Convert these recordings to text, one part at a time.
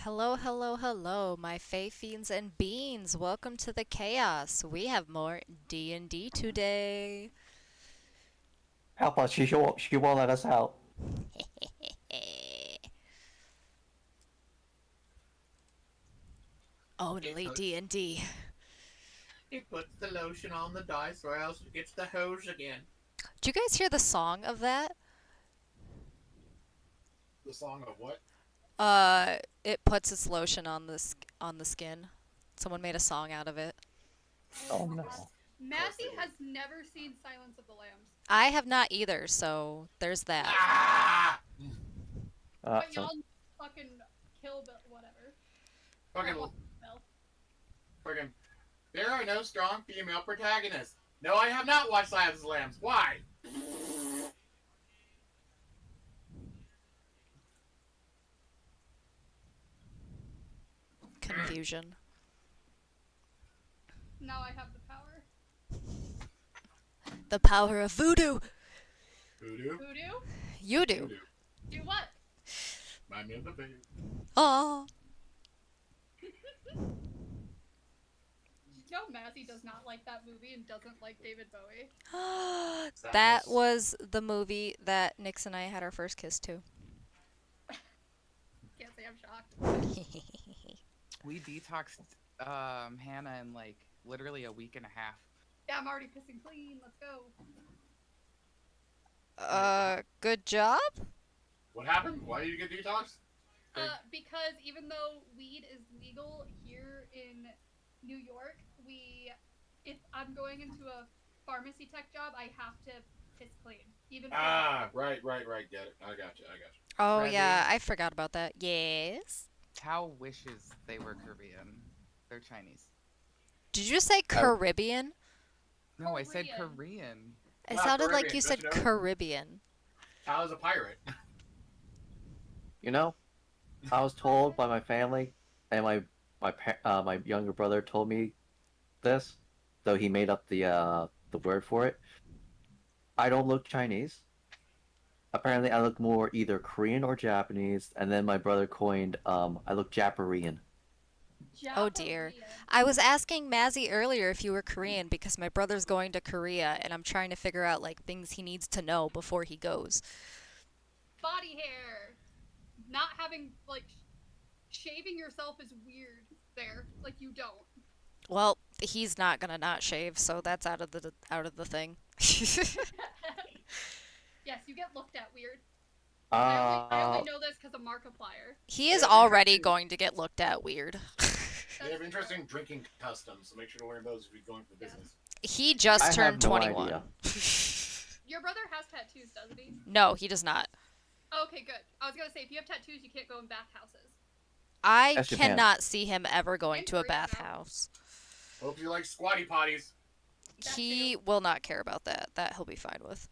Hello, hello, hello, my Fae fiends and beans. Welcome to the chaos. We have more D&D today. Help us. She won't let us out. It Only puts D&D. it puts the lotion on the dice, or else it gets the hose again. Do you guys hear the song of that? The song of what? It puts its lotion on the skin. Someone made a song out of it. Oh no. Of course Massey they has did. never seen Silence of the Lambs, I have not either, so there's that. Ah! but So y'all fucking kill Bill, whatever. Fucking, Not Bill. fucking. There are no strong female protagonists. No, I have not watched Silence of the Lambs. Why? Confusion. Now I have the power. The power of voodoo. Voodoo. Voodoo? You do. Voodoo. Do what? Remind me of the baby. Oh. No, Massey does not like that movie and doesn't like David Bowie. That was the movie that Nix and I had our first kiss to. Can't say I'm shocked. We detoxed Hannah in like literally a week and a half. Yeah, I'm already pissing clean. Let's go. Good job? What happened? Why did you get detox? Because even though weed is legal here in New York, if I'm going into a pharmacy tech job, I have to piss clean. Even Right. Get it. I got you. Oh Ready? yeah, I forgot about that. Yes. Tao wishes they were Korean. They're Chinese. Did you say Caribbean? No, I said Korean. Korean. It Wow, sounded like Caribbean, you don't said you know? Caribbean. I was a pirate. you know, I was told by my family, and my younger brother told me this, though he made up the word for it. I don't look Chinese. Apparently, I look more either Korean or Japanese, and then my brother coined I look Japarian. Oh dear. Japanese. I was asking Mazzy earlier if you were Korean because my brother's going to Korea and I'm trying to figure out like things he needs to know before he goes. Body hair. Not having shaving yourself is weird. There, like you don't. Well, he's not gonna not shave, so that's out of the thing. Yes, you get looked at weird. I Uh, only know this because of Markiplier. He is Yeah, already interesting. going to get looked at weird. They have interesting drinking customs, so make sure to learn those if you're going for business. He I just have turned no 21. idea. Your brother has tattoos, doesn't he? No, he does not. Okay, good. I was gonna say if you have tattoos, you can't go in bathhouses. I Yes, you can. cannot see him ever going In to a Korea, no. bathhouse. Hope you like squatty potties. That He too. will not care about that. That he'll be fine with.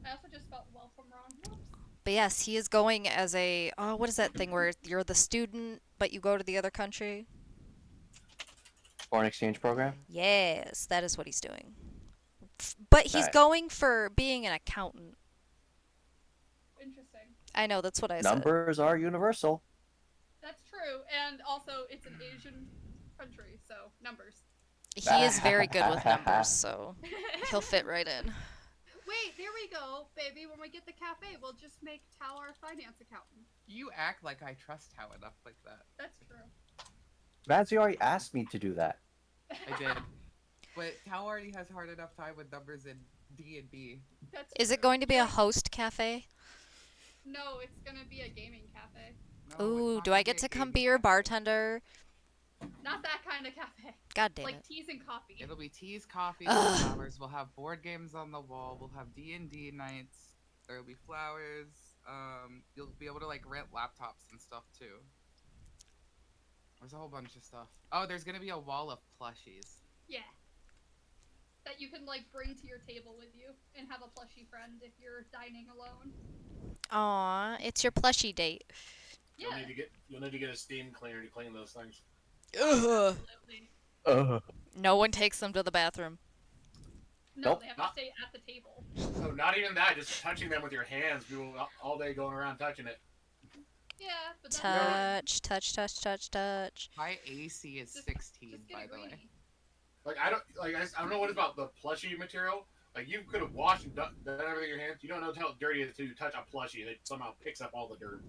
I also just spelled welcome wrong. Whoops. But yes, he is going as a what is that thing where you're the student but you go to the other country? Foreign exchange program. Yes, that is what he's doing. But he's Nice. going for being an accountant. Interesting. I know, that's what I said. Numbers are universal. That's true, and also it's an Asian country, so numbers. He is very good with numbers, so he'll fit right in. Wait, there we go, baby. When we get the cafe, we'll just make Tao our finance accountant. You act like I trust Tao enough like that. That's true. Mazzy already asked me to do that. I did. But Tao already has hard enough time with numbers in D&D. That's Is it true. going to be a host cafe? No, it's gonna be a gaming cafe. No, it's Ooh, not do gonna I get a to come gaming be your cafe. bartender? Not that kind of cafe. God damn Like it. teas and coffee. It'll be teas, coffee, Ugh. flowers. We'll have board games on the wall. We'll have D&D nights. There'll be flowers. You'll be able to like rent laptops and stuff too. There's a whole bunch of stuff. Oh, there's gonna be a wall of plushies. Yeah. That you can bring to your table with you and have a plushie friend if you're dining alone. Aw, it's your plushie date. Yeah. You'll need to get a steam cleaner to clean those things. Ugh. Absolutely. No one takes them to the bathroom. No, Nope. they have to Not- stay at the table. So not even that, just touching them with your hands. People all day going around touching it. Yeah, but that's Touch. My AC is Just- 16, just get by it the way. greedy. Like I don't know what about the plushie material. Like you could have washed and done everything in your hands. You don't know how dirty it is until you touch a plushie and it somehow picks up all the dirt.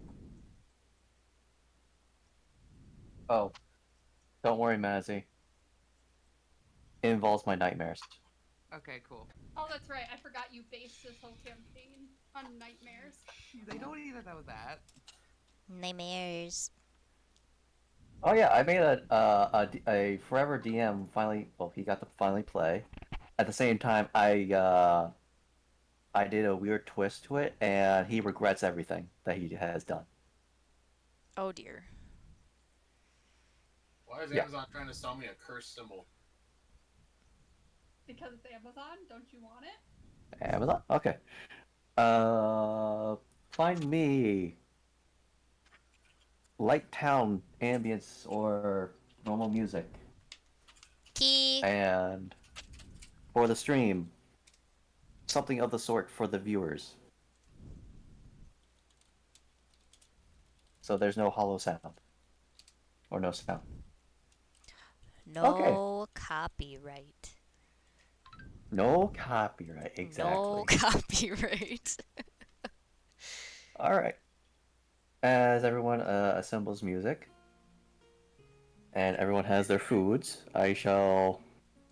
Oh, don't worry, Mazzy. It involves my nightmares. Okay, cool. Oh, that's right. I forgot you based this whole campaign on nightmares. They don't even know that. Nightmares. Oh yeah, I made a forever DM finally. Well, he got to finally play. At the same time, I did a weird twist to it, and he regrets everything that he has done. Oh dear. Why is Yeah. Amazon trying to sell me a curse symbol? Because it's Amazon, don't you want it? Amazon. Okay. Find me light town ambience or normal music, Key. and for the stream, something of the sort for the viewers. So there's no hollow sound. Or no sound. No copyright. No copyright, exactly. No copyright. Alright. As everyone assembles music, and everyone has their foods, I shall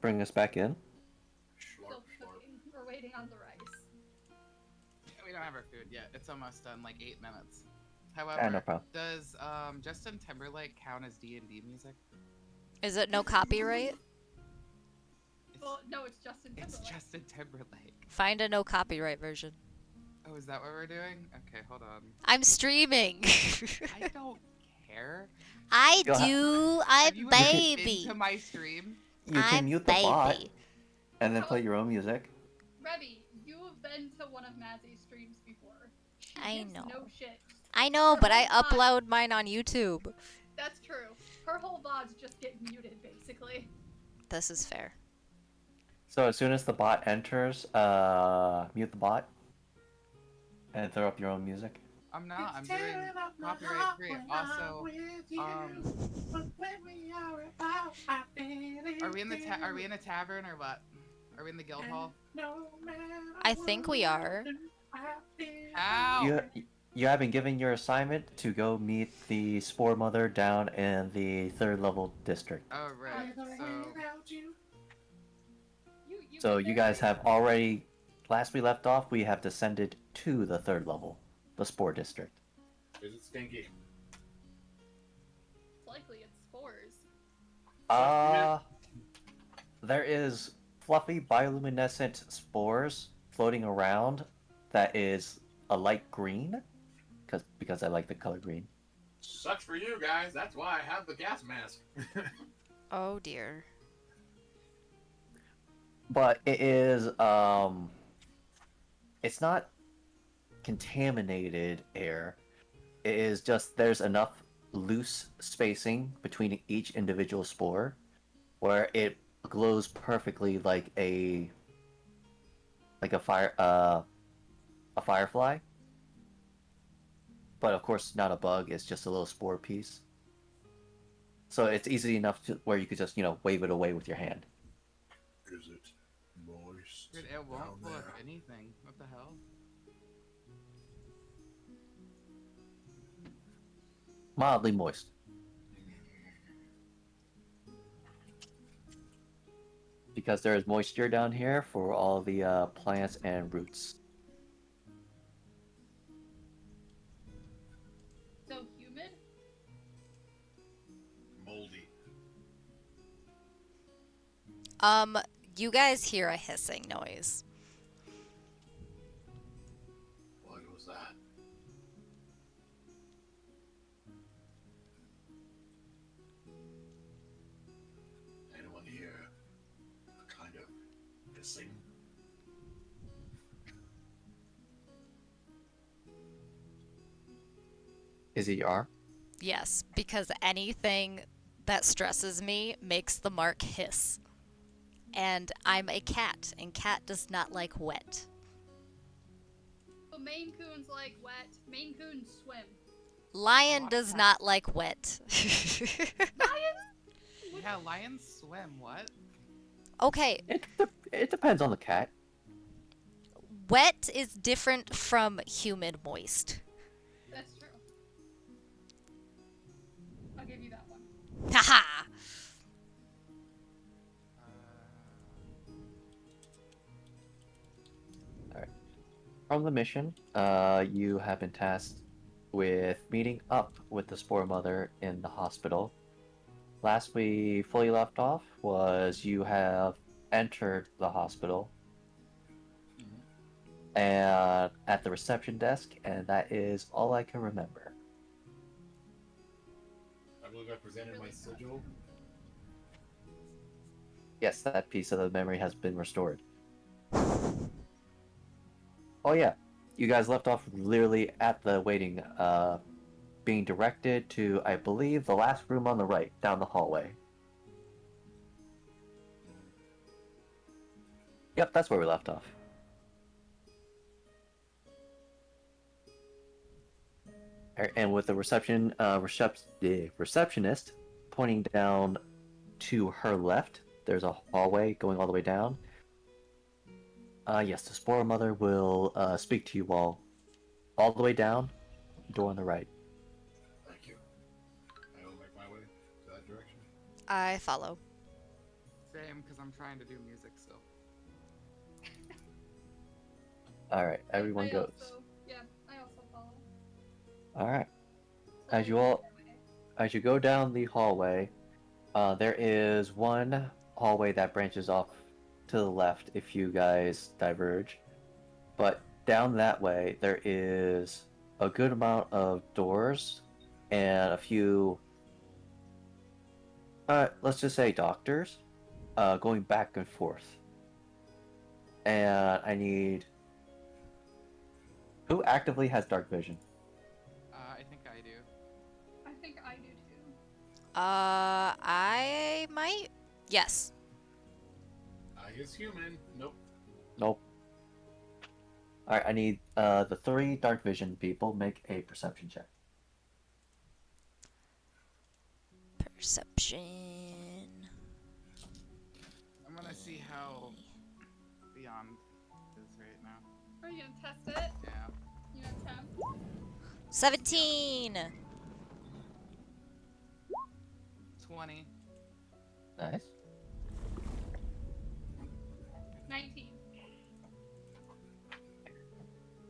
bring us back in. Still Schlarp, schlarp. cooking. We're waiting on the rice. Yeah, we don't have our food yet. It's almost done, like 8 minutes. Ah, However, no problem. does Justin Timberlake count as D&D music? Is it no copyright? It's, Well, no, it's Justin it's Timberlake. Justin Timberlake. Find a no copyright version. Oh, is that what we're doing? Okay, hold on. I'm streaming. I don't care. I Go ahead. do. I'm Have you ever been baby. to my stream? You can I'm mute the bot baby. and then play your own music. Revy, you have been to one of Mazzy's streams before. She I gives know. no shit. I know, but I Her whole upload mine on YouTube. That's true. Her whole VODs just get muted, basically. This is fair. So as soon as the bot enters, mute the bot and throw up your own music. I'm not. I'm doing copyright free. Also, are we in the are we in a tavern or what? Are we in the guild hall? I think we are. Ow! You have been given your assignment to go meet the Spore Mother down in the 3rd level district. Oh right. So you guys have already, last we left off, we have descended to the 3rd level, the Spore district. Is it stinky? It's likely it's spores. There is fluffy bioluminescent spores floating around that is a light green, because I like the color green. Sucks for you guys. That's why I have the gas mask. Oh dear. But it is, it's not contaminated air. It is just, there's enough loose spacing between each individual spore where it glows perfectly like a firefly. But of course not a bug, it's just a little spore piece. So it's easy enough to where you could just, wave it away with your hand. Is it moist? Dude, it won't pull up anything. What the hell? Mildly moist. Because there is moisture down here for all the plants and roots. So humid? Moldy. You guys hear a hissing noise. What was that? Anyone hear a kind of hissing? Is it your? Yes, because anything that stresses me makes the mark hiss. And I'm a cat, and cat does not like wet. But Maine Coons like wet. Maine Coons swim. Lion Lot does of not like wet. Lions? Yeah, lions swim. What? Okay, It depends on the cat. wet is different from humid moist. That's true. I'll give you that one. Haha! From the mission, you have been tasked with meeting up with the Spore Mother in the hospital. Last we fully left off was you have entered the hospital and at the reception desk, and that is all I can remember. I believe I presented my sigil. Yes, that piece of the memory has been restored. Oh yeah, you guys left off literally at the waiting, being directed to, I believe, the last room on the right, down the hallway. Yep, that's where we left off. And with the receptionist pointing down to her left, there's a hallway going all the way down. Yes, the Spore Mother will speak to you all the way down, door on the right. Thank you. I will make my way to that direction. I follow. Same, because I'm trying to do music still. All right, everyone I goes. Also, yeah, I also follow. All right, So As you I'll all- go my way. as you go down the hallway, there is one hallway that branches off to the left if you guys diverge. But down that way, there is a good amount of doors and a few, let's just say doctors, going back and forth. And I need. Who actively has dark vision? I think I do. I think I do too. I might? Yes. I is human. Nope. Nope. Alright, I need the 3 dark vision people make a perception check. Perception. I'm gonna see how Beyond is right now. Are you gonna test it? Yeah. You know, Tem? 17! 20. Nice. 19.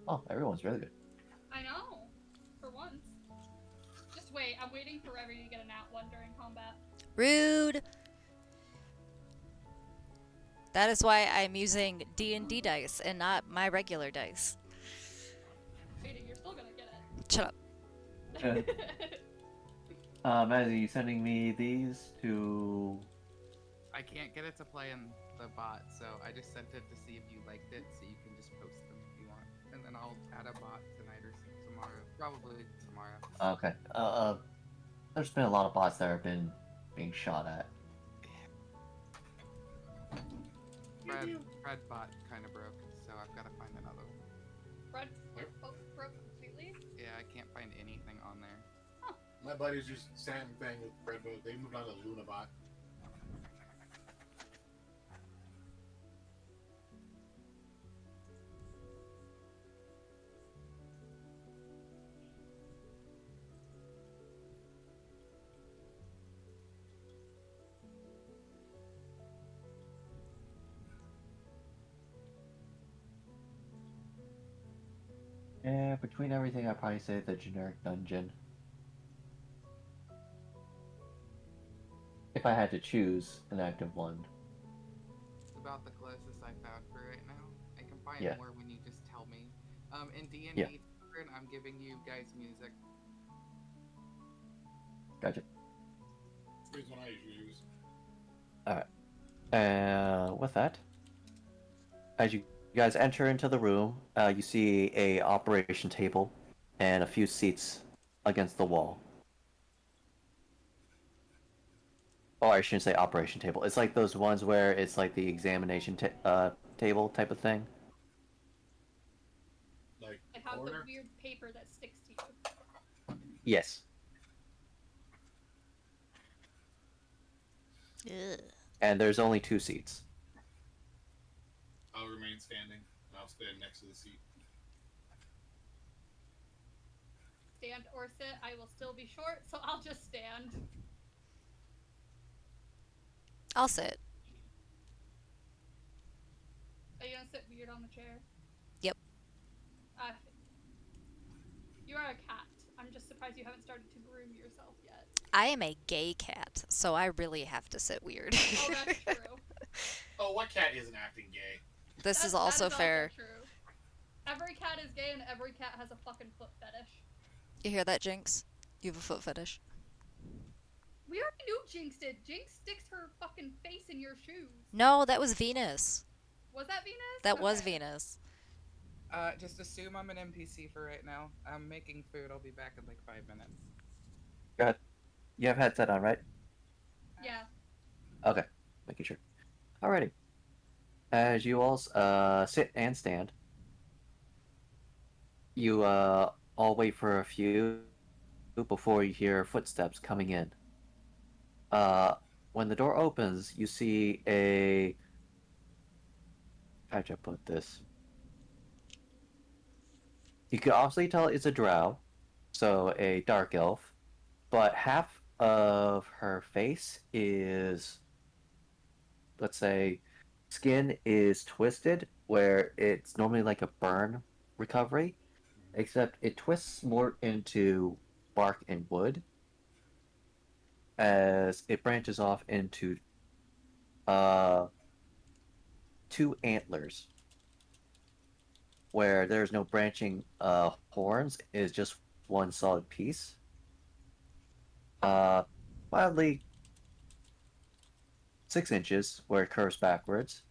Oh, everyone's really good. I know. For once. Just wait. I'm waiting for Revy to get a nat 1 during combat. Rude! That is why I'm using D&D dice and not my regular dice. Waiting, you're still gonna get Shut up. it. Mazzy, you sending me these to... I can't get it to play in the bot, so I just sent it to see if you liked it, so you can just post them if you want. And then I'll add a bot tonight or tomorrow. Probably tomorrow. Okay. There's been a lot of bots that have been being shot at. Fred bot kind of broke, so I've got to find another one. Red broke completely. Yeah, I can't find anything on there. My buddies just same thing with Redbow. They moved on to Lunabot. Yeah, between everything, I'd probably say the generic dungeon. If I had to choose an active one. It's about the closest I found for right now. I can find Yeah. more when you just tell me. In D&D, Yeah. I'm giving you guys music. Gotcha. Here's one I usually use. With that, as you guys enter into the room, you see a operation table and a few seats against the wall. Oh, I shouldn't say operation table. It's like those ones where it's like the examination table type of thing. Like I have the coroner. weird paper that sticks to you. Yes. Ugh. And there's only 2 seats. I'll remain standing. And I'll stand next to the seat. Stand or sit, I will still be short, so I'll just stand. I'll sit. Are you gonna sit weird on the chair? Yep. Uh, you are a cat. I'm just surprised you haven't started to groom yourself yet. I am a gay cat, so I really have to sit weird. Oh, that's true. Oh, what cat isn't acting gay? This is That also is fair. Also true. Every cat is gay, and every cat has a fucking foot fetish. You hear that, Jinx? You have a foot fetish. We already knew Jinx did. Jinx sticks her fucking face in your shoes. No, that was Venus. Was that Venus? That was Okay. Venus. Just assume I'm an NPC for right now. I'm making food. I'll be back in like 5 minutes. Go ahead. You have headset on, right? Yeah. Okay. Making sure. Alrighty. As you all sit and stand, you all wait for a few before you hear footsteps coming in. When the door opens, you see a. How'd I put this? You can obviously tell it's a drow, so a dark elf, but half of her face is, let's say, skin is twisted where it's normally like a burn recovery, except it twists more into bark and wood as it branches off into uh 2 antlers where there's no branching horns, is just one solid piece. Uh Mildly 6 inches where it curves backwards.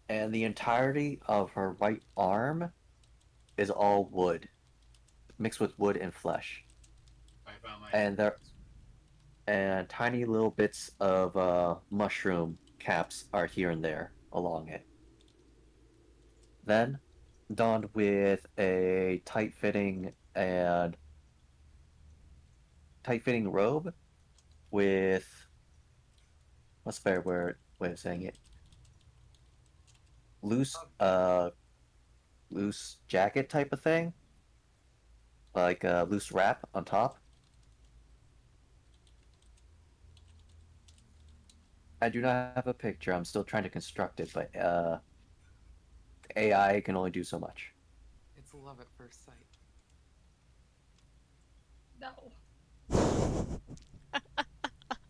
And the entirety of her right arm is all wood, mixed with wood and flesh. I found my. And there and tiny little bits of mushroom caps are here and there along it. Then, donned with a tight-fitting robe with what's the better way of saying it? Loose loose jacket type of thing, like a loose wrap on top. I do not have a picture. I'm still trying to construct it, but AI can only do so much. It's love at first sight. No.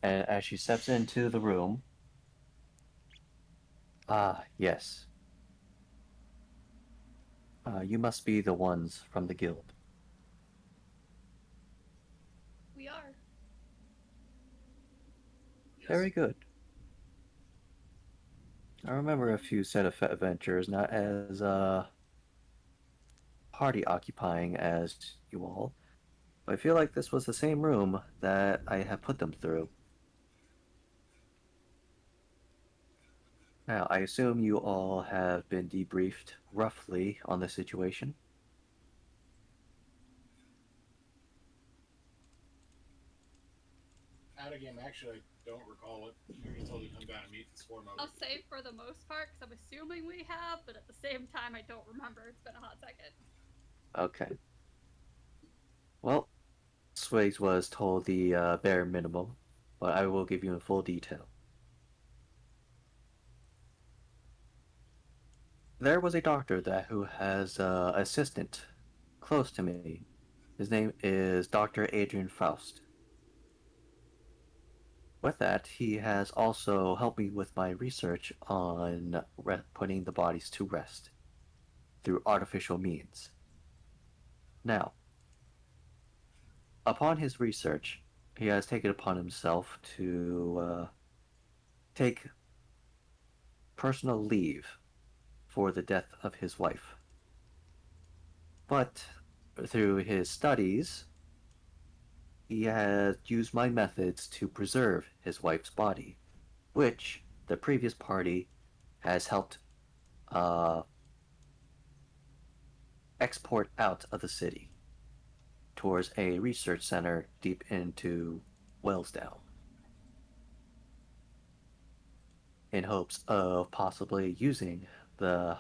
And as she steps into the room, yes. You must be the ones from the guild. We are. Yes. Very good. I remember a few set of adventures, not as party occupying as you all, but I feel like this was the same room that I have put them through. Now, I assume you all have been debriefed roughly on the situation. Out of game, actually, I don't recall what you told you to come down and meet the swarm over. I'll say for the most part, because I'm assuming we have, but at the same time, I don't remember. It's been a hot second. Okay. Well, Swags was told the bare minimum, but I will give you in full detail. There was a doctor who has an assistant close to me. His name is Dr. Adrian Faust. With that, he has also helped me with my research on putting the bodies to rest through artificial means. Now, upon his research, he has taken upon himself to take personal leave for the death of his wife. But through his studies, he has used my methods to preserve his wife's body, which the previous party has helped export out of the city. towards a research center deep into Wellsdown in hopes of possibly using the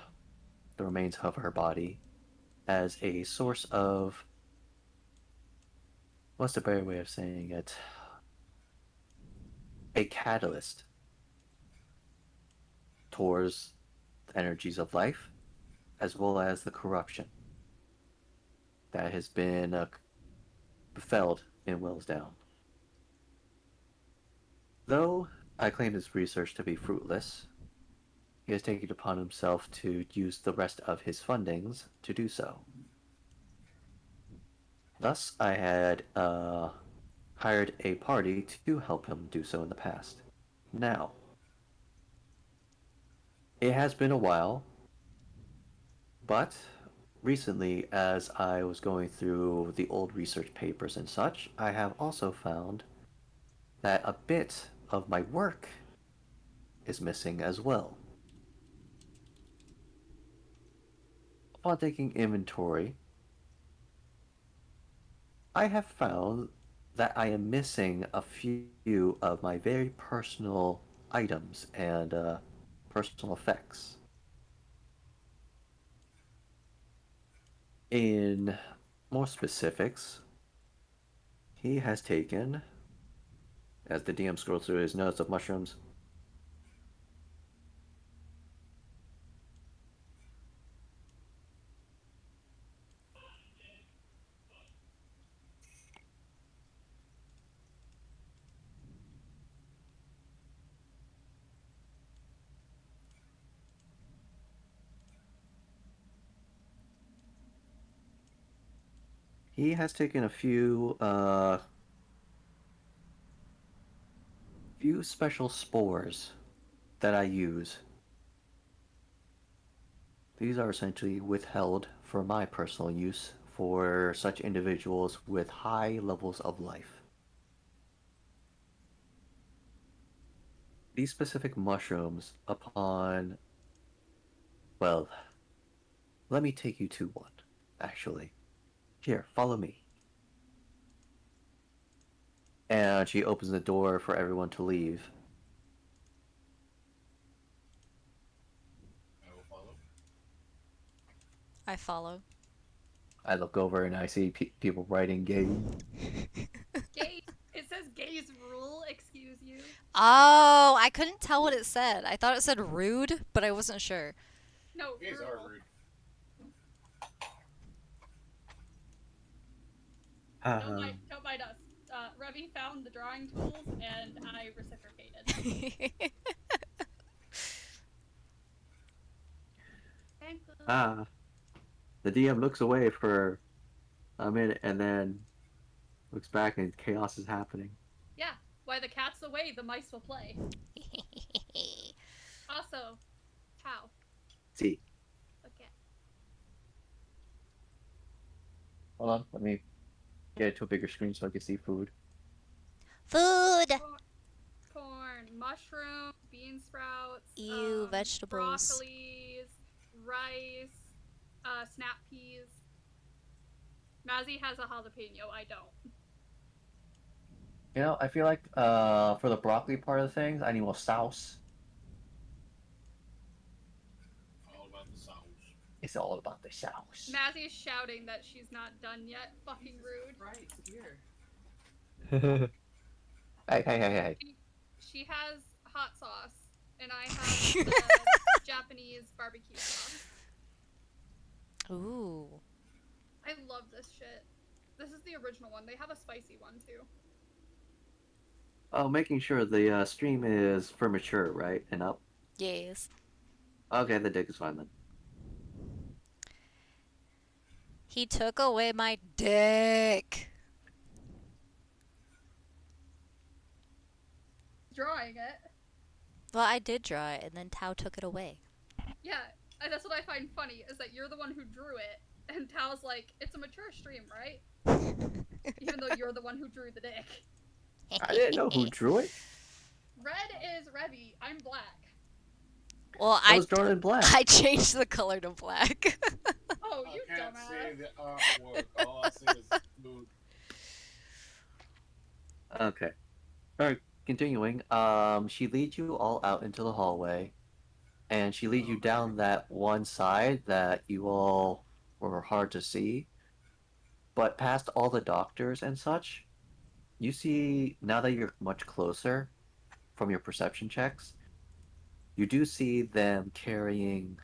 remains of her body as a source of, what's the better way of saying it? A catalyst towards the energies of life, as well as the corruption that has been befelled in Wellsdown. Though I claim his research to be fruitless, he has taken it upon himself to use the rest of his fundings to do so. Thus, I had hired a party to help him do so in the past. Now, it has been a while, but recently, as I was going through the old research papers and such, I have also found that a bit of my work is missing as well. Upon taking inventory, I have found that I am missing a few of my very personal items and personal effects. In more specifics, he has taken, as the DM scrolls through his notes of mushrooms, he has taken a few special spores that I use. These are essentially withheld for my personal use for such individuals with high levels of life. These specific mushrooms, upon, well, let me take you to one, actually. Here, follow me. And she opens the door for everyone to leave. I will follow. I follow. I look over and I see people writing gay. Gays. It says gays rule. Excuse you. Oh, I couldn't tell what it said. I thought it said rude, but I wasn't sure. No, Gays are rule. rude. Don't mind us. Remy found the drawing tools, and I reciprocated. Thank you. The DM looks away for a minute and then looks back and chaos is happening. Yeah, while the cat's away, the mice will play. Also, Tao. See, Okay. hold on, let me get it to a bigger screen so I can see food. Food! Corn, mushrooms, bean sprouts, Ew, vegetables. broccolis, rice, snap peas. Mazzy has a jalapeno. I don't. You know, I feel like for the broccoli part of things, I need more sauce. All about the sauce. It's all about the sauce. Mazzy's shouting that she's not done yet. Fucking rude. Right here. Hey. She has hot sauce, and I have the Japanese barbecue sauce. Ooh. I love this shit. This is the original one. They have a spicy one too. Oh, making sure the stream is for mature, right? And up? Yes. Okay, the dick is fine then. He took away my dick. Drawing it. Well, I did draw it, and then Tao took it away. Yeah, and that's what I find funny is that you're the one who drew it, and Tao's like, "It's a mature stream, right?" Even though you're the one who drew the dick. I didn't know who drew it. Red is Revy. I'm black. Well, I was drawn in black. I changed the color to black. Oh, I you can't dumbass. see the artwork. All I see is food. Okay. Alright, continuing. She leads you all out into the hallway, and she leads you down that one side that you all were hard to see. But past all the doctors and such, you see, now that you're much closer from your perception checks, you do see them carrying,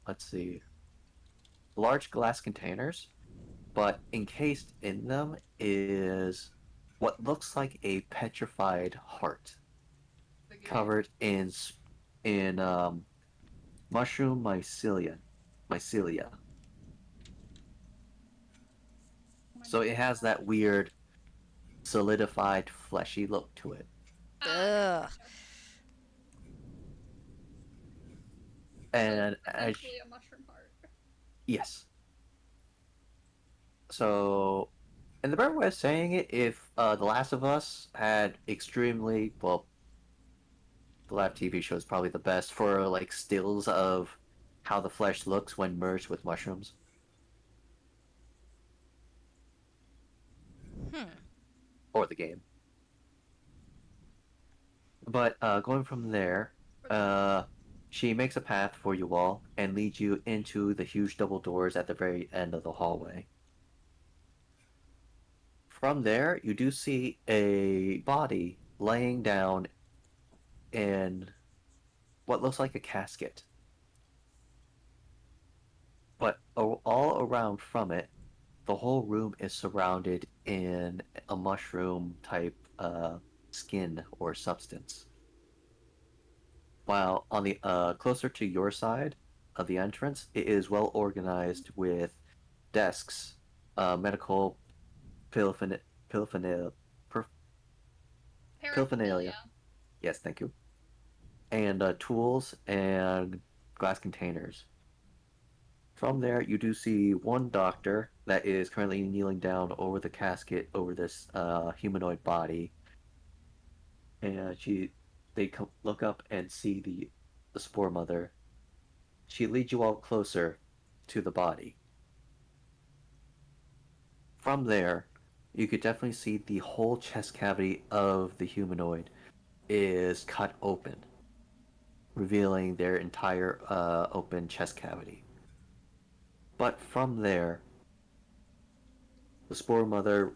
let's see, large glass containers, but encased in them is what looks like a petrified heart The game. covered in mushroom mycelia. Oh my So it has God. that weird solidified fleshy look to it. Ah, Ugh. gotcha. And So as essentially a mushroom heart. yes. So and the better way of saying it, if The Last of Us had extremely well, the live TV show is probably the best for like stills of how the flesh looks when merged with mushrooms. Hmm. Or the game. But going from there, For the uh, she makes a path for you all and leads you into the huge double doors at the very end of the hallway. From there, you do see a body laying down in what looks like a casket. But all around from it, the whole room is surrounded in a mushroom type skin or substance. While on the closer to your side of the entrance, it is well organized with desks, medical piliphin- piliphinil- per- piliphernalia. paraphernalia. Yes, thank you. And tools and glass containers. From there, you do see one doctor that is currently kneeling down over the casket over this humanoid body, and look up and see the spore mother. She leads you all closer to the body. From there, you could definitely see the whole chest cavity of the humanoid is cut open, revealing their entire open chest cavity. But from there, the spore mother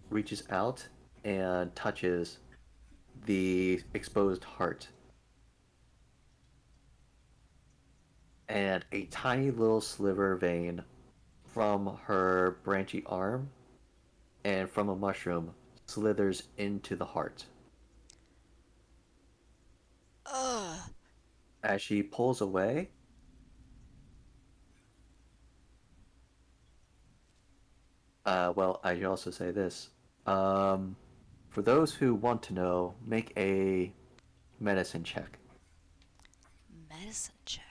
reaches out and touches the exposed heart, and a tiny little sliver vein from her branchy arm and from a mushroom slithers into the heart. Ugh. As she pulls away, well, I should also say this. Um, for those who want to know, make a medicine check. Medicine check.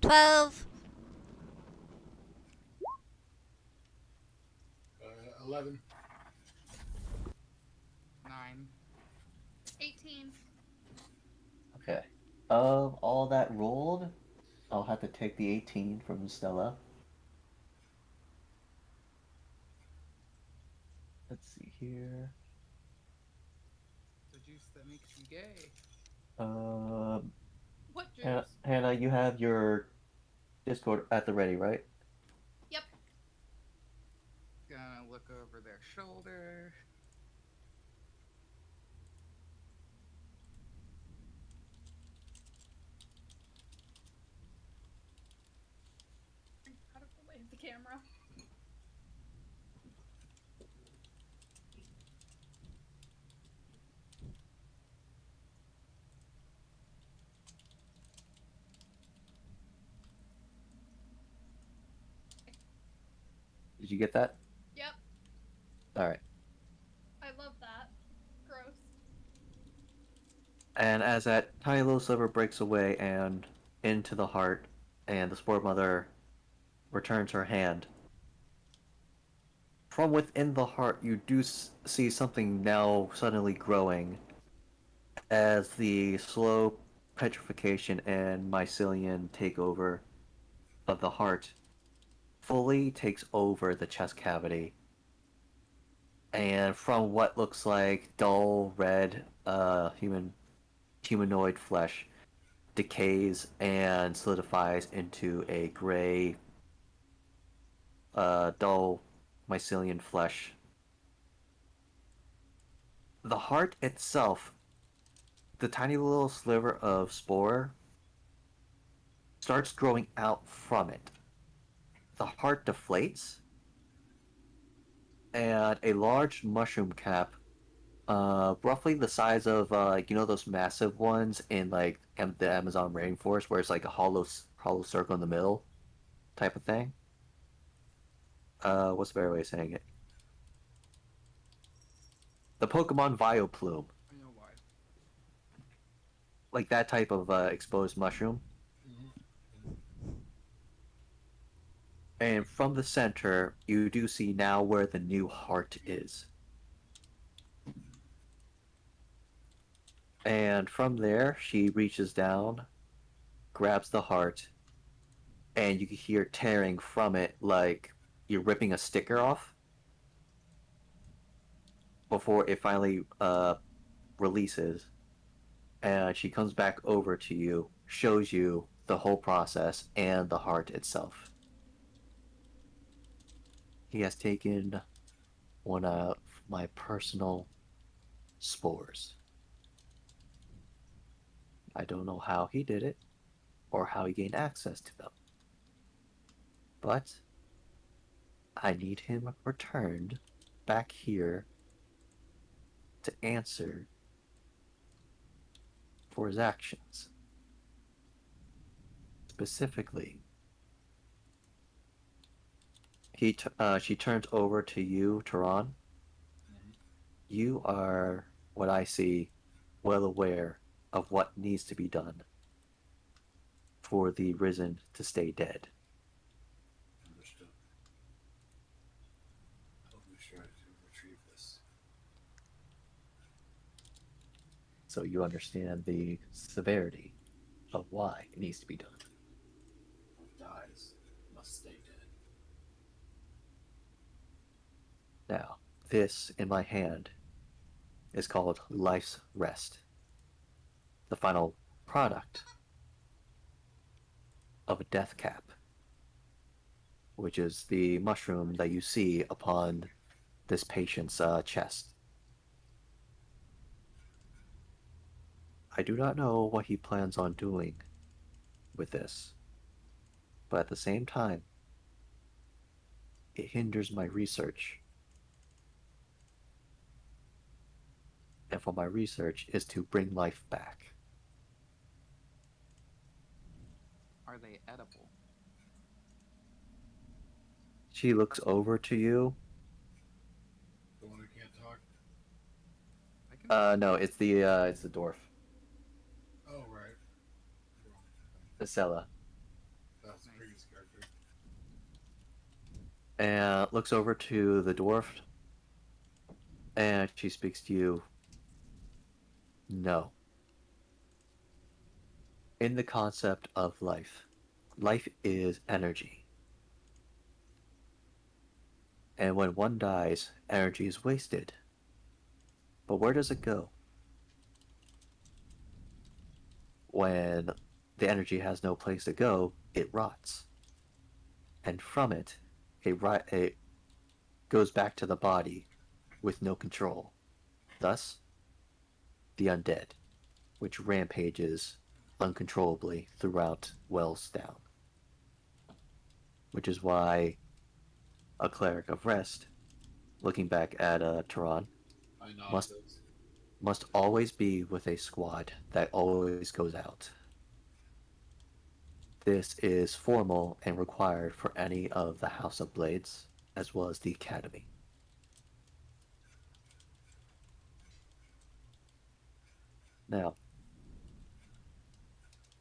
12. 11. 9. 18. Okay. Of all that rolled, I'll have to take the 18 from Stella. Let's see here. The juice that makes you gay. Um, What juice? Hannah, you have your Discord at the ready, right? Yep. Gonna look over their shoulder. Out of the way of the camera. Did you get that? Yep. All right. I love that. Gross. And as that tiny little sliver breaks away and into the heart, and the spore mother returns her hand, from within the heart, you do see something now suddenly growing as the slow petrification and mycelium takeover of the heart fully takes over the chest cavity. And from what looks like dull red humanoid flesh decays and solidifies into a gray dull mycelium flesh. The heart itself, the tiny little sliver of spore, starts growing out from it. The heart deflates, and a large mushroom cap, roughly the size of those massive ones in like the Amazon rainforest, where it's like a hollow circle in the middle, type of thing. What's the better way of saying it? The Pokemon Vileplume, I know why. like that type of exposed mushroom. And from the center, you do see now where the new heart is. And from there, she reaches down, grabs the heart, and you can hear tearing from it like you're ripping a sticker off before it finally releases. And she comes back over to you, shows you the whole process and the heart itself. He has taken one of my personal spores. I don't know how he did it or how he gained access to them. But I need him returned back here to answer for his actions. Specifically, she turns over to you, Tehran. You are, what I see, well aware of what needs to be done for the Risen to stay dead. Understood. I'll be sure to retrieve this. So you understand the severity of why it needs to be done. What dies must stay dead. Now, this in my hand is called Life's Rest, the final product of a death cap, which is the mushroom that you see upon this patient's chest. I do not know what he plans on doing with this, but at the same time, it hinders my research. And for my research is to bring life back. Are they edible? She looks over to you. The one who can't talk. I can. No, it's the dwarf, Oh right. the Sella, That's the previous character. and looks over to the dwarf, and she speaks to you. No. In the concept of life, life is energy. And when one dies, energy is wasted. But where does it go? When the energy has no place to go, it rots. And from it, it goes back to the body with no control. Thus, the undead, which rampages uncontrollably throughout Wellstown. Which is why a cleric of rest, looking back at Tehran, I know must this. must always be with a squad that always goes out. This is formal and required for any of the House of Blades, as well as the Academy. Now,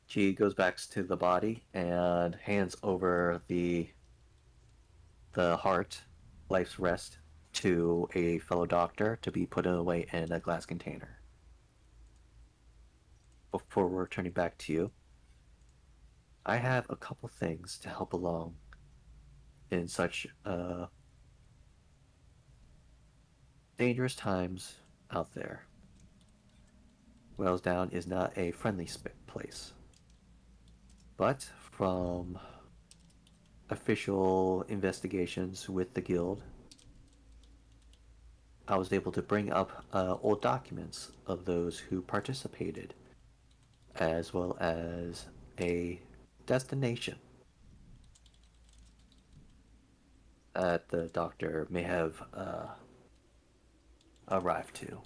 she goes back to the body and hands over the heart, life's rest, to a fellow doctor to be put away in a glass container. before returning back to you, I have a couple things to help along in such dangerous times out there. Wellsdown is not a friendly place, but from official investigations with the guild, I was able to bring up old documents of those who participated, as well as a destination that the doctor may have arrived to.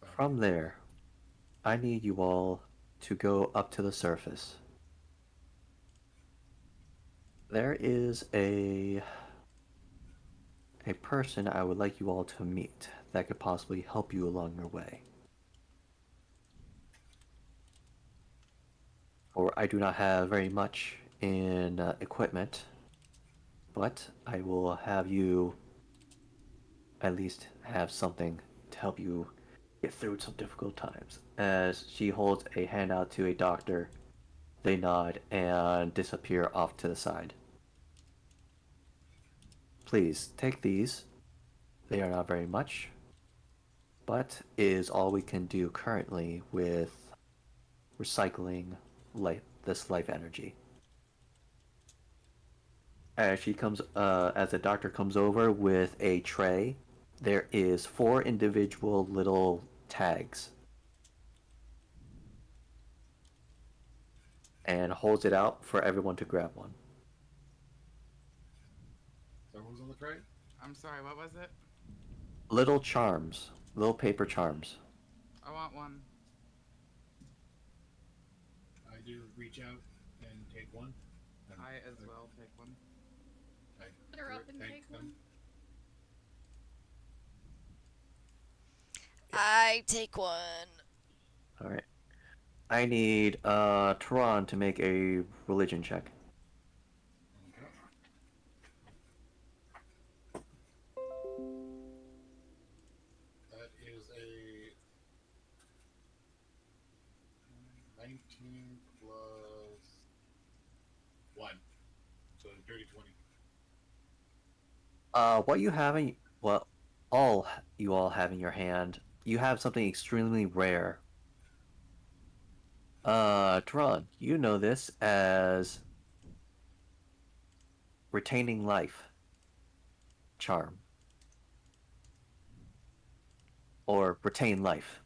From there, I need you all to go up to the surface. There is a person I would like you all to meet that could possibly help you along your way. For I do not have very much in equipment, but I will have you at least have something to help you get through some difficult times. As she holds a hand out to a doctor, they nod and disappear off to the side. Please take these. They are not very much, but is all we can do currently with recycling this life energy. As the doctor comes over with a tray, there is 4 individual little tags, and holds it out for everyone to grab one. So who's on the tray? I'm sorry, what was it? Little charms, little paper charms. I want one. I do reach out and take one. And I as well take one. I Put her up and thank take them. one. I take one. All right. I need Tehran to make a religion check. Okay. That is a 19 plus 1. So dirty 20. What you have in what all you all have in your hand, you have something extremely rare. Tehran, you know this as retaining life charm. Or retain life.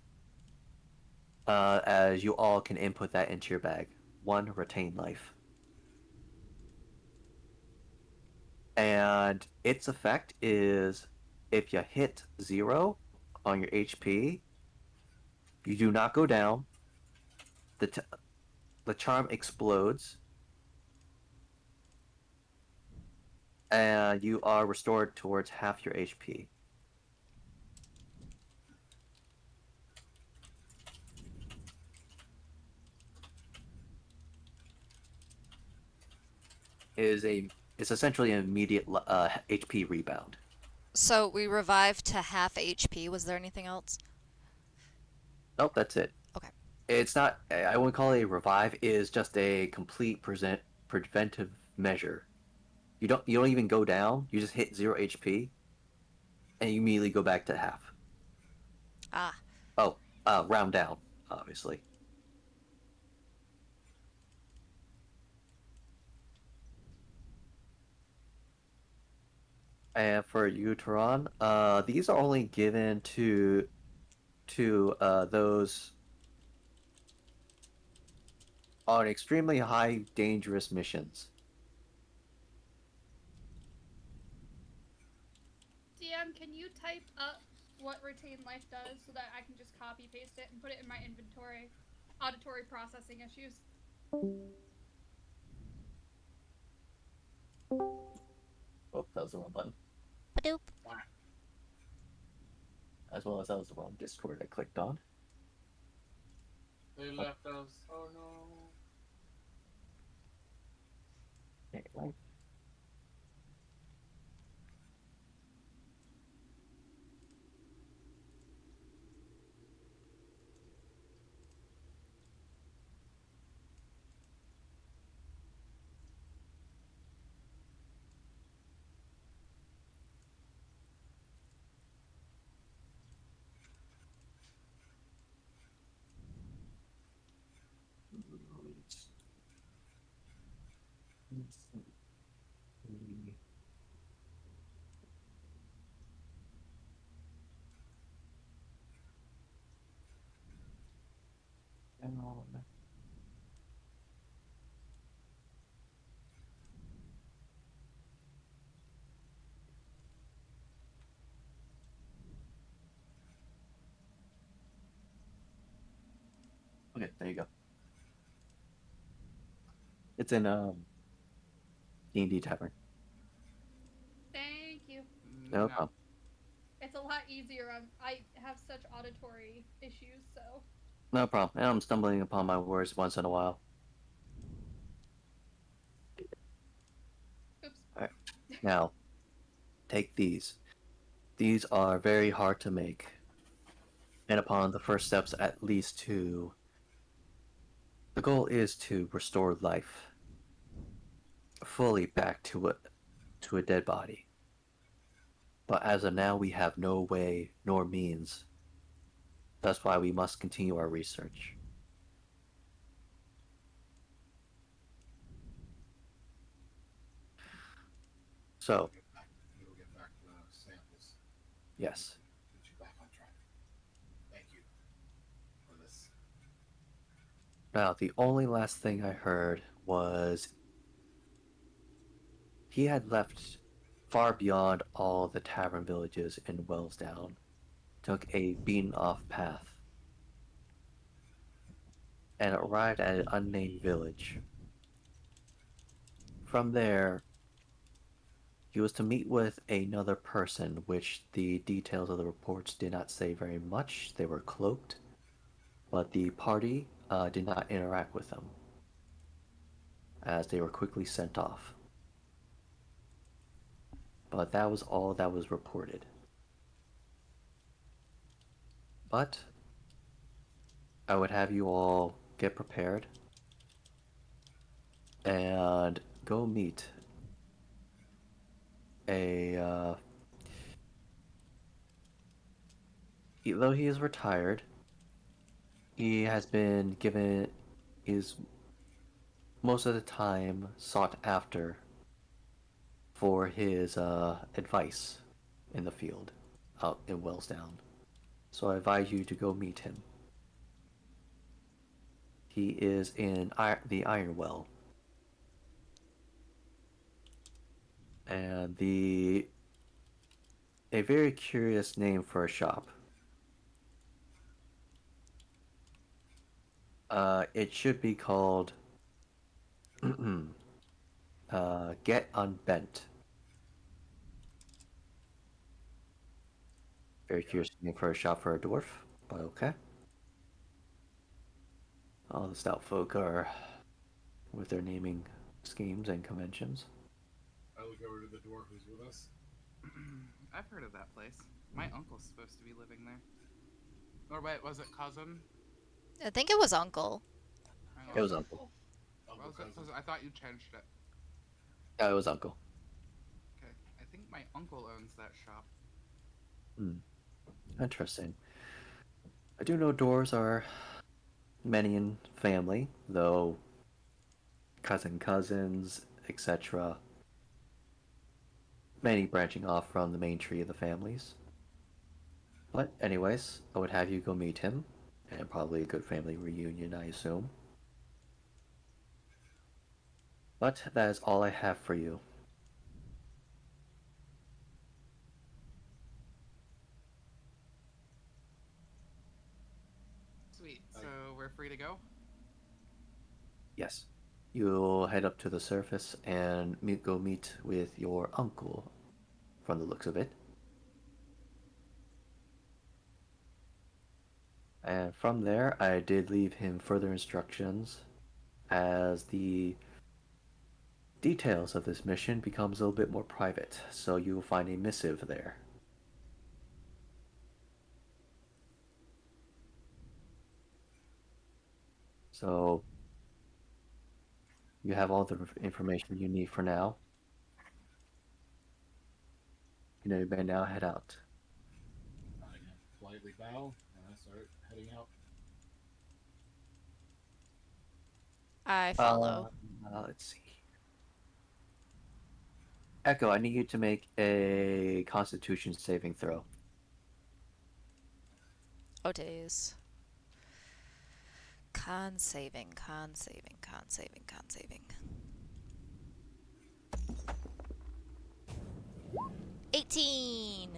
As you all can input that into your bag. 1 retain life. And its effect is if you hit 0 on your HP, you do not go down. The charm explodes, and you are restored towards half your HP. It's essentially an immediate HP rebound. So we revived to half HP. Was there anything else? Nope, that's it. Okay. It's not. I wouldn't call it a revive. It is just a complete preventive measure. You don't even go down. You just hit 0 HP, and you immediately go back to half. Ah. Oh, round down, obviously. And for you, Tehran, these are only given to those on extremely high dangerous missions. DM, can you type up what retain life does so that I can just copy paste it and put it in my inventory? Auditory processing issues. Oh, that was the wrong button. Ba-doop. As well as that was the wrong Discord I clicked on. They left us. Oh no. Okay, right. Okay, there you go. It's in D&D Tavern. Thank you. No No. problem. It's a lot easier. I have such auditory issues, so. No problem. And I'm stumbling upon my words once in a while. Oops. All right. Now, take these. These are very hard to make. And upon the first steps, at least to. The goal is to restore life fully back to a dead body. But as of now, we have no way nor means. That's why we must continue our research. So, We'll get back to the samples. yes. Get you back on track. Thank you for this. Now, the only last thing I heard was he had left far beyond all the tavern villages in Wellsdown, took a beaten off path, and arrived at an unnamed village. From there, he was to meet with another person, which the details of the reports did not say very much. They were cloaked, but the party did not interact with them, as they were quickly sent off. But that was all that was reported. But I would have you all get prepared and go meet a. Though he is retired, he has been given. Is most of the time sought after for his advice in the field out in Wellsdown. So I advise you to go meet him. He is in the Iron Well. And a very curious name for a shop. It should be called Get Unbent. Very curious name for a shop for a dwarf, but okay. All the stout folk are with their naming schemes and conventions. I look over to the dwarf who's with us. I've heard of that place. My uncle's supposed to be living there. Or wait, was it cousin? I think it was Uncle. I It don't was know. Uncle. What Uncle was it? cousin. 'Cause I thought you changed it. Yeah, it was Uncle. Okay, I think my uncle owns that shop. Interesting. I do know dwarves are many in family, though cousins, etc. Many branching off from the main tree of the families. But anyways, I would have you go meet him, and probably a good family reunion, I assume. But that is all I have for you. Sweet. So we're free to go? Yes. You'll head up to the surface and go meet with your uncle, from the looks of it. And from there, I did leave him further instructions as the details of this mission becomes a little bit more private, so you will find a missive there. So you have all the information you need for now. You may now head out. I politely bow and I start heading out. I follow. Let's see. Echo, I need you to make a Constitution saving throw. Oh, days. Con saving, con saving, con saving, con saving. 18!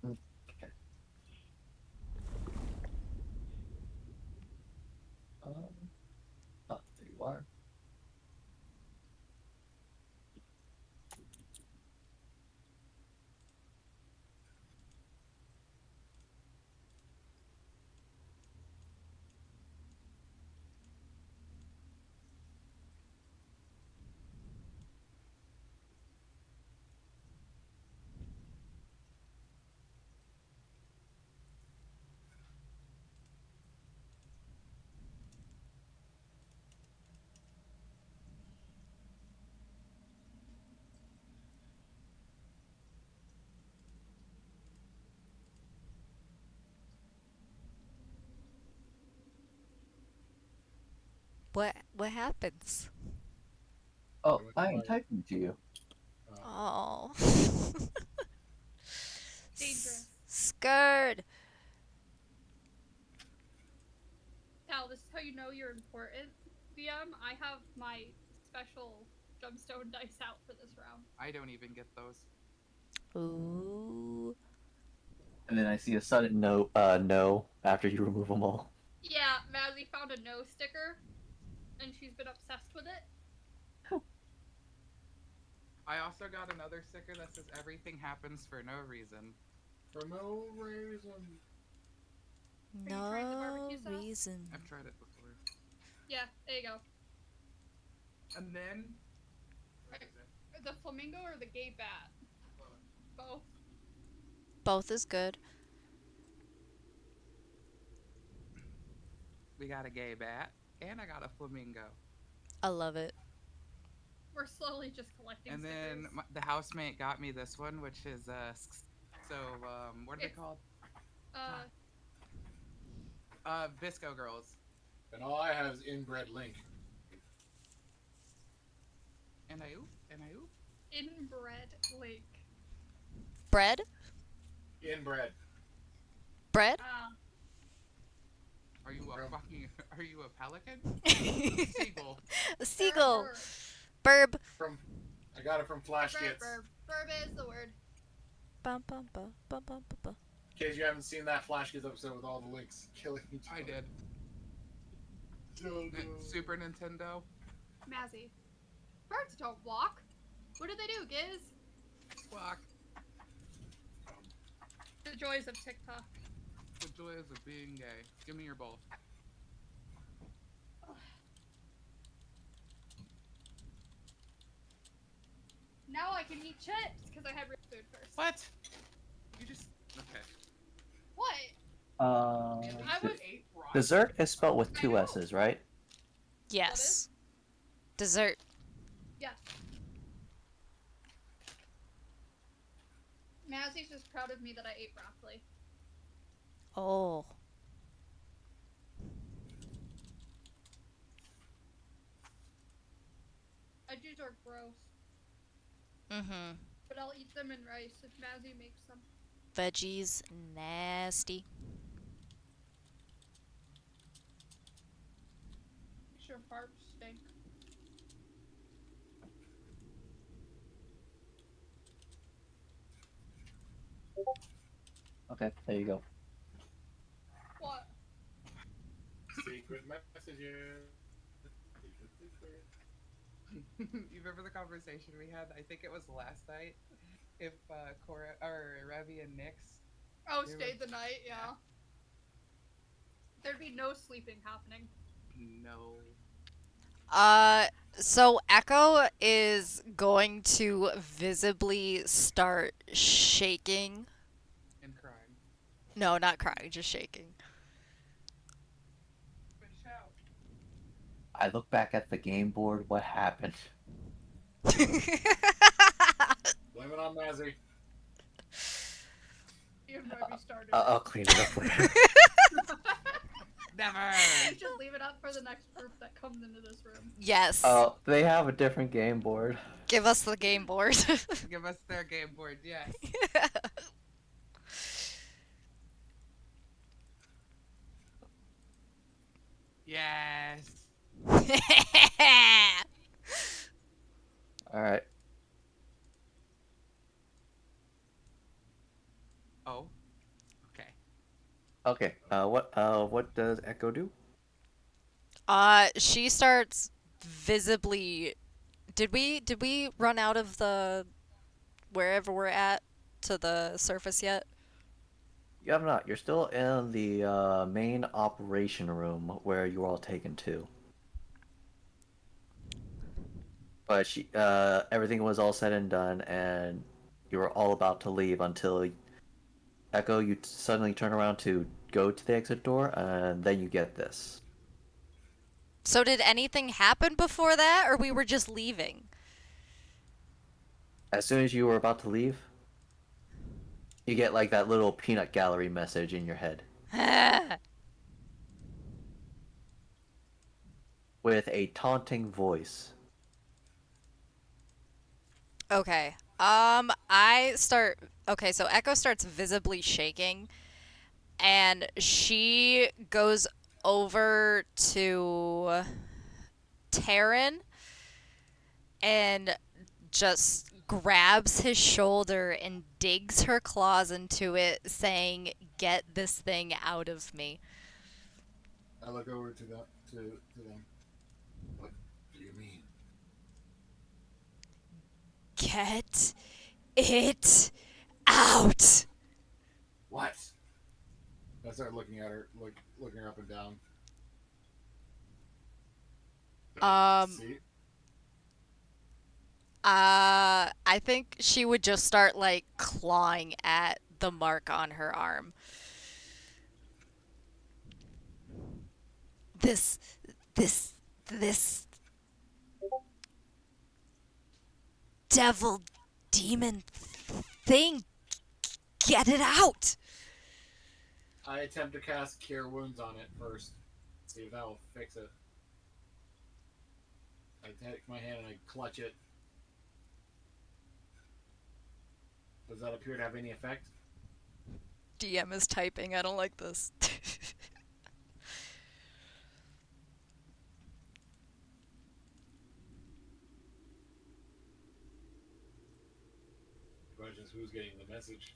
Okay. There you are. What happens? Oh, I am typing to you. Oh. Dangerous. Scared. Cal, this is how you know you're important. VM, I have my special gemstone dice out for this round. I don't even get those. Ooh. And then I see a sudden no after you remove them all. Yeah, Mazzy found a no sticker, and she's been obsessed with it. I also got another sticker that says everything happens for no reason. For no reason. you trying the No barbecue sauce? reason. I've tried it before. Yeah, there you go. And then The flamingo or the gay bat? Both. Both is good. we got a gay bat, and I got a flamingo. I love it. We're slowly just collecting And then stickers. the housemate got me this one, which is what are they It's- called? Visco girls. And all I have is inbred Link. And I oop. Inbred link. Bread? Inbred. Bread? Are you a Bro. fucking? Are you a pelican? A Seagull. seagull. Burb, Burb. I got it from Flash burb, Kids. burb. Burb is the word. Bum, bum, bum, bum, bum, bum, bum. In case you haven't seen that Flash Kids episode with all the Links killing each other. I did. Super Nintendo. Mazzy. Birds don't walk. What do they do, Giz? Squawk. The joys of TikTok. The joys of being gay. Give me your bowl. Now I can eat chips because I had real food first. What? You just okay. What? I was- Dessert is spelled with I two know. S's, right? Yes. Dessert. Yes. Mazzy's just proud of me that I ate broccoli. Oh. Veggies are gross, Mm-hmm. but I'll eat them in rice if Mazzy makes them. Veggies, nasty. Make sure farts stink. Okay, there you go. What? Secret messages. Secret. You remember the conversation we had? I think it was last night. If Cora or Revy and Nyx. Oh, They were- stayed the night, yeah. There'd be no sleeping happening. No. So Echo is going to visibly start shaking. And crying. No, not crying, just shaking. But shout. I look back at the game board. What happened? Blame it on Mazzy. Even Revy started. I'll clean it up later. Never. Just leave it up for the next group that comes into this room. Yes. Oh, they have a different game board. Give us the game board. Give us their game board, yes. Yes. All right. Oh. Okay. Okay. What does Echo do? She starts visibly. Did we run out of the wherever we're at to the surface yet? You have not. You're still in the main operation room where you were all taken to. But everything was all said and done, and you were all about to leave until Echo, you suddenly turn around to go to the exit door, and then you get this. So did anything happen before that, or we were just leaving? As soon as you were about to leave, you get like that little peanut gallery message in your head with a taunting voice. Okay. Okay, so Echo starts visibly shaking, and she goes over to Taryn and just grabs his shoulder and digs her claws into it, saying, "Get this thing out of me." I look over to them. What do you mean? Get it out. What? I start looking at her, looking her up and down. See? I think she would just start like clawing at the mark on her arm. This, this devil demon thing. Get it out. I attempt to cast Cure Wounds on it first. See if that will fix it. I take my hand and I clutch it. Does that appear to have any effect? DM is typing. I don't like this. The question is who's getting the message.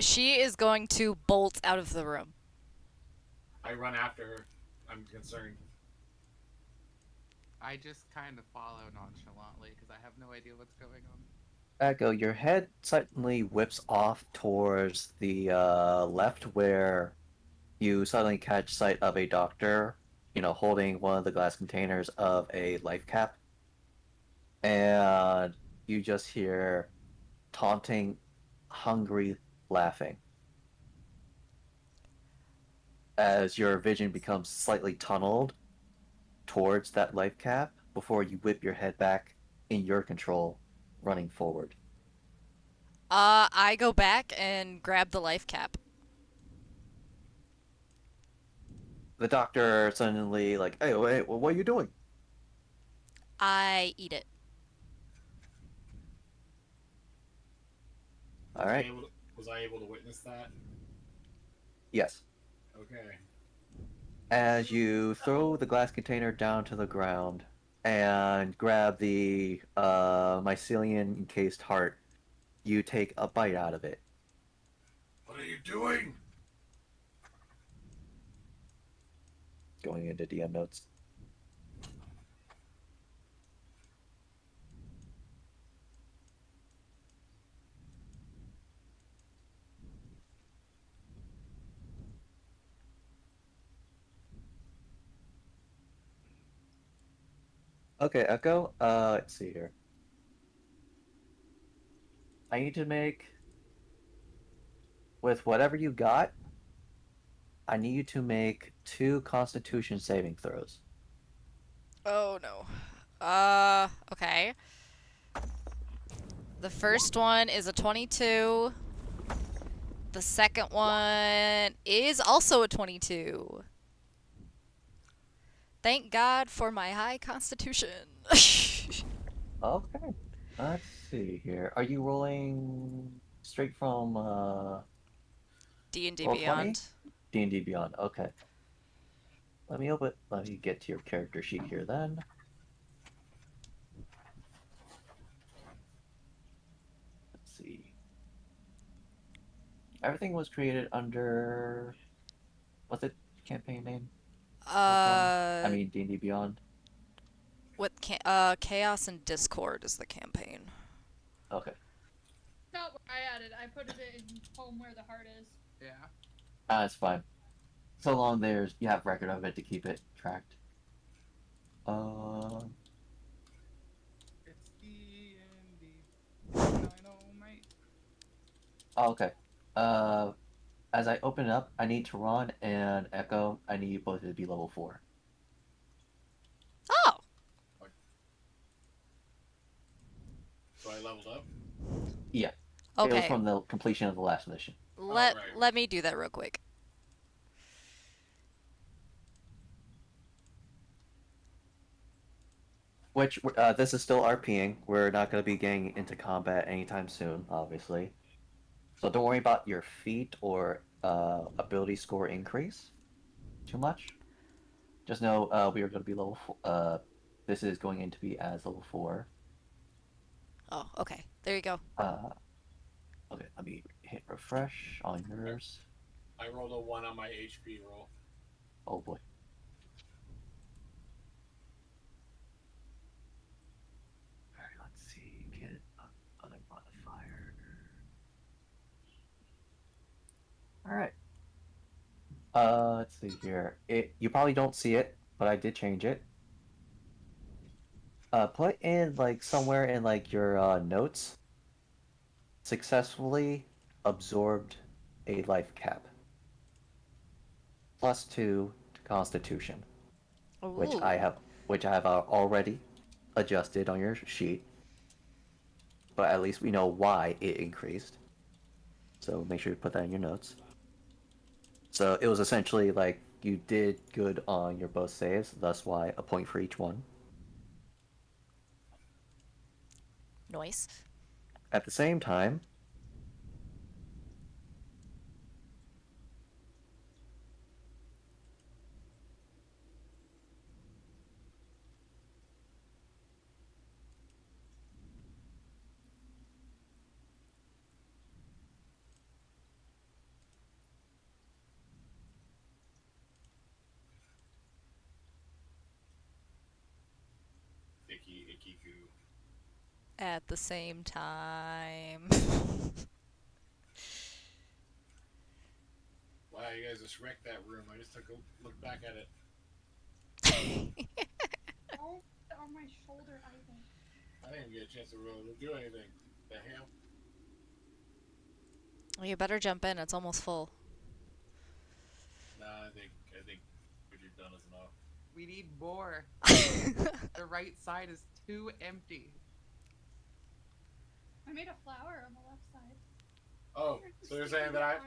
She is going to bolt out of the room. I run after her. I'm concerned. I just kind of follow nonchalantly because I have no idea what's going on. Echo, your head suddenly whips off towards the left where you suddenly catch sight of a doctor, holding one of the glass containers of a life cap. And you just hear taunting, hungry laughing as your vision becomes slightly tunneled towards that life cap before you whip your head back in your control, running forward. I go back and grab the life cap. The doctor suddenly like, "Hey, wait, what are you doing?" I eat it. All right. Was I able to witness that? Yes. Okay. As you throw the glass container down to the ground and grab the mycelium encased heart, you take a bite out of it. What are you doing? Going into DM notes. Okay, Echo. Let's see here. I need to make, with whatever you got, I need you to make 2 Constitution saving throws. Oh no. Okay. The first one is a 22. The second one is also a 22. Thank God for my high constitution. Okay. Let's see here. Are you rolling straight from D&D Roll 20? Beyond. D&D Beyond? Okay. Let me get to your character sheet here then. Let's see. Everything was created under what's it campaign name? I mean D&D Beyond. Chaos and Discord is the campaign. Okay. Not where I added. I put it in home where the heart is. Yeah. It's fine. So long you have record of it to keep it tracked. It's D&D Dynamite. Okay. As I open it up, I need Tehran and Echo. I need you both to be level 4. Oh, So I leveled up. Yeah. It was okay. from the completion of the last mission. Let right. let me do that real quick. Which this is still RPing. We're not going to be getting into combat anytime soon, obviously. So don't worry about your feat or ability score increase too much. Just know we are going to be level. This is going in to be as level 4. Oh, okay. There you go. Okay, let me hit refresh on yours. I rolled a 1 on my HP roll. Oh boy. Alright, let's see. Get other modifier. Alright. Let's see here. You probably don't see it, but I did change it. Put in like somewhere in like your notes. Successfully absorbed a life cap. +2 to Constitution, which Ooh. I have already adjusted on your sheet. But at least we know why it increased. So make sure you put that in your notes. So it was essentially like you did good on your both saves, thus why a point for each one. Noise. At the same time, Icky goo. At the same time. Wow, you guys just wrecked that room. I just took a look back at it. Oh, on my shoulder, Ivan. I didn't even get a chance to really do anything. The hell? Well, you better jump in. It's almost full. Nah, I think what you've done is enough. We need more. The right side is too empty. I made a flower on the left side. Oh, so you're saying that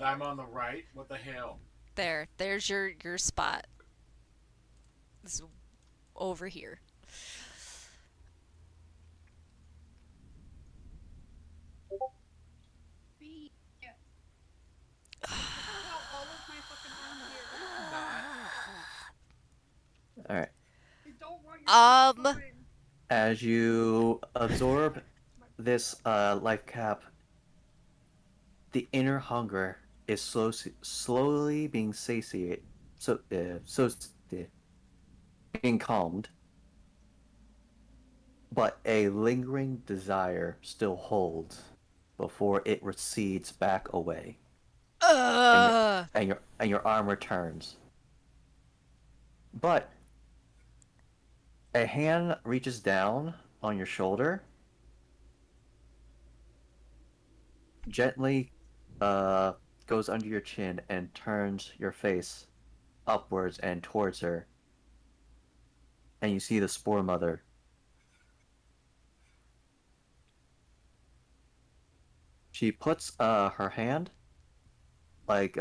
I'm on the right? What the hell? There's your spot. This is over here. B. Yeah. I got all of my fucking arm here. alright. I don't want your Um. As you absorb this life cap, the inner hunger is slowly being satiated, being calmed, but a lingering desire still holds before it recedes back away, and your arm returns. But a hand reaches down on your shoulder, gently goes under your chin and turns your face upwards and towards her. And you see the Spore Mother She puts her hand like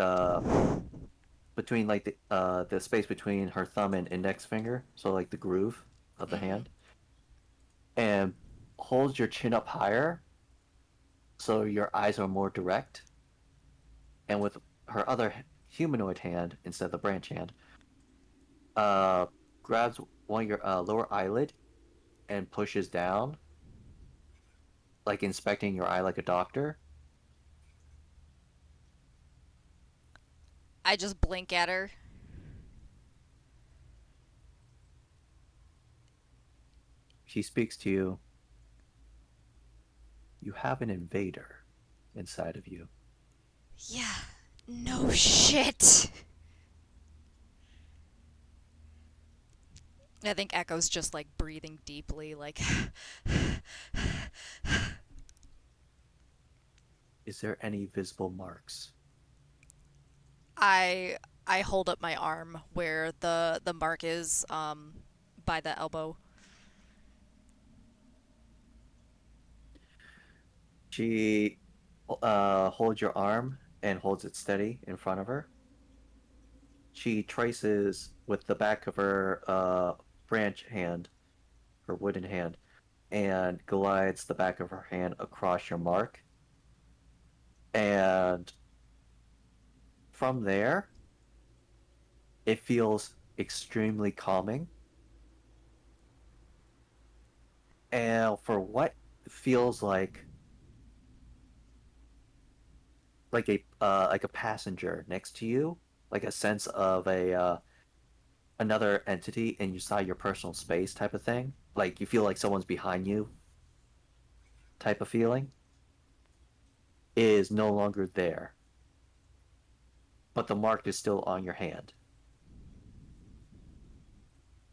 between like the space between her thumb and index finger, so like the groove of the Mhm. hand, and holds your chin up higher so your eyes are more direct. And with her other humanoid hand instead of the branch hand, uh, grabs one of your lower eyelid and pushes down, like inspecting your eye like a doctor. I just blink at her. She speaks to you. You have an invader inside of you. Yeah. No shit. I think Echo's just like breathing deeply, like. Is there any visible marks? I I hold up my arm where the mark is, by the elbow. She holds your arm and holds it steady in front of her. She traces with the back of her branch hand, her wooden hand, and glides the back of her hand across your mark. And from there, it feels extremely calming. And for what feels like a passenger next to you, like a sense of a another entity inside your personal space type of thing. Like you feel like someone's behind you type of feeling is no longer there. But the mark is still on your hand.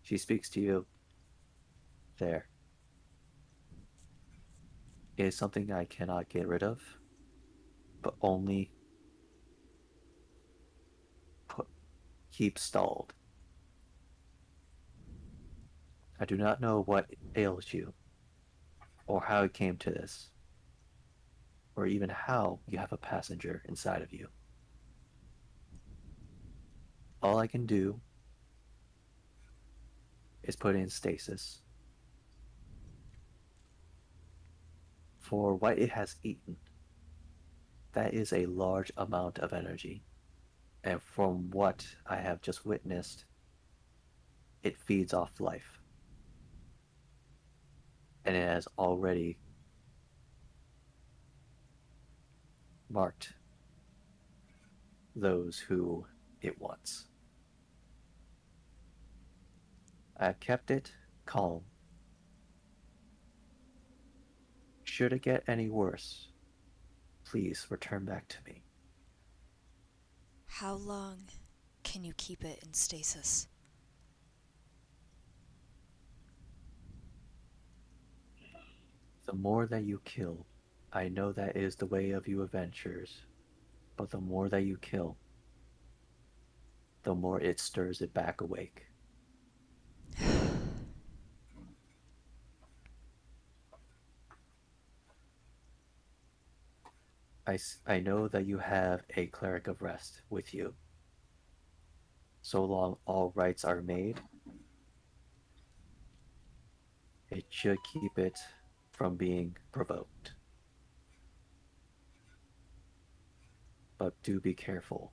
She speaks to you. There. It is something I cannot get rid of, but only put, keep stalled. I do not know what ails you, or how it came to this, or even how you have a passenger inside of you. All I can do is put in stasis. For what it has eaten, that is a large amount of energy. And from what I have just witnessed, it feeds off life. And it has already marked those who it wants. I have kept it calm. Should it get any worse, please return back to me. How long can you keep it in stasis? The more that you kill, I know that is the way of you adventurers, but the more that you kill, the more it stirs it back awake. I know that you have a cleric of rest with you. So long all rights are made, it should keep it from being provoked. But do be careful.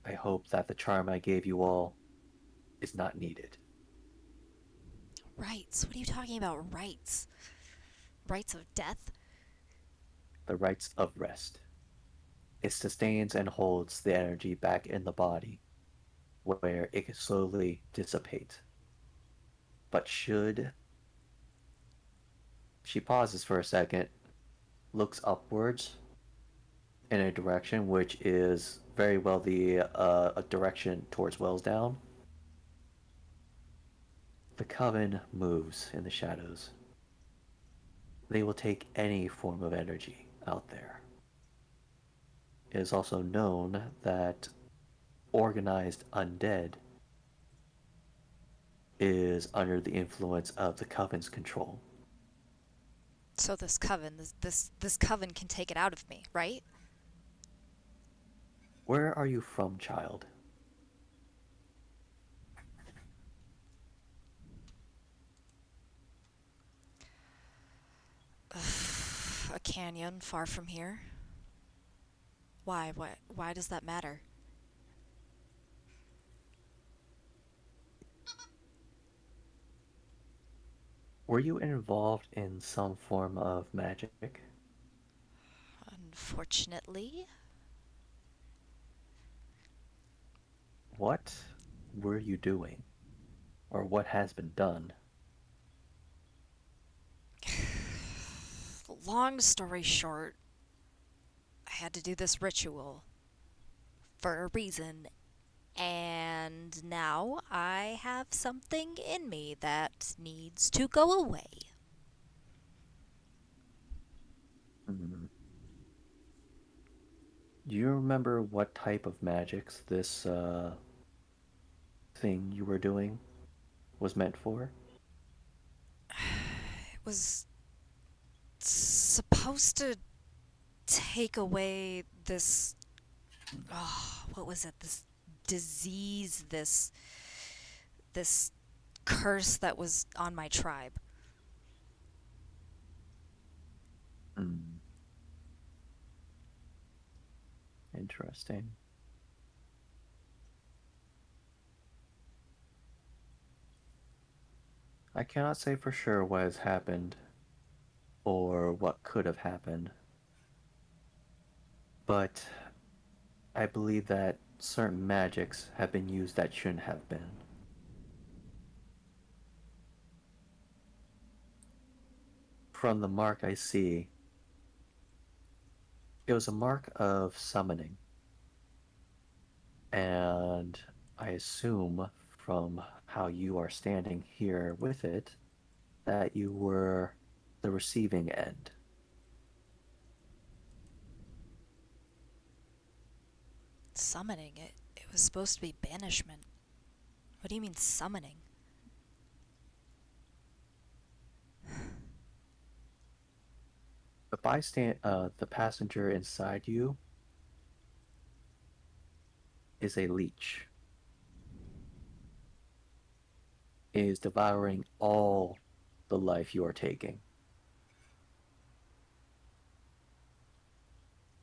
I hope that the charm I gave you all is not needed. Rights? What are you talking about, rights? Rights of death? The rights of rest. It sustains and holds the energy back in the body, where it can slowly dissipate. But should. She pauses for a second, looks upwards in a direction which is very well the a direction towards Wellsdown. The coven moves in the shadows. They will take any form of energy out there. It is also known that organized undead is under the influence of the coven's control. So this coven, this coven can take it out of me, right? Where are you from, child? A canyon far from here. Why? Why does that matter? Were you involved in some form of magic? Unfortunately, What were you doing? Or what has been done? long story short, I had to do this ritual for a reason, and now I have something in me that needs to go away. Hmm. Do you remember what type of magics this thing you were doing was meant for? It was supposed to take away this. Oh, what was it? This disease, this curse that was on my tribe. Hmm. Interesting. I cannot say for sure what has happened or what could have happened, but I believe that certain magics have been used that shouldn't have been. From the mark I see, it was a mark of summoning, and I assume from how you are standing here with it that you were the receiving end. Summoning it. It was supposed to be banishment. What do you mean summoning? The passenger inside you is a leech. It is devouring all the life you are taking,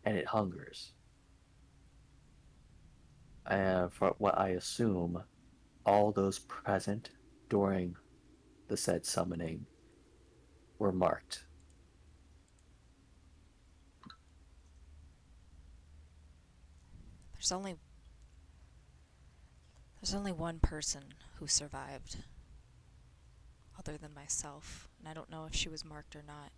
and it hungers. And for what I assume, all those present during the said summoning were marked. There's only there's only one person who survived other than myself, and I don't know if she was marked or not.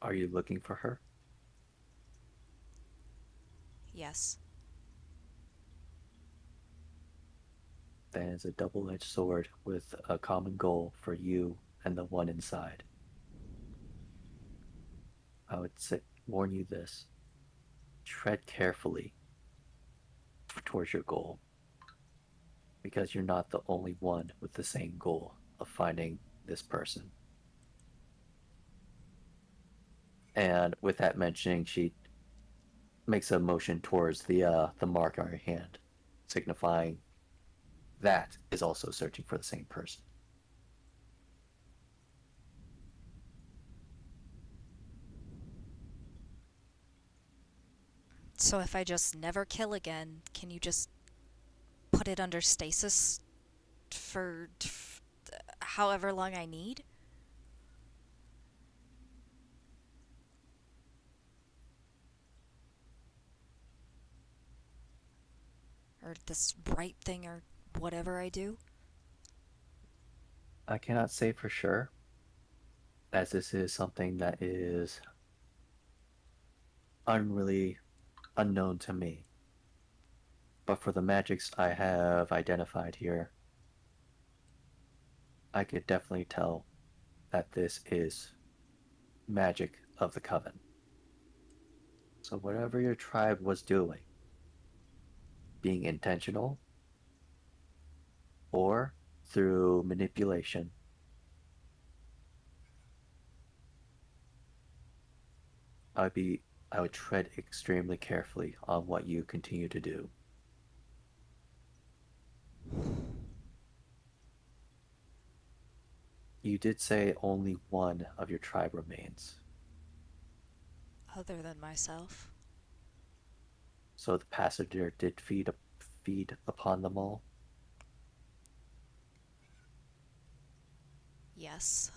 Are you looking for her? Yes. Then it's a double-edged sword with a common goal for you and the one inside. I would warn you this: tread carefully towards your goal, because you're not the only one with the same goal of finding this person. And with that mentioning, she makes a motion towards the mark on her hand, signifying that is also searching for the same person. So if I just never kill again, can you just put it under stasis for however long I need? Or this right thing or whatever I do? I cannot say for sure, as this is something that is unreally unknown to me. But for the magics I have identified here, I could definitely tell that this is magic of the coven. So whatever your tribe was doing, being intentional or through manipulation, I would tread extremely carefully on what you continue to do. You did say only one of your tribe remains. Other than myself. So the passenger did feed upon them all, Yes.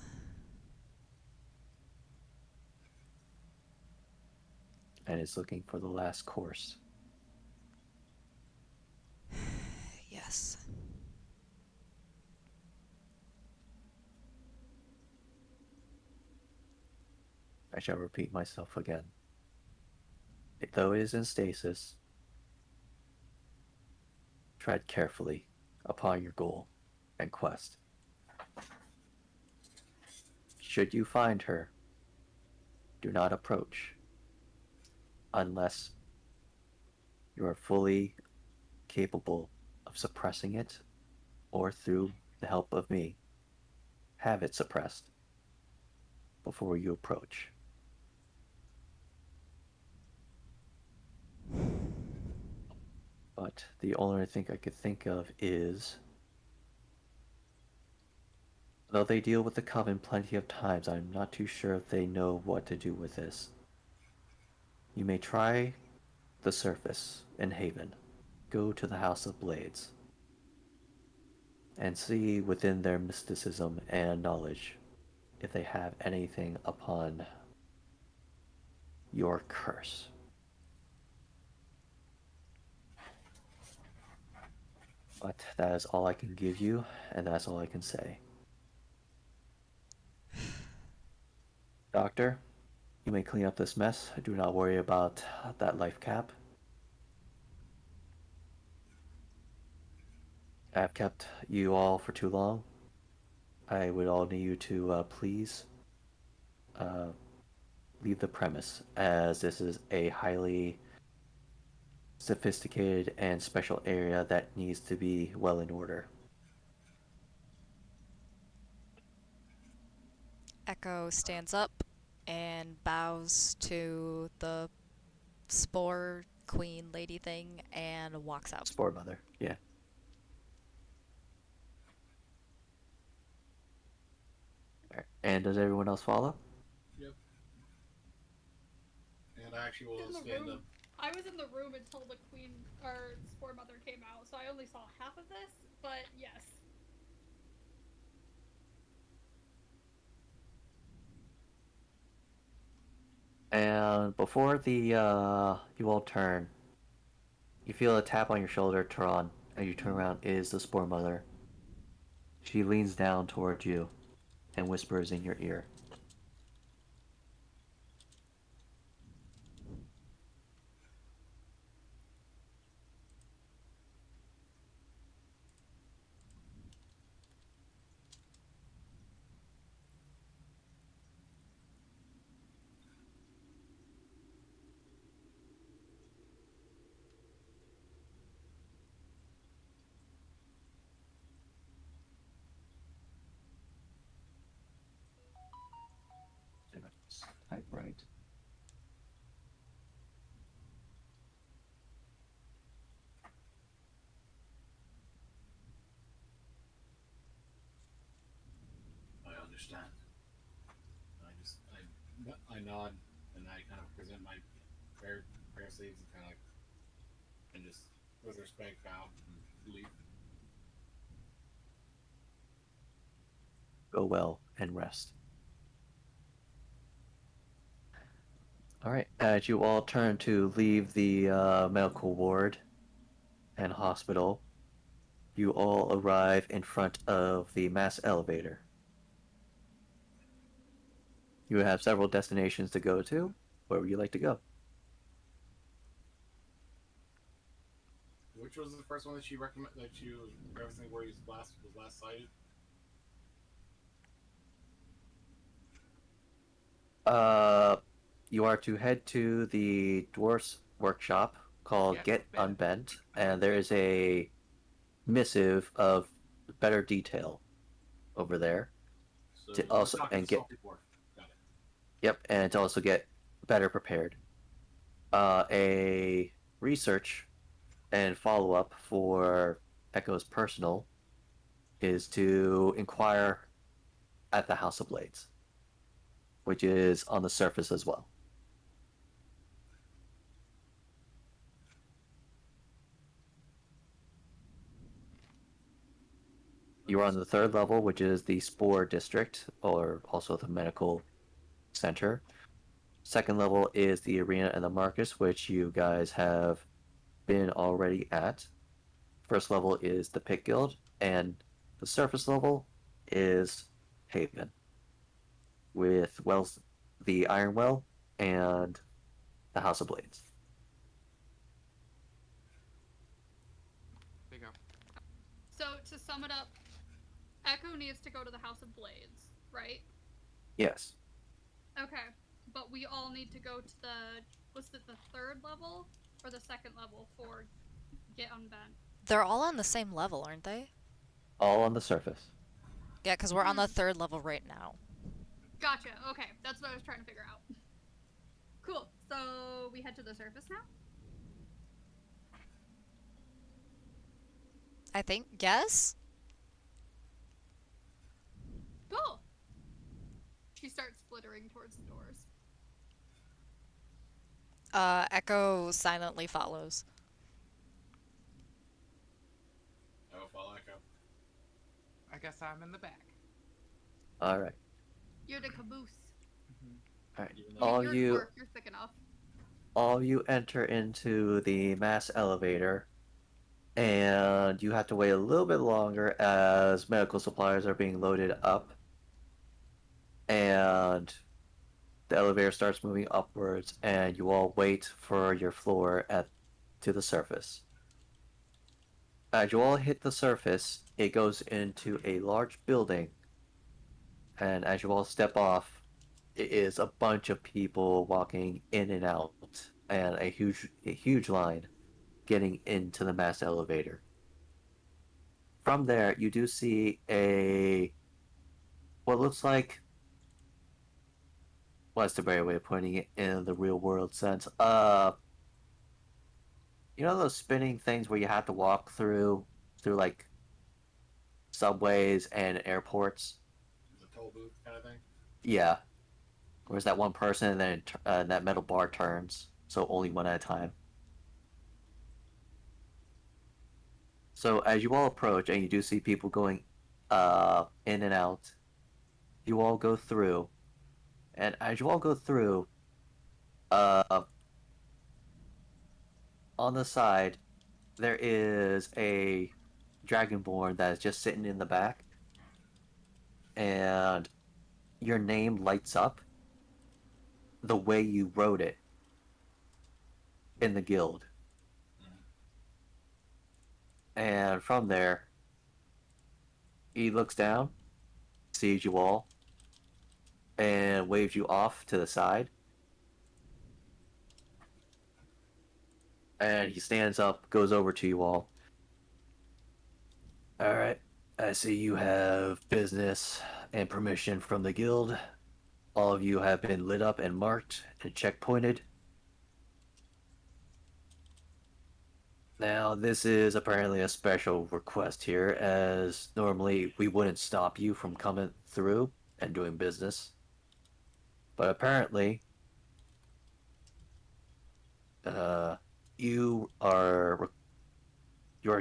and is looking for the last course. Yes. I shall repeat myself again. Though it is in stasis, tread carefully upon your goal and quest. Should you find her, do not approach unless you are fully capable of suppressing it, or through the help of me, have it suppressed before you approach. But the only thing I could think of is, though they deal with the Coven plenty of times, I'm not too sure if they know what to do with this. You may try the surface in Haven. Go to the House of Blades and see within their mysticism and knowledge if they have anything upon your curse. But that is all I can give you, and that's all I can say. Doctor, you may clean up this mess. Do not worry about that life cap. I have kept you all for too long. I would all need you to please uh, leave the premise, as this is a highly sophisticated and special area that needs to be well in order. Echo stands up and bows to the spore queen lady thing and walks out. Sport mother, yeah. Alright. And does everyone else follow? Yep. And I actually will In the stand room. up. I was in the room until the queen or spore mother came out, so I only saw half of this. But yes, And before you all turn, you feel a tap on your shoulder, Tron. As you turn around, is the Spore Mother. She leans down towards you and whispers in your ear. Type right. I understand. I nod and I kind of present my prayer sleeves and kind of like, and just with respect bow and leave. Go well and rest. Alright, as you all turn to leave the medical ward and hospital, you all arrive in front of the mass elevator. You have several destinations to go to. Where would you like to go? Which was the first one that she recommended that you referencing where he was last sighted? You are to head to the dwarf's workshop called Get Get Bent. Unbent, and there is a missive of better detail over there. So To I was also talking and to get Salty Dwarf. Got it. Yep, and to also get better prepared. A research and follow up for Echo's personal is to inquire at the House of Blades, which is on the surface as well. You are on the third level, which is the Spore District, or also the Medical Center. Second level is the Arena and the Marcus, which you guys have been already at. First level is the Pit Guild, and the surface level is Haven, with Wells, the Iron Well, and the House of Blades. There you go. So to sum it up, Echo needs to go to the House of Blades, right? Yes. Okay, but we all need to go to was it the third level or the second level for Get Unbent? They're all on the same level, aren't they? All on the surface. Yeah, because we're on the third level right now. Gotcha. Okay, that's what I was trying to figure out. Cool. So we head to the surface now. I think. Yes? Cool. She starts flittering towards the doors. Echo silently follows. I will follow Echo. I guess I'm in the back. All right. You're the caboose. All right. Even though- All You're you, dwarf, you're thick enough. all you enter into the mass elevator, and you have to wait a little bit longer as medical supplies are being loaded up, and the elevator starts moving upwards, and you all wait for your floor to the surface. As you all hit the surface, it goes into a large building, and as you all step off, it is a bunch of people walking in and out, and a huge line getting into the mass elevator. From there, you do see what looks like, what's the better way of putting it in the real world sense? You know those spinning things where you have to walk through like subways and airports? The toll booth kind of thing. Yeah. Where's that one person and then that metal bar turns, so only one at a time. So as you all approach and you do see people going in and out, you all go through, and as you all go through, on the side there is a dragonborn that is just sitting in the back, and your name lights up the way you wrote it in the guild. And from there, he looks down, sees you all, and waves you off to the side. And he stands up, goes over to you all. All right, I see you have business and permission from the guild. All of you have been lit up and marked and checkpointed. Now, this is apparently a special request here, as normally we wouldn't stop you from coming through and doing business. But apparently, you are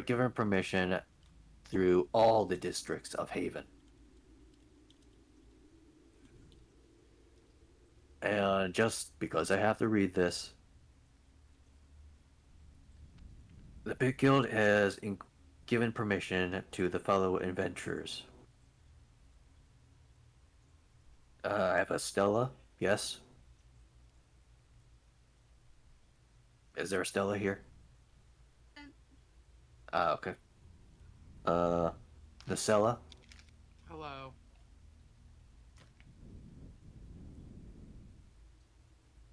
given permission through all the districts of Haven. And just because I have to read this, the Pit Guild has given permission to the fellow adventurers. I have a Stella, yes? Is there a Stella here? Okay. Nacella? Hello.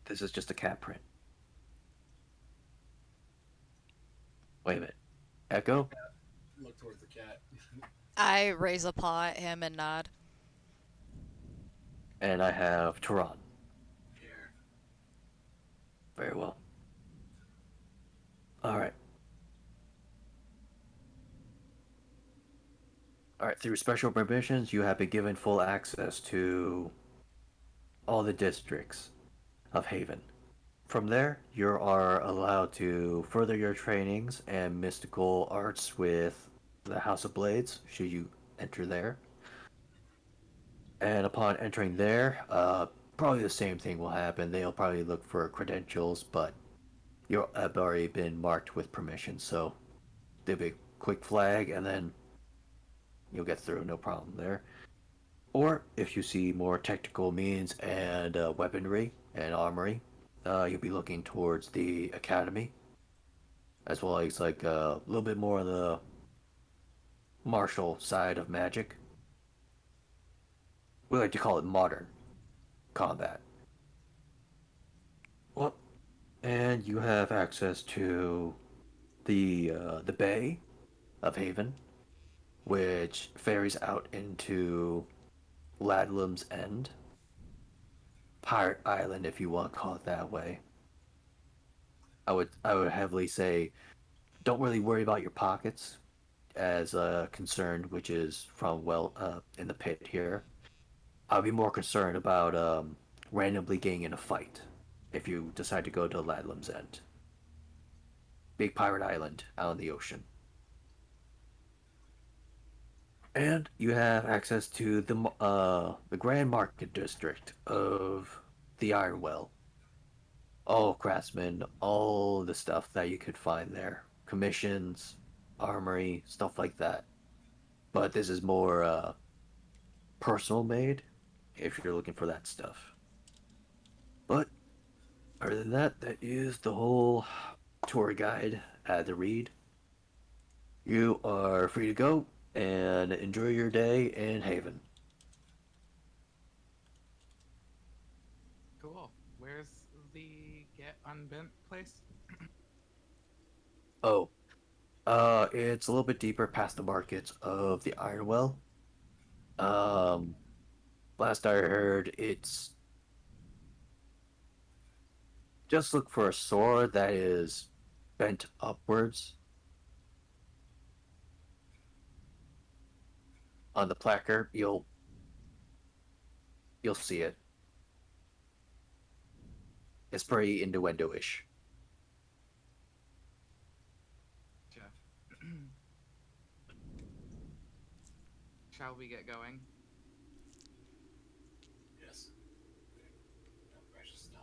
This is just a cat print. Wait a minute. Echo? Look towards the cat. I raise a paw at him and nod. And I have Tehran. Here. Very well. Alright. Alright, through special permissions, you have been given full access to all the districts of Haven. From there, you are allowed to further your trainings and mystical arts with the House of Blades, should you enter there. And upon entering there, probably the same thing will happen. They'll probably look for credentials, but you have already been marked with permission, so there'll be a quick flag, and then you'll get through, no problem there. Or if you see more technical means and weaponry and armory, you'll be looking towards the academy, as well as like a little bit more on the martial side of magic. We like to call it modern combat. Well, and you have access to the Bay of Haven, which ferries out into Ladlum's End, Pirate Island, if you want to call it that way. I would heavily say, don't really worry about your pockets as concerned, which is from in the pit here. I'd be more concerned about randomly getting in a fight if you decide to go to Ladlum's End. Big Pirate Island out in the ocean. And you have access to the Grand Market District of the Ironwell. All craftsmen, all the stuff that you could find there. Commissions, armory, stuff like that. But this is more personal made if you're looking for that stuff. But other than that, that is the whole tour guide at the read. You are free to go and enjoy your day in Haven. Cool. Where's the Get Unbent place? Oh, it's a little bit deeper past the markets of the Ironwell. Um, Last I heard, it's just look for a sword that is bent upwards on the placard. You'll see it. It's pretty innuendo-ish. Jeff. Shall we get going? Yes. No precious time.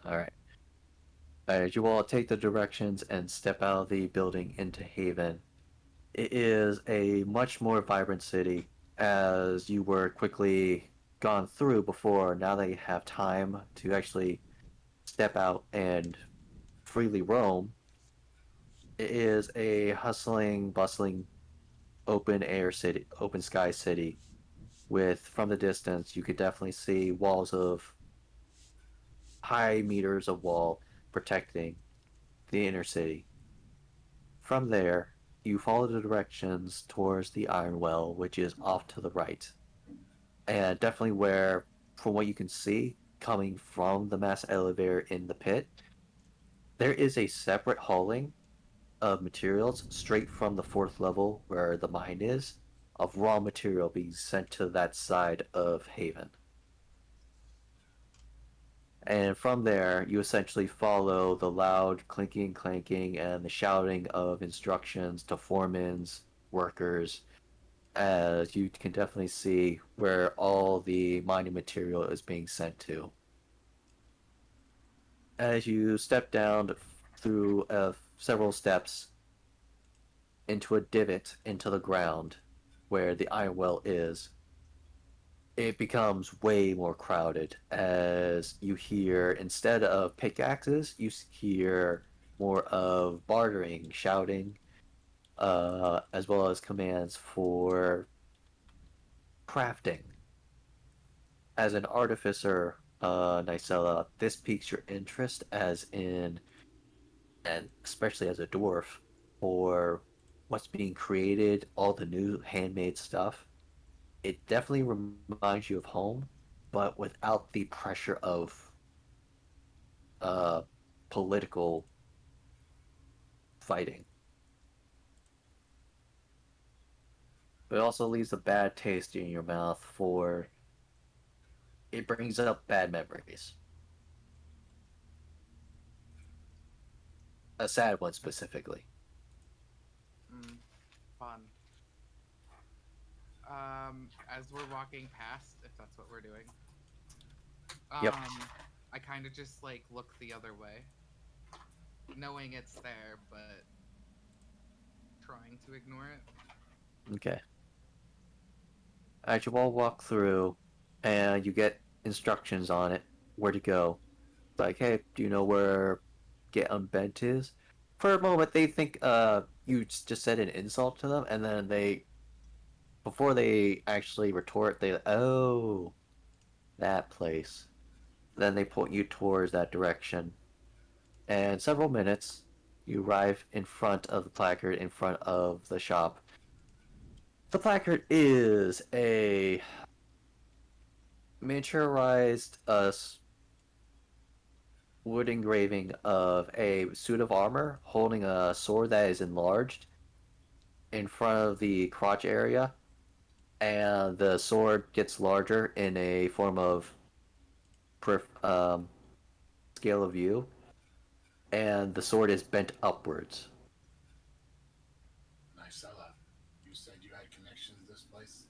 All right. As you all take the directions and step out of the building into Haven, it is a much more vibrant city as you were quickly gone through before. Now that you have time to actually step out and freely roam, it is a hustling, bustling, open air city, open sky city. With from the distance, you could definitely see walls of high meters of wall protecting the inner city. From there, you follow the directions towards the Iron Well, which is off to the right. And definitely where, from what you can see, coming from the mass elevator in the pit, there is a separate hauling of materials straight from the fourth level where the mine is, of raw material being sent to that side of Haven. And from there, you essentially follow the loud clinking, clanking, and the shouting of instructions to foremans, workers, as you can definitely see where all the mining material is being sent to. As you step down through several steps into a divot into the ground where the iron well is, it becomes way more crowded as you hear, instead of pickaxes, you hear more of bartering, shouting, as well as commands for crafting. As an artificer, Nicella, this piques your interest as in, and especially as a dwarf, for what's being created, all the new handmade stuff. It definitely reminds you of home, but without the pressure of political fighting. But it also leaves a bad taste in your mouth for it brings up bad memories. A sad one specifically. Fun. As we're walking past, if that's what we're doing, Yep. I kind of just like look the other way, knowing it's there, but trying to ignore it. Okay. As you all walk through, and you get instructions on it, where to go. Like, hey, do you know where Get Unbent is? For a moment, they think you just said an insult to them, and then before they actually retort, oh, that place. Then they point you towards that direction. And several minutes, you arrive in front of the placard in front of the shop. The placard is a miniaturized wood engraving of a suit of armor holding a sword that is enlarged in front of the crotch area, and the sword gets larger in a form of scale of view, and the sword is bent upwards. Nice, Ella. You said you had connections to this place?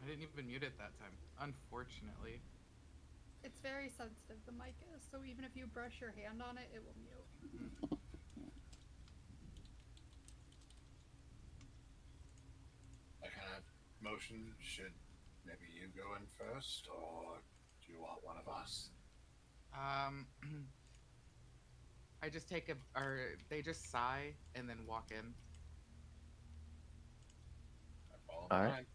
I didn't even mute it that time, unfortunately. It's very sensitive, the mic is, so even if you brush your hand on it, it will mute. That kind of motion, should maybe you go in first, or do you want one of us? I just take or they just sigh and then walk in. I follow All right. behind.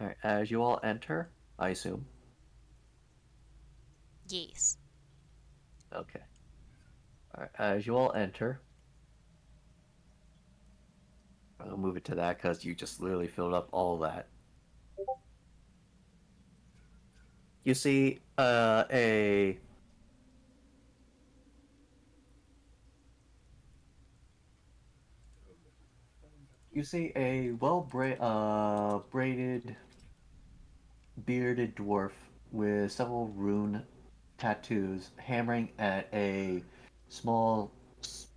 All right. As you all enter, I assume. Yes. Okay. All right. As you all enter, I'll move it to that because you just literally filled up all that. You see a braided, bearded dwarf with several rune tattoos hammering at a small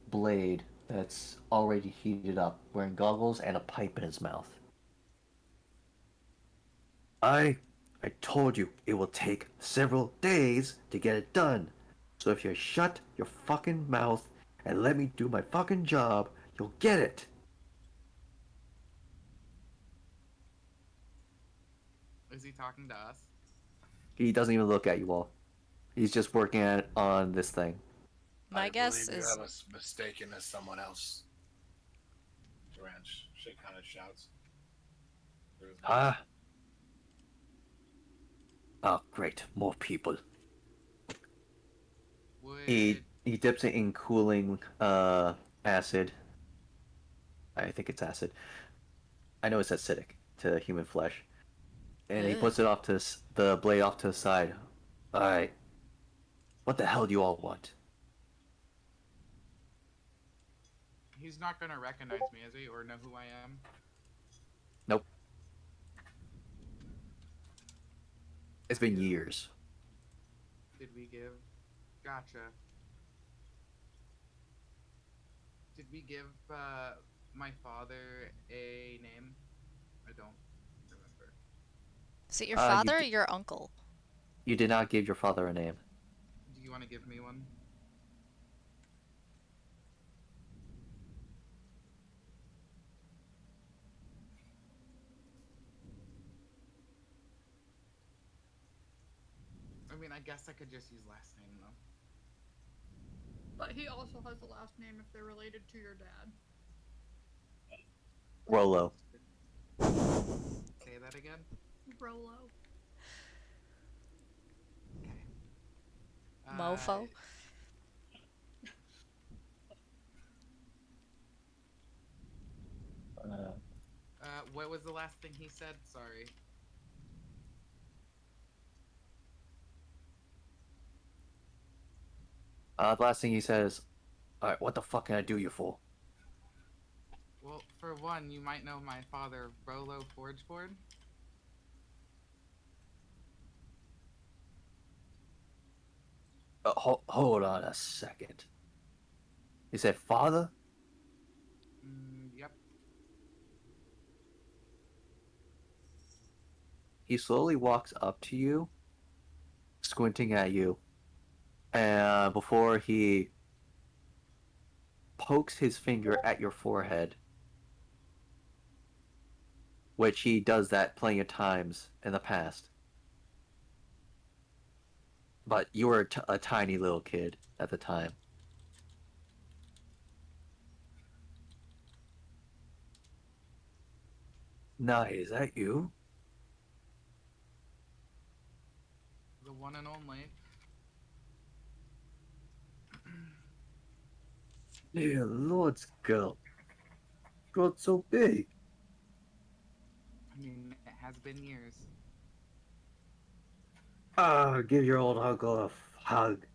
blade that's already heated up, wearing goggles and a pipe in his mouth. I I told you it will take several days to get it done. So if you shut your fucking mouth and let me do my fucking job, you'll get it. Is he talking to us? He doesn't even look at you all. He's just working on this thing. My I guess believe you is have us mistaken as someone else. Duran kind of shouts. Ah. Oh, great. More people. Would He dips it in cooling acid. I think it's acid. I know it's acidic to human flesh. And he Ugh. puts it off to the blade off to the side. Alright. What the hell do you all want? he's not gonna recognize me, is he, or know who I am? Nope. It's been years. Did we give? Gotcha. Did we give my father a name? I don't remember. is it your You father or d- your uncle? You did not give your father a name. Do you want to give me one? I mean, I guess I could just use last name though. But he also has a last name if they're related to your dad. Rolo. Say that again. Rolo. Okay. Mofo. What was was the last thing he said? Sorry. The last thing he says, "Alright, what the fuck can I do you for?" Well, for one, you might know my father, Rolo Forgeboard. Hold on a second. He said, "Father?" Yep. He slowly walks up to you, squinting at you, and before he pokes his finger at your forehead, which he does that plenty of times in the past. But you were a tiny little kid at the time. Nye, is that you? The one and only. Dear Lord's girl. Got so big. I mean, it has been years. Ah, give your old uncle a hug.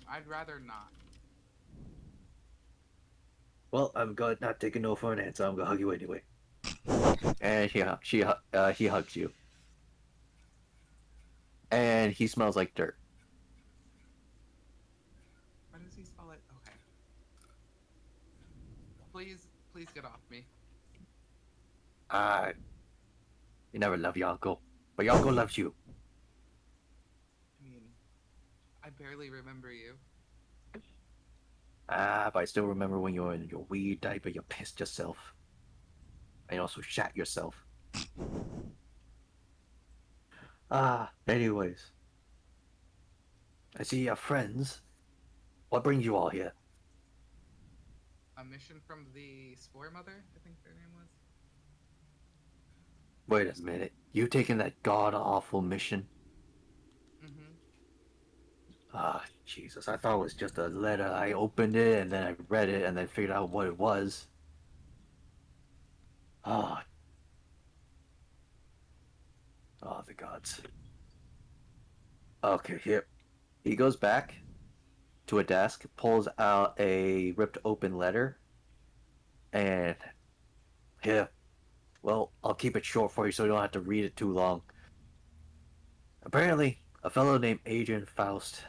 I'd rather not. Well, I'm not taking no for an answer. I'm gonna hug you anyway. And he hugs you. And he smells like dirt. Why does he smell it? Okay. Please get off me. You never love your uncle, but your uncle loves you. I mean, I barely remember you. But I still remember when you were in your weed diaper, you pissed yourself. And you also shat yourself. Anyways. I see you have friends. What brings you all here? A mission from the Spore Mother, I think their name was. Wait a minute. You taking that god-awful mission? Jesus. I thought it was just a letter. I opened it, and then I read it, and then figured out what it was. Ah. Oh, the gods. Okay, here. He goes back to a desk, pulls out a ripped open letter, and here. Well, I'll keep it short for you so you don't have to read it too long. Apparently, a fellow named Adrian Faust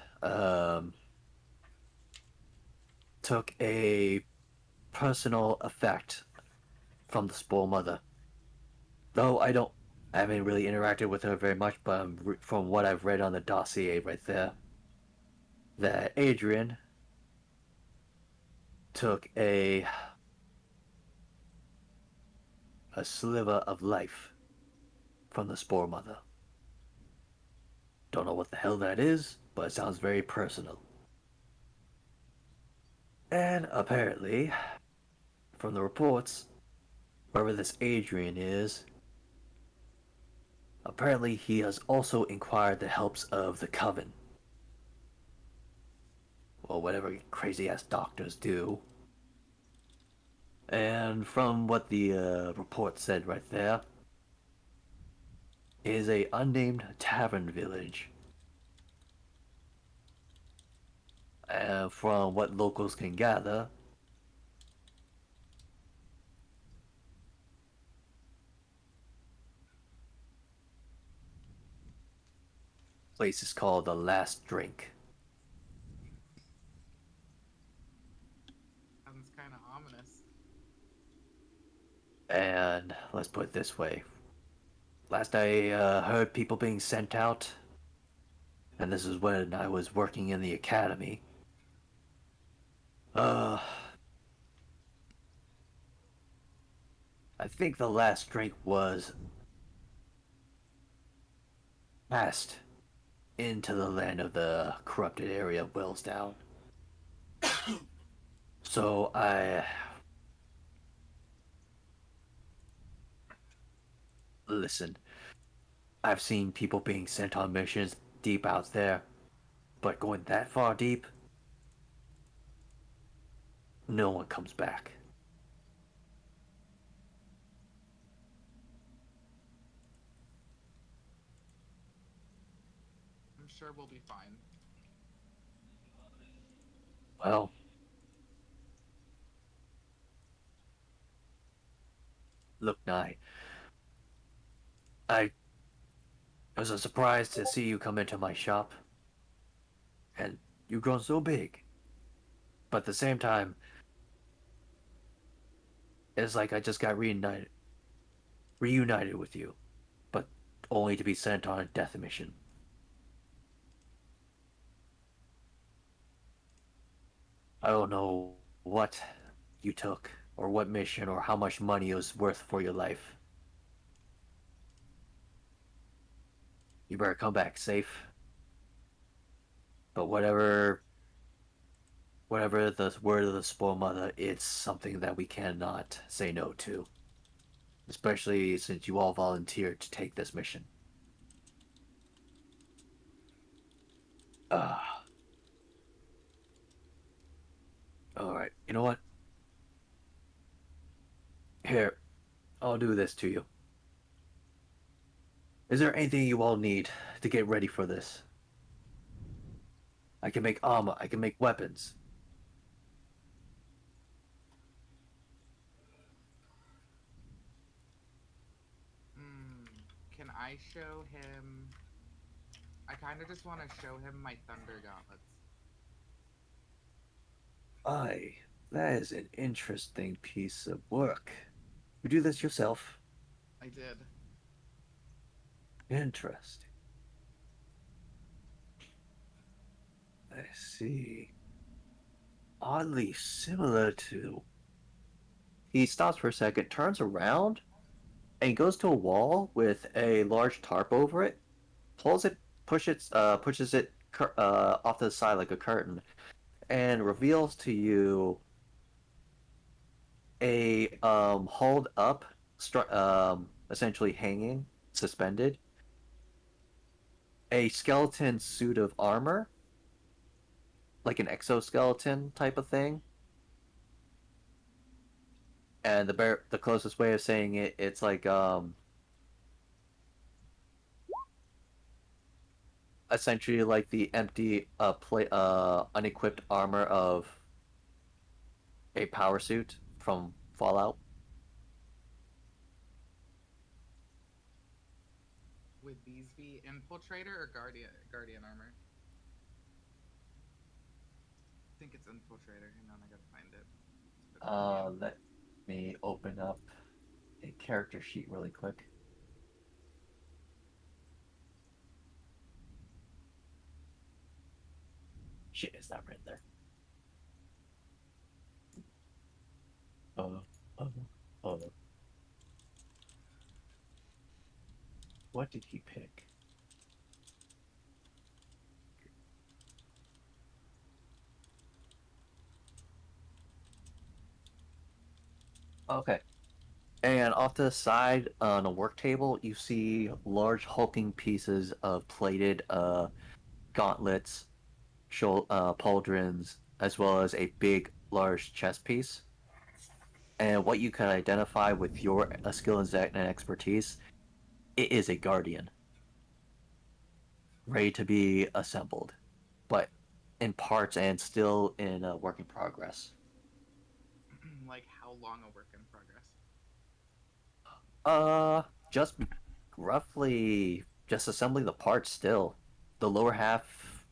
took a personal effect from the Spore Mother. Though I haven't really interacted with her very much, but from what I've read on the dossier right there, that Adrian took a sliver of life from the Spore Mother. Don't know what the hell that is, but it sounds very personal. And apparently, from the reports, whoever this Adrian is, apparently he has also inquired the helps of the Coven. Well, whatever crazy ass doctors do. And from what the report said right there, is a unnamed tavern village. And from what locals can gather, place is called The Last Drink. Sounds kind of ominous. And let's put it this way. Last I heard people being sent out, and this is when I was working in the academy. I think the last drink was passed into the land of the corrupted area of Wellsdown. So listen, I've seen people being sent on missions deep out there, but going that far deep, no one comes back. sure we'll be fine. Well, look, Nye, I it was a surprise to see you come into my shop, and you've grown so big. But at the same time, it's like I just got reunited with you, but only to be sent on a death mission. I don't know what you took, or what mission, or how much money it was worth for your life. You better come back safe. But whatever the word of the spoiled mother, it's something that we cannot say no to. Especially since you all volunteered to take this mission. Ah, alright. You know what? Here, I'll do this to you. Is there anything you all need to get ready for this? I can make armor, I can make weapons. Hmm. Can I show him? I kind of just want to show him my thunder gauntlets. Aye, that is an interesting piece of work. You do this yourself? I did. Interesting. I see. Oddly similar to. He stops for a second, turns around, and he goes to a wall with a large tarp over it, pulls it, pushes it off to the side like a curtain, and reveals to you a hauled up, essentially hanging, suspended, a skeleton suit of armor, like an exoskeleton type of thing. And the closest way of saying it, it's like essentially like the empty unequipped armor of a power suit from Fallout. Would these be infiltrator or guardian armor? I think it's infiltrator. Hang on, I gotta find it. Let me open up a character sheet really quick. Shit, it's not written there. Uh, uh, uh. What did he pick? Okay. And off to the side on a work table, you see large hulking pieces of plated gauntlets, pauldrons, as well as a big, large chest piece. And what you can identify with your skill and expertise, it is a guardian, ready to be assembled, but in parts and still in a work in progress. Like how long a work in progress? Just roughly just assembling the parts still. The lower half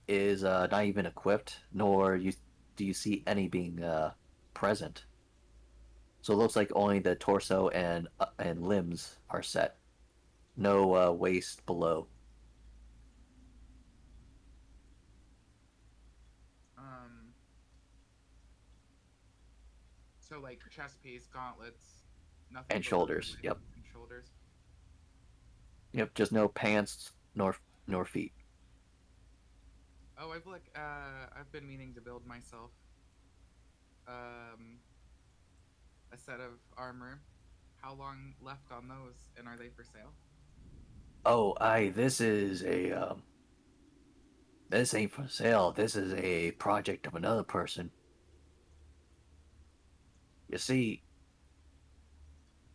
is not even equipped, nor do you see any being present. So it looks like only the torso and limbs are set. No waist below. Um. So like chest piece, gauntlets, nothing And below the shoulders. waist Yep. and shoulders. Yep. Just no pants nor feet. Oh, I've been meaning to build myself um a set of armor. How long left on those, and are they for sale? Oh, this is a this ain't for sale. This is a project of another person. You see,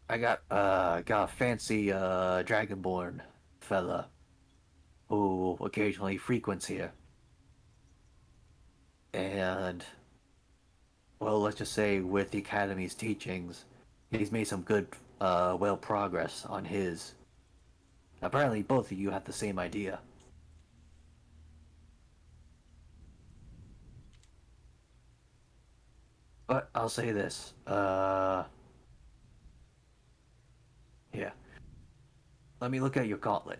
I got a fancy dragonborn fella who occasionally frequents here. And, well, let's just say with the Academy's teachings, he's made some good, progress on his. Apparently, both of you have the same idea. But I'll say this, yeah. Let me look at your gauntlet.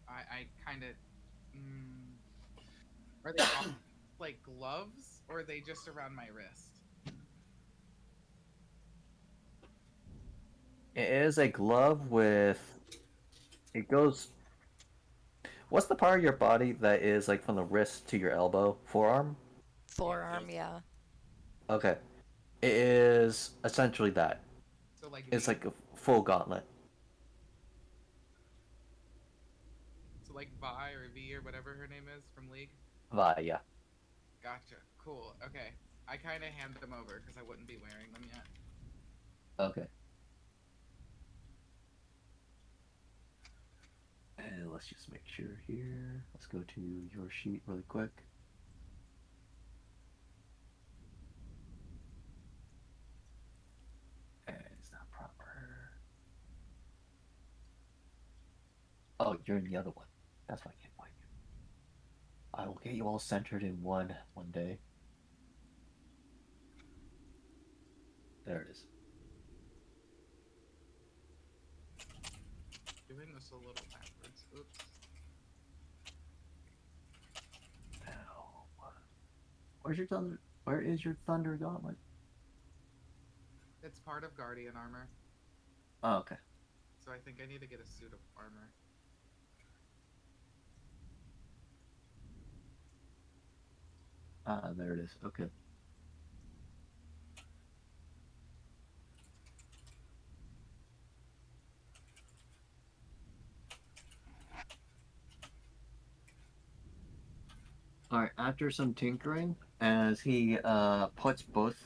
I kind of. Mm, are they like gloves, or are they just around my wrist? It is a glove with. It goes. What's the part of your body that is like from the wrist to your elbow? Forearm? Forearm, yeah. Okay. It is essentially that. So like It's V. like a full gauntlet. So like Vi or V or whatever her name is from League. Yeah. Gotcha. Cool. Okay. I kind of hand them over because I wouldn't be wearing them yet. Okay. And let's just make sure here. Let's go to your sheet really quick. And it's not proper. Oh, you're in the other one. That's why I can't find you. I will get you all centered in one day. There it is. Doing this a little backwards. Oops. Now, where's your thunder? Where is your thunder gauntlet? It's part of Guardian armor, Oh, okay. so I think I need to get a suit of armor. There it is. Okay. Alright, after some tinkering, as he puts both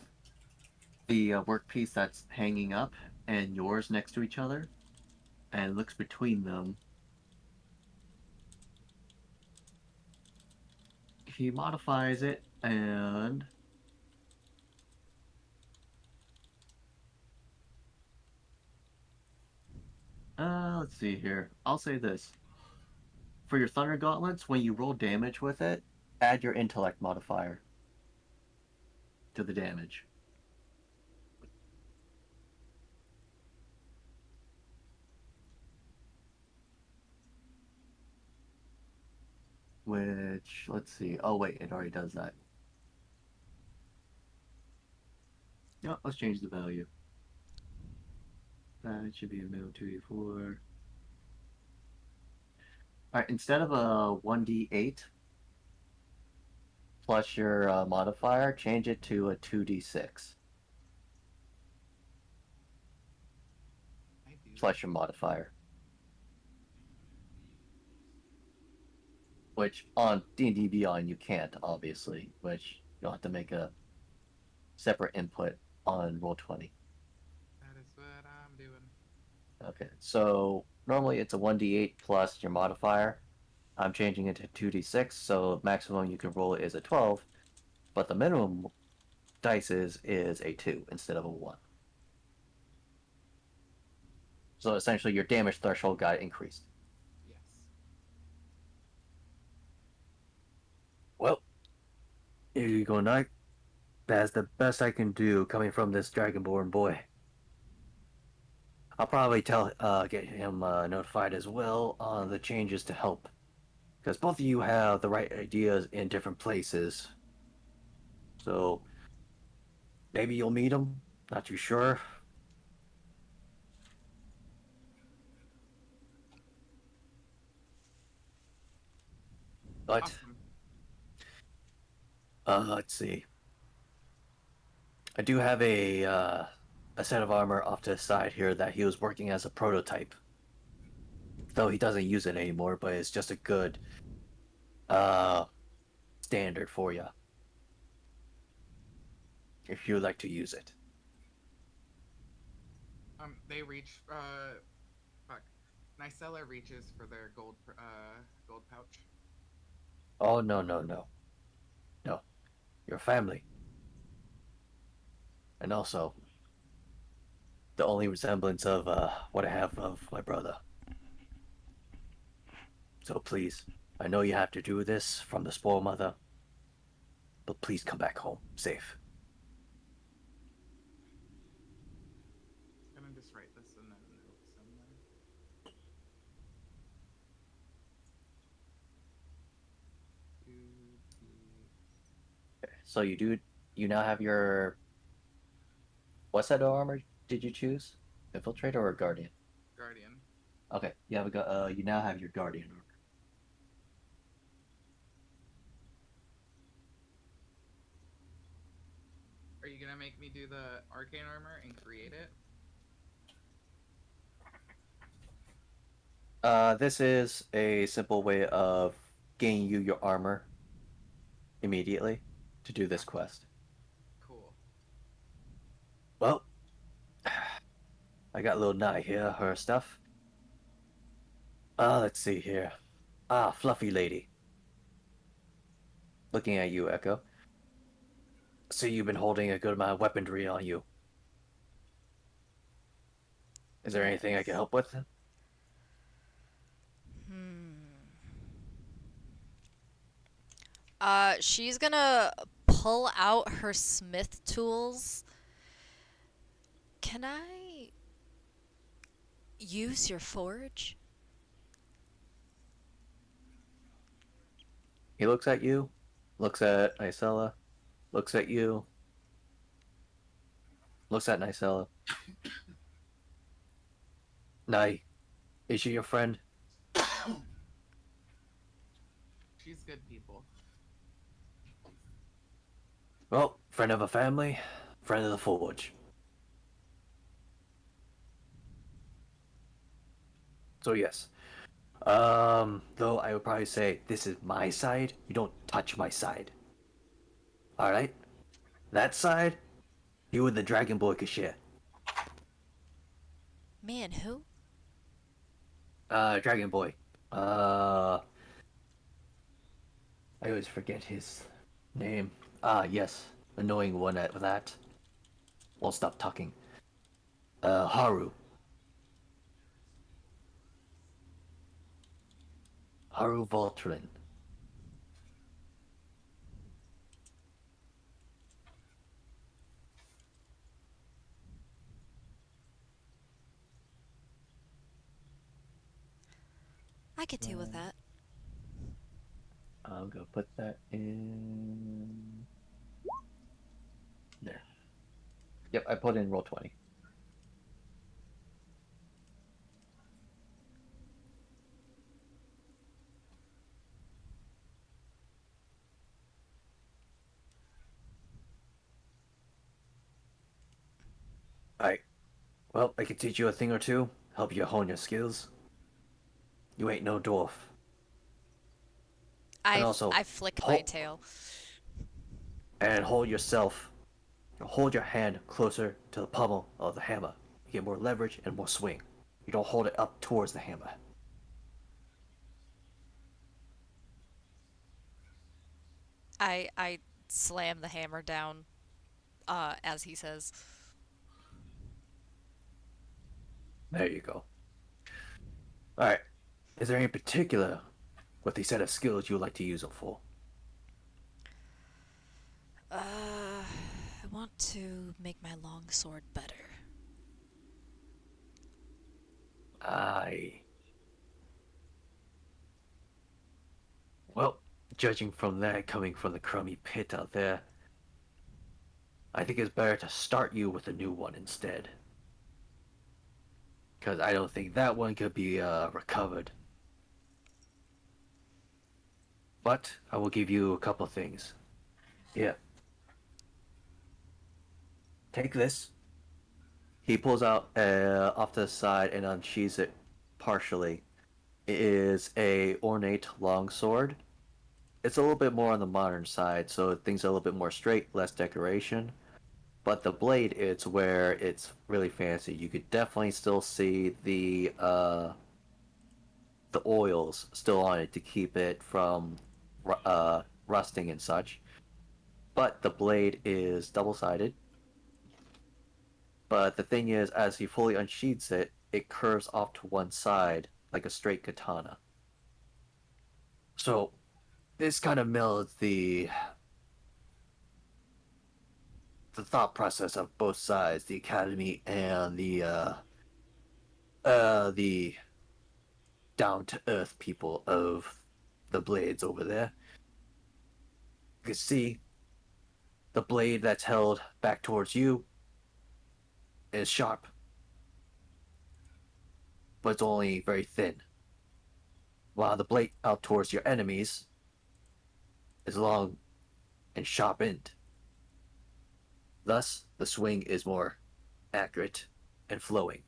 the workpiece that's hanging up and yours next to each other and looks between them, he modifies it and let's see here. I'll say this. For your Thunder Gauntlets, when you roll damage with it, add your intellect modifier to the damage. Which, let's see. Oh, wait, it already does that. Yeah, let's change the value. That should be a minimum 2d4. Alright, instead of a 1d8 plus your modifier, change it to a 2d6 I do. plus your modifier. Which on D&D Beyond you can't, obviously, which you'll have to make a separate input on Roll20. That is what I'm doing. Okay, so normally it's a 1d8 plus your modifier. I'm changing it to 2d6, so maximum you can roll is a 12, but the minimum dice is a 2 instead of a 1. So essentially your damage threshold got increased. Yes. Well, here you go, Knight. That's the best I can do coming from this Dragonborn boy. I'll probably get him notified as well on the changes to help. Because both of you have the right ideas in different places. So, maybe you'll meet him. Not too sure. But, Awesome. let's see. I do have a set of armor off to the side here that he was working as a prototype. Though he doesn't use it anymore, but it's just a good standard for you. If you would like to use it. They reach. Fuck. Nysella reaches for their gold pouch. Oh, no, no, no. No. Your family. And also, the only resemblance of what I have of my brother. So please, I know you have to do this from the spoil mother, but please come back home safe. I'm gonna just write this in a note somewhere. So you now have your, what set of armor did you choose? Infiltrator or Guardian? Guardian. Okay, you now have your Guardian armor. Are you gonna make me do the arcane armor and create it? This is a simple way of getting you your armor immediately to do this quest. Cool. Well, I got a little Nai here, her stuff. Let's see here. Fluffy lady. Looking at you, Echo. See, you've been holding a good amount of weaponry on you. Is there anything I can Yes. help with? She's gonna pull out her smith tools. Can I use your forge? He looks at you, looks at Isella, looks at you, looks at Nysella. Nai, is she your friend? She's good people. Well, friend of a family, friend of the forge. So yes. Though I would probably say this is my side. You don't touch my side. Alright? That side, you and the Dragon Boy can share. Man, who? Dragon Boy. I always forget his name. Yes. Annoying one at that. Won't stop talking. Haru. Haru Voltrin. I could deal with that. I'm gonna put that in there. Yep, I put in roll 20. Alright. Well, I can teach you a thing or two, help you hone your skills. You ain't no dwarf. And also, I flick my hold, tail. and hold yourself. Hold your hand closer to the pommel of the hammer. You get more leverage and more swing. You don't hold it up towards the hammer. I slam the hammer down, as he says. There you go. Alright. Is there any particular what the set of skills you would like to use it for? I want to make my longsword better. I. Well, judging from that coming from the crummy pit out there, I think it's better to start you with a new one instead. Because I don't think that one could be recovered. But I will give you a couple things. Yeah. Take this. He pulls out off to the side and unsheathes it partially. It is a ornate longsword. It's a little bit more on the modern side, so things are a little bit more straight, less decoration. But the blade, it's where it's really fancy. You could definitely still see the the oils still on it to keep it from rusting and such. But the blade is double-sided. But the thing is, as he fully unsheathes it, it curves off to one side like a straight katana. So this kind of melds the thought process of both sides, the academy and the down to earth people of the blades over there. You can see the blade that's held back towards you is sharp, but it's only very thin. While the blade out towards your enemies is long and sharpened. Thus, the swing is more accurate and flowing.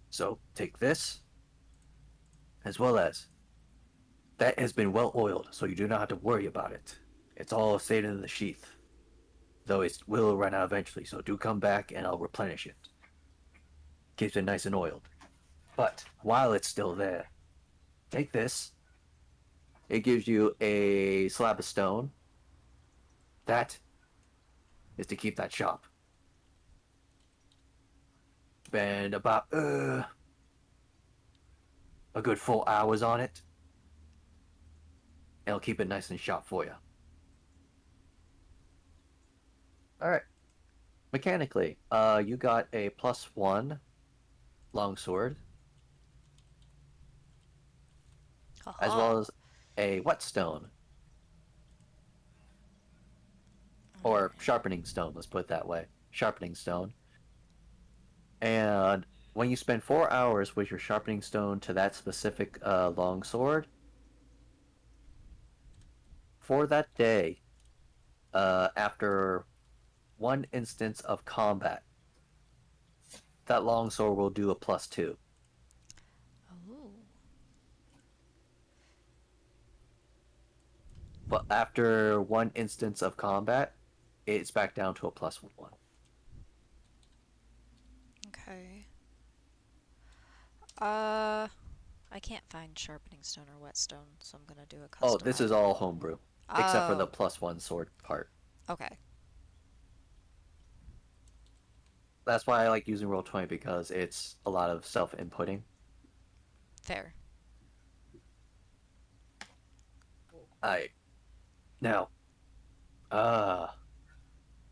So, take this, as well as that has been well oiled, so you do not have to worry about it. It's all stayed in the sheath, though it will run out eventually, so do come back and I'll replenish it. Keeps it nice and oiled. But while it's still there, take this. It gives you a slab of stone. That is to keep that sharp. Spend about a good 4 hours on it. And it'll keep it nice and sharp for you. Alright. Mechanically, you got a +1 longsword, as well as a whetstone. Or sharpening stone, let's put it that way. Sharpening stone. And when you spend 4 hours with your sharpening stone to that specific longsword, for that day, after one instance of combat, that longsword will do a +2. Oh. But after one instance of combat, it's back down to a +1. Okay. I can't find sharpening stone or whetstone, so I'm gonna do a custom. Oh, this is all homebrew, except for the Oh, +1 sword part. okay. That's why I like using Roll20, because it's a lot of self-inputting. Fair. I now,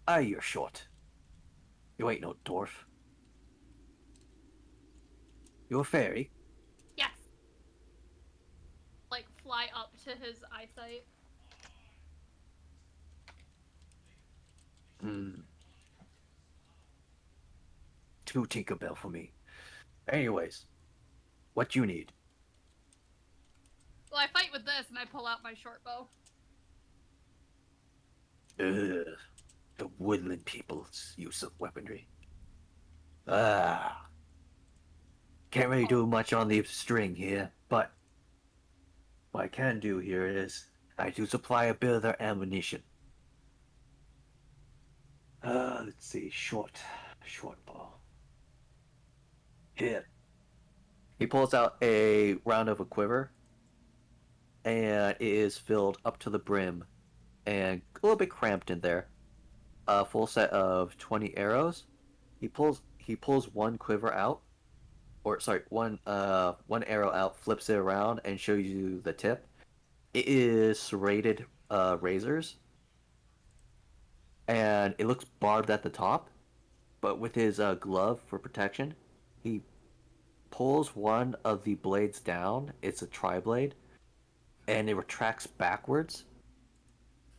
you're short. You ain't no dwarf. You a fairy? Yes. Like fly up to his eyesight. Too Tinkerbell for me. Anyways, what you need? Well, I fight with this and I pull out my short bow. Ugh, the woodland people's use of weaponry. Ah, can't really do much on the string here, but what I can do here is I do supply a bit of their ammunition. Let's see, short bow. Here. He pulls out a round of a quiver, and it is filled up to the brim, and a little bit cramped in there. A full set of 20 arrows. He pulls one quiver out, or sorry, one arrow out, flips it around, and shows you the tip. It is serrated razors, and it looks barbed at the top, but with his glove for protection, he pulls one of the blades down. It's a tri-blade, and it retracts backwards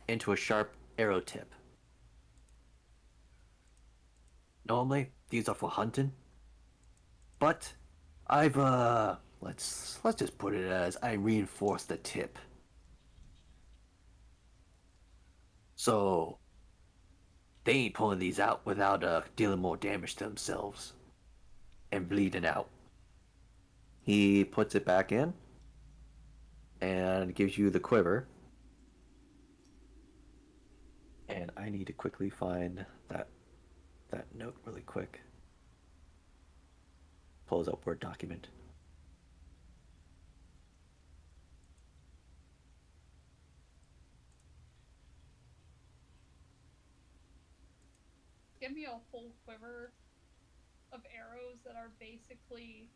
into a sharp arrow tip. Normally, these are for hunting, but I've let's just put it as I reinforced the tip. So they ain't pulling these out without dealing more damage to themselves and bleeding out. He puts it back in and gives you the quiver. And I need to quickly find that note really quick. Pulls up Word document. give me a whole quiver of arrows that are basically,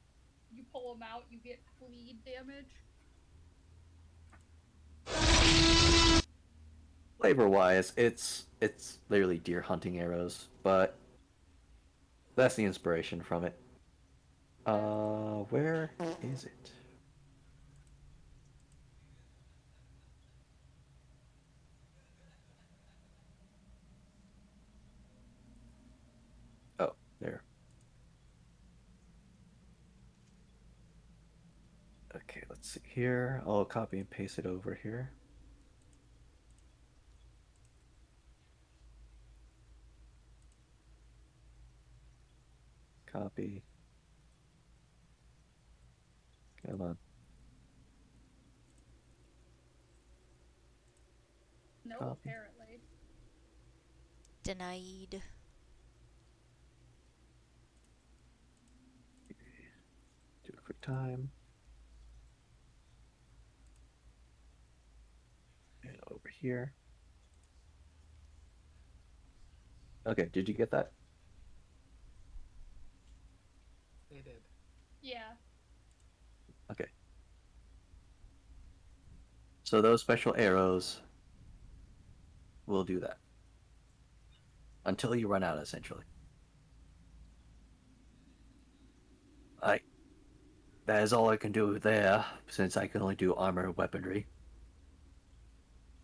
you pull them out, you get bleed damage. Flavor wise, it's literally deer hunting arrows, but that's the inspiration from it. Where is it? Oh, there. Okay, let's see here. I'll copy and paste it over here. Copy. Come on. No, Copy. apparently. Denied. Do a quick time. And over here. Okay, did you get that? They did. Yeah. Okay. So those special arrows will do that. Until you run out, essentially. That is all I can do there, since I can only do armor weaponry.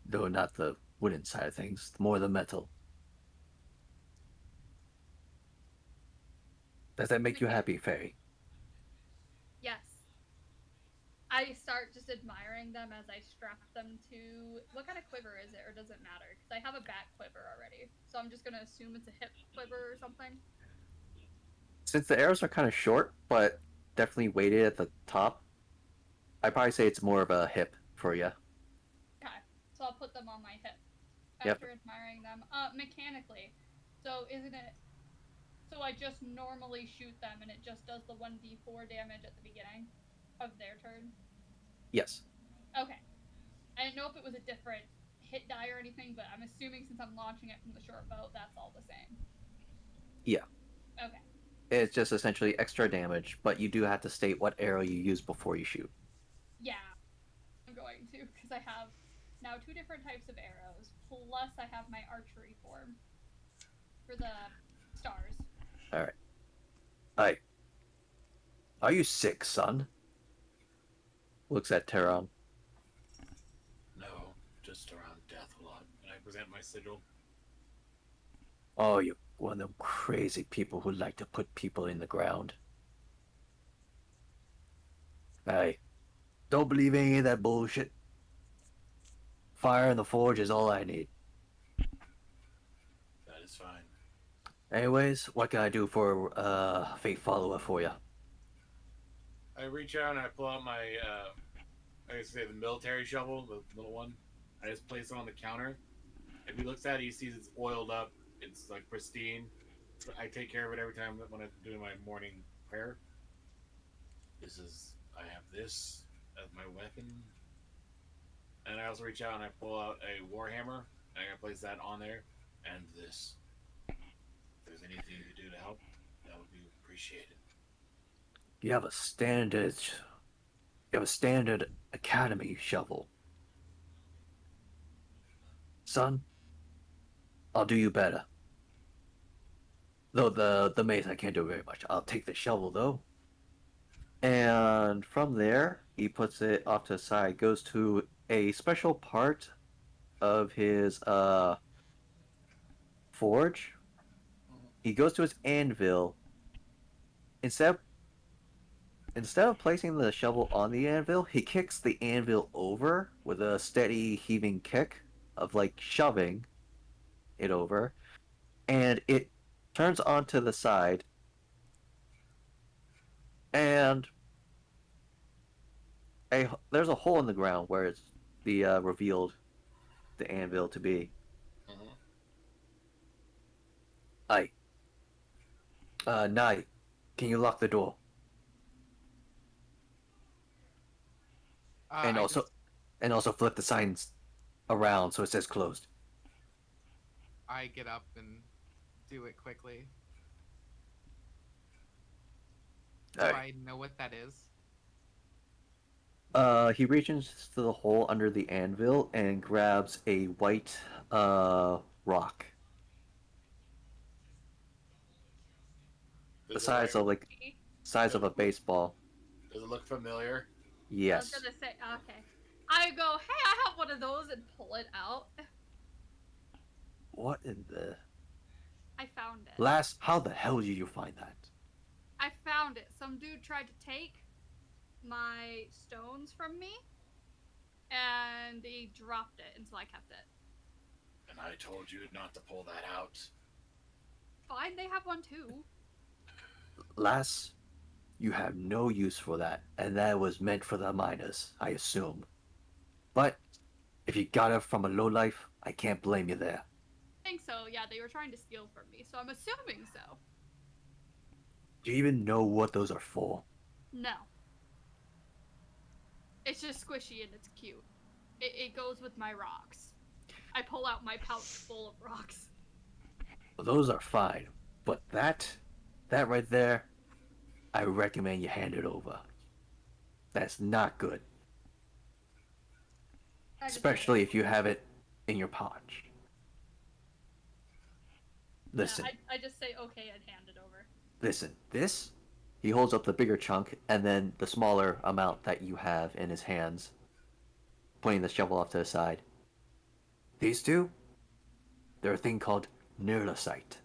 Though not the wooden side of things, more the metal. Does that make you happy, Fairy? Yes. I start just admiring them as I strap them to. What kind of quiver is it, or does it matter? Because I have a back quiver already, so I'm just gonna assume it's a hip quiver or something. Since the arrows are kind of short, but definitely weighted at the top, I'd probably say it's more of a hip for you. Okay, so I'll put them on my hip Yep. after admiring them. Mechanically, so isn't it? So I just normally shoot them, and it just does the 1d4 damage at the beginning of their turn. Yes. Okay. I didn't know if it was a different hit die or anything, but I'm assuming since I'm launching it from the short bow, that's all the same. Yeah. Okay. It's just essentially extra damage, but you do have to state what arrow you use before you shoot. Yeah, I'm going to, because I have now 2 different types of arrows, plus I have my archery form for the stars. Alright. Hi. Are you sick, son? Looks at Teron. No, just around death a lot. And I present my sigil. Oh, you're one of them crazy people who like to put people in the ground. Hey, don't believe any of that bullshit. Fire in the forge is all I need. That is fine. Anyways, what can I do for Fate Follower for you? I reach out and I pull out my, I guess say the military shovel, the little one. I just place it on the counter. If he looks at it, he sees it's oiled up. It's like pristine. I take care of it every time when I'm doing my morning prayer. I have this as my weapon. And I also reach out and I pull out a warhammer. And I place that on there. And this. If there's anything you could do to help, that would be appreciated. You have a standard academy shovel. Son, I'll do you better. Though the mace I can't do very much. I'll take the shovel though. And from there, he puts it off to the side, goes to a special part of his forge. He goes to his anvil. Instead of placing the shovel on the anvil, he kicks the anvil over with a steady heaving kick of like shoving it over, and it turns onto the side, and there's a hole in the ground where it's revealed the anvil to be. Aye. Nai, can you lock the door? And also flip the signs around so it says closed. I get up and do it quickly. Do Alright. I know what that is? He reaches to the hole under the anvil and grabs a white rock. The Does it size of like Okay. size of a baseball. does it look familiar? I was Yes. gonna say, okay. I go, hey, I have one of those, and pull it out. What in the I found it. Lass, how the hell did you find that? I found it. Some dude tried to take my stones from me, and he dropped it, and so I kept it. And I told you not to pull that out. Fine, they have one too. Lass, you have no use for that, and that was meant for the miners, I assume. But if you got it from a lowlife, I can't blame you there. I think so, yeah, they were trying to steal from me, so I'm assuming so. Do you even know what those are for? No. It's just squishy and it's cute. It goes with my rocks. I pull out my pouch full of rocks. Well, those are fine, but that right there, I recommend you hand it over. That's not good, I just especially if you have it in your pouch. Listen, I just say okay and hand it over. listen, this, he holds up the bigger chunk and then the smaller amount that you have in his hands, pointing the shovel off to the side. These two, they're a thing called Nirlasite.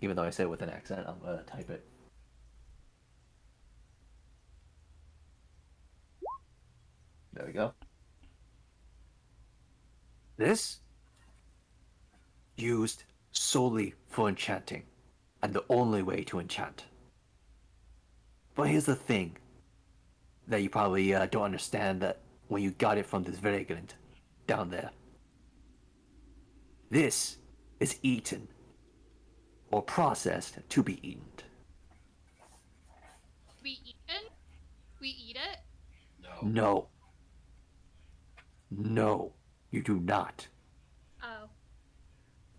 Even though I say it with an accent, I'm gonna type it. There we go. This, used solely for enchanting, and the only way to enchant. But here's the thing that you probably don't understand that when you got it from this vagrant down there. This is eaten or processed to be eaten. We eat it? We eat it? No. No. No, you do not. Oh,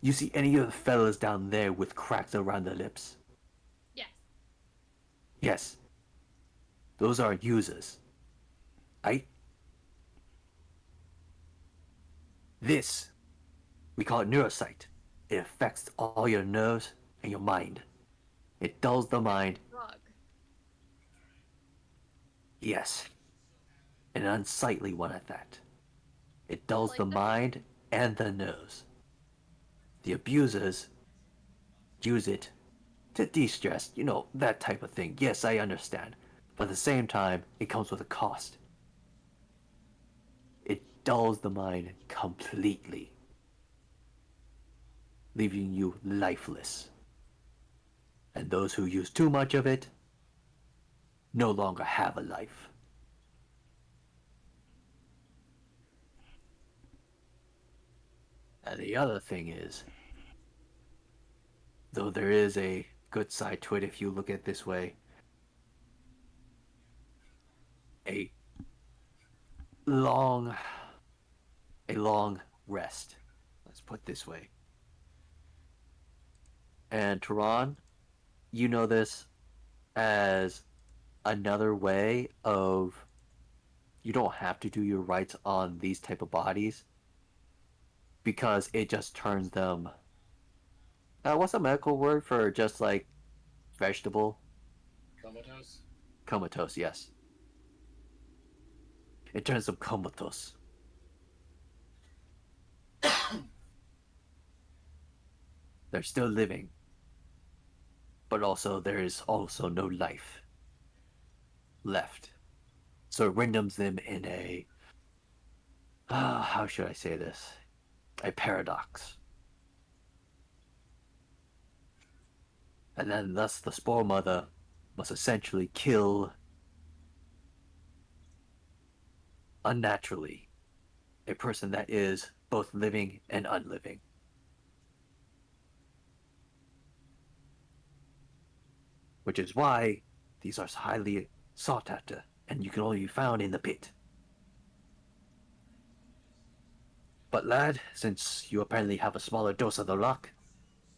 You see any of the fellas down there with cracks around their lips? yes. Yes. Those are users. Right? This, we call it neurosight. It affects all your nerves and your mind. It dulls the mind. Drug. Yes. An unsightly one at that. It dulls Like the the- mind and the nerves. The abusers use it to de-stress, you know, that type of thing. Yes, I understand. But at the same time, it comes with a cost. It dulls the mind completely, leaving you lifeless. And those who use too much of it no longer have a life. And the other thing is, though there is a good side to it if you look at it this way, a long rest. Let's put it this way. And Tehran, you know this as another way of you don't have to do your rites on these type of bodies because it just turns them what's the medical word for just like vegetable? Comatose? Comatose, yes. It turns them comatose. They're still living, but also there is also no life left. So it randoms them in a how should I say this? A paradox. And then thus the spore mother must essentially kill unnaturally a person that is both living and unliving. Which is why these are highly sought after, and you can only be found in the pit. But lad, since you apparently have a smaller dose of the luck,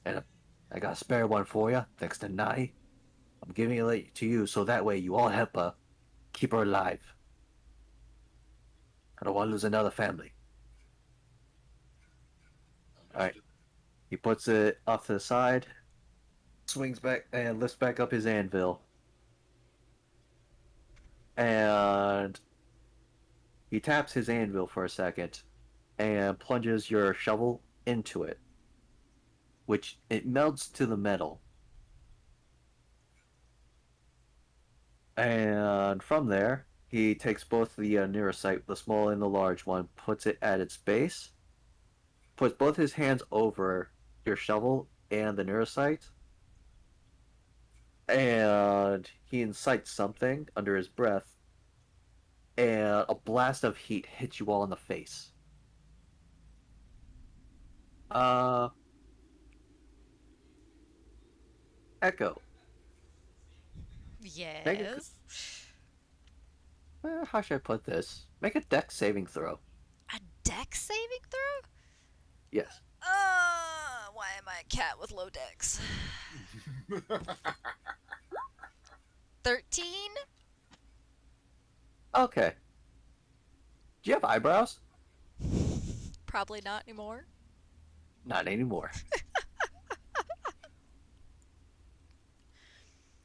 and I got a spare one for you, thanks to Nai, I'm giving it to you so that way you all help her keep her alive. I don't want to lose another family. Alright. He puts it off to the side, swings back, and lifts back up his anvil. And he taps his anvil for a second and plunges your shovel into it, which it melts to the metal. And from there, he takes both the neurocyte, the small and the large one, puts it at its base, puts both his hands over your shovel and the neurocyte, and he incites something under his breath, and a blast of heat hits you all in the face. Echo. Yes. How should I put this? Make a dex saving throw. A dex saving throw? Yes. Why am I a cat with low dex? 13? Okay. Do you have eyebrows? Probably not anymore. Not anymore.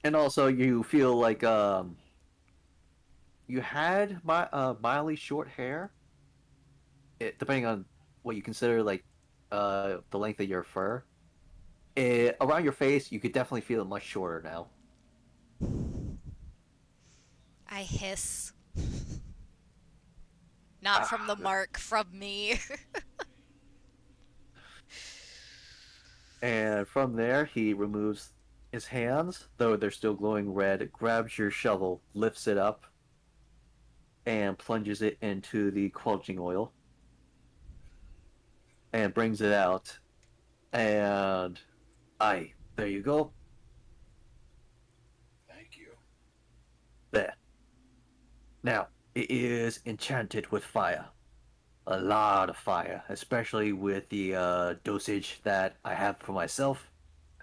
And also, you feel like you had mildly short hair. Depending on what you consider like the length of your fur. Around your face, you could definitely feel it much shorter now. I hiss. Not from the mark, from me. And from there, he removes his hands, though they're still glowing red, grabs your shovel, lifts it up, and plunges it into the quenching oil, and brings it out. And there you go. Thank you. There. Now, it is enchanted with fire. A lot of fire, especially with the dosage that I have for myself,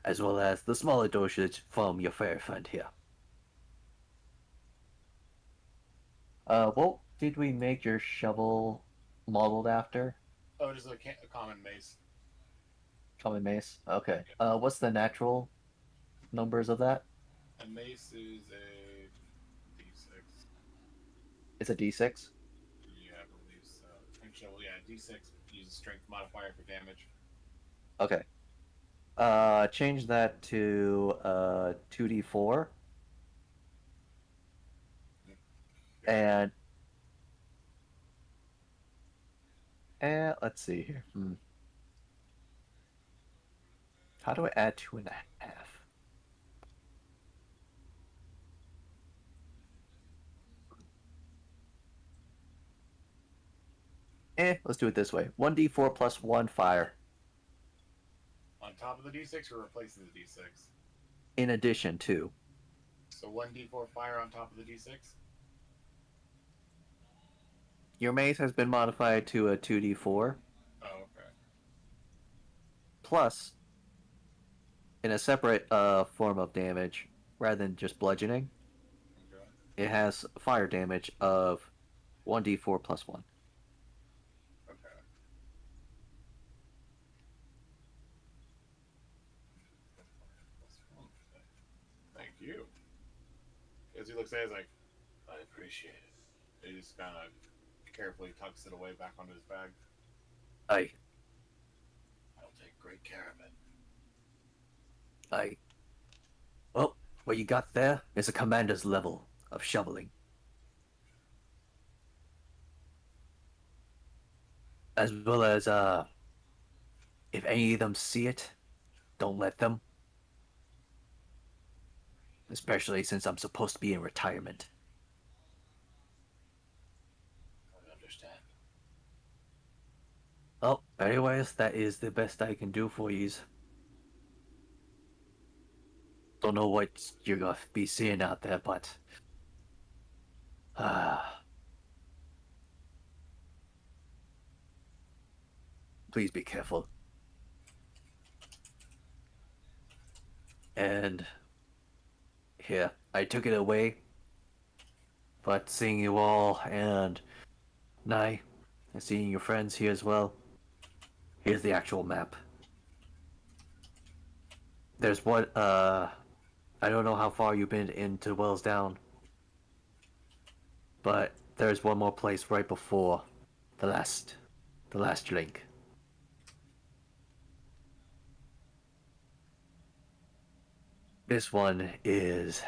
as well as the smaller dosage from your fairy friend here. What did we make your shovel modeled after? Oh, just a common mace. Common mace? Okay. What's the natural numbers of that? A mace is a D6. It's a d6? Yeah, I believe so. Strength shovel, yeah, D6 uses strength modifier for damage. Okay. Change that to 2d4. And let's see here. How do I add 2.5? Let's do it this way. 1d4 plus 1 fire. On top of the D6 or replacing the D6? In addition to. So 1d4 fire on top of the D6? Your mace has been modified to a 2d4. Oh, okay. Plus, in a separate form of damage, rather than just bludgeoning, Okay. it has fire damage of 1d4 plus 1. Okay. Thank you. As he looks at it, he's like, I appreciate it. He just kind of carefully tucks it away back onto his bag. Aye. I'll take great care of it. Aye. Well, what you got there is a commander's level of shoveling. As well as, if any of them see it, don't let them. Especially since I'm supposed to be in retirement. I understand. Oh, anyways, that is the best I can do for yous. Don't know what you're gonna be seeing out there, but... Please be careful. And here, I took it away. But seeing you all and Nai, and seeing your friends here as well, here's the actual map. There's what, I don't know how far you've been into Wells Down, but there's one more place right before the last link. This one is.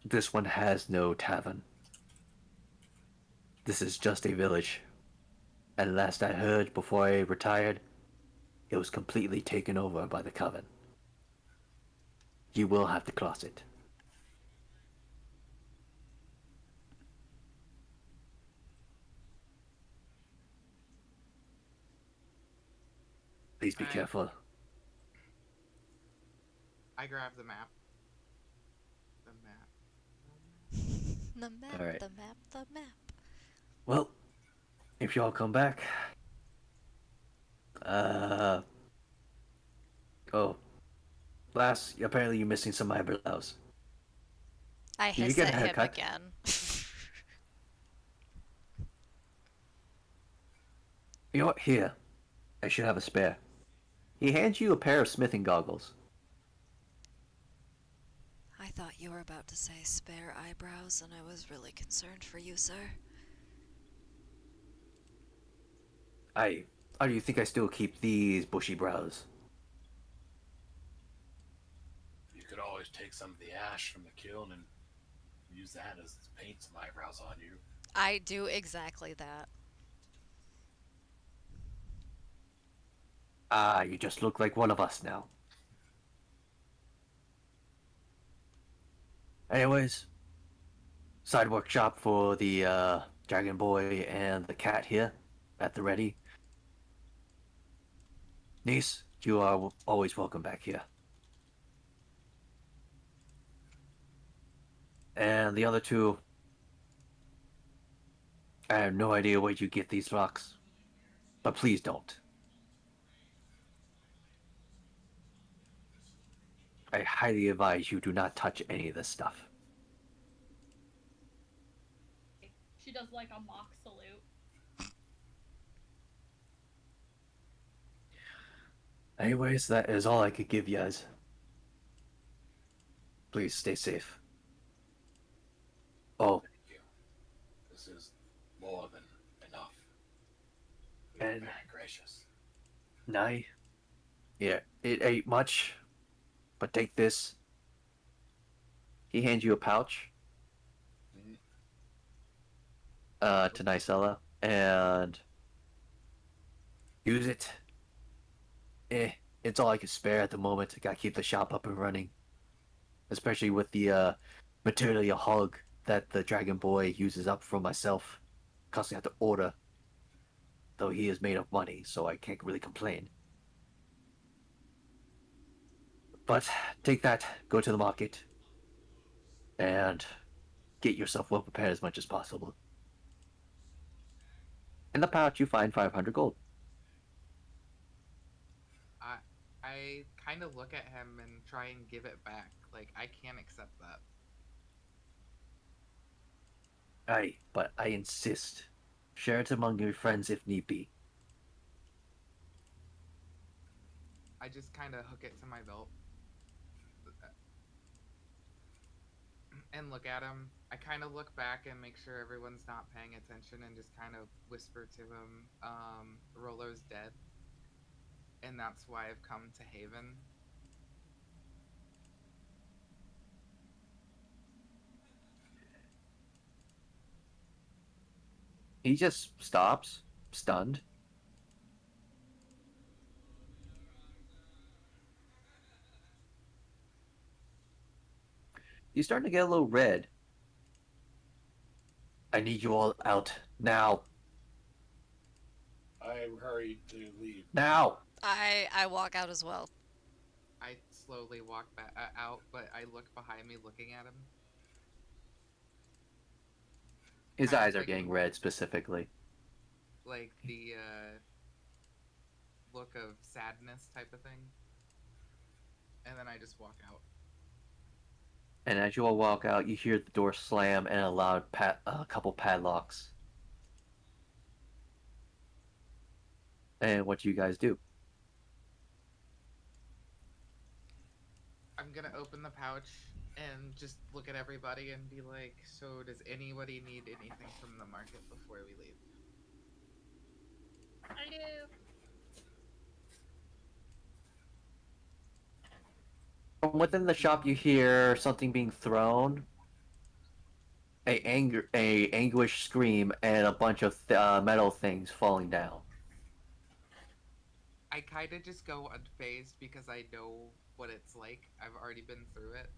This one has no tavern. This is just a village. And last I heard before I retired, it was completely taken over by the Coven. You will have to cross it. Please be Alright. careful. I grab the map. The map. The map, Alright. the map, the map. Well, if y'all come back, oh, last, apparently you're missing some eyebrows. I Did you hiss get a at him haircut? again. You know what? Here, I should have a spare. He hands you a pair of smithing goggles. I thought you were about to say spare eyebrows, and I was really concerned for you, sir. How do you think I still keep these bushy brows? You could always take some of the ash from the kiln and use that as paint some eyebrows on you. I do exactly that. Ah, you just look like one of us now. Anyways, side workshop for the Dragon Boy and the cat here at the ready. Niece, you are always welcome back here. And the other two, I have no idea where you get these rocks, but please don't. I highly advise you do not touch any of this stuff. She does like a mock salute. Anyways, that is all I could give you guys. Please stay safe. Oh, Thank you. This is more than enough. And- Very gracious. Nai. Yeah, it ain't much, but take this. He hands you a pouch. To Nicella, and use it. It's all I can spare at the moment. I gotta keep the shop up and running. Especially with the material hog that the Dragon Boy uses up for myself. Constantly have to order. Though he is made of money, so I can't really complain. But take that, go to the market, and get yourself well prepared as much as possible. In the pouch, you find 500 gold. I kind of look at him and try and give it back. Like, I can't accept that. Aye, but I insist. Share it among your friends if need be. I just kind of hook it to my belt. And look at him. I kind of look back and make sure everyone's not paying attention and just kind of whisper to him, Rollo's dead. And that's why I've come to Haven. He just stops, stunned. He's starting to get a little red. I need you all out now. I hurry to leave. Now! I walk out as well. I slowly walk back out, but I look behind me looking at him. His Kind of eyes are like- getting red specifically. Like the look of sadness type of thing. And then I just walk out. And as you all walk out, you hear the door slam and a loud a couple padlocks. And what do you guys do? I'm gonna open the pouch and just look at everybody and be like, so does anybody need anything from the market before we leave? I do. From within the shop, you hear something being thrown, a anguish scream, and a bunch of metal things falling down. I kind of just go unfazed because I know what it's like. I've already been through it.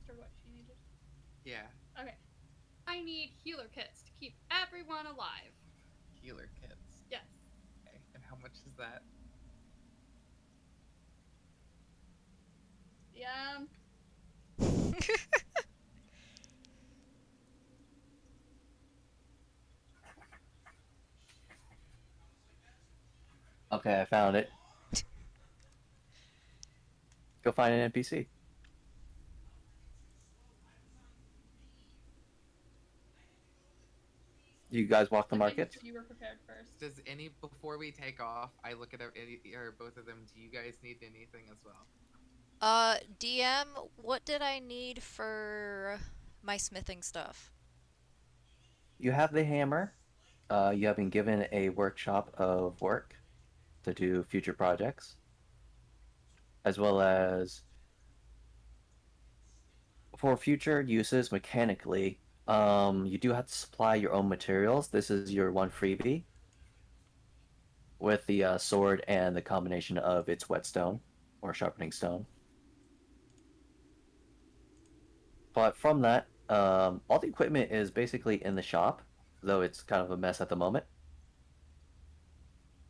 Or what she needed. Yeah, Okay. I need healer kits to keep everyone alive. healer kits. Yes. Okay, and how much is that? Yeah. Okay, I found it. Go find an NPC. You guys walk the I'm making market? sure you were prepared first. Does any before we take off? I look at any or both of them. Do you guys need anything as well? DM, what did I need for my smithing stuff? You have the hammer. You have been given a workshop of work to do future projects, as well as for future uses mechanically. You do have to supply your own materials. This is your one freebie with the sword and the combination of its whetstone or sharpening stone. But from that, all the equipment is basically in the shop, though it's kind of a mess at the moment.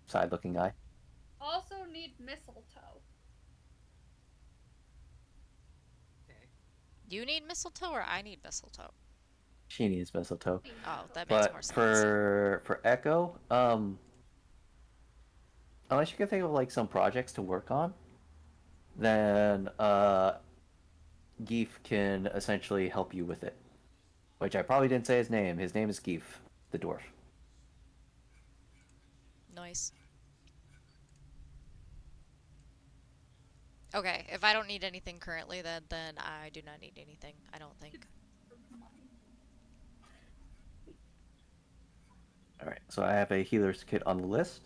Side-looking guy. Also need mistletoe. Okay. You need mistletoe or I need mistletoe? She needs mistletoe. Oh, that makes more But sense. for Echo, unless you can think of like some projects to work on, then Geef can essentially help you with it. Which I probably didn't say his name. His name is Geef, the dwarf. Nice. Okay, if I don't need anything currently, then I do not need anything. I don't think. All right, so I have a healer's kit on the list.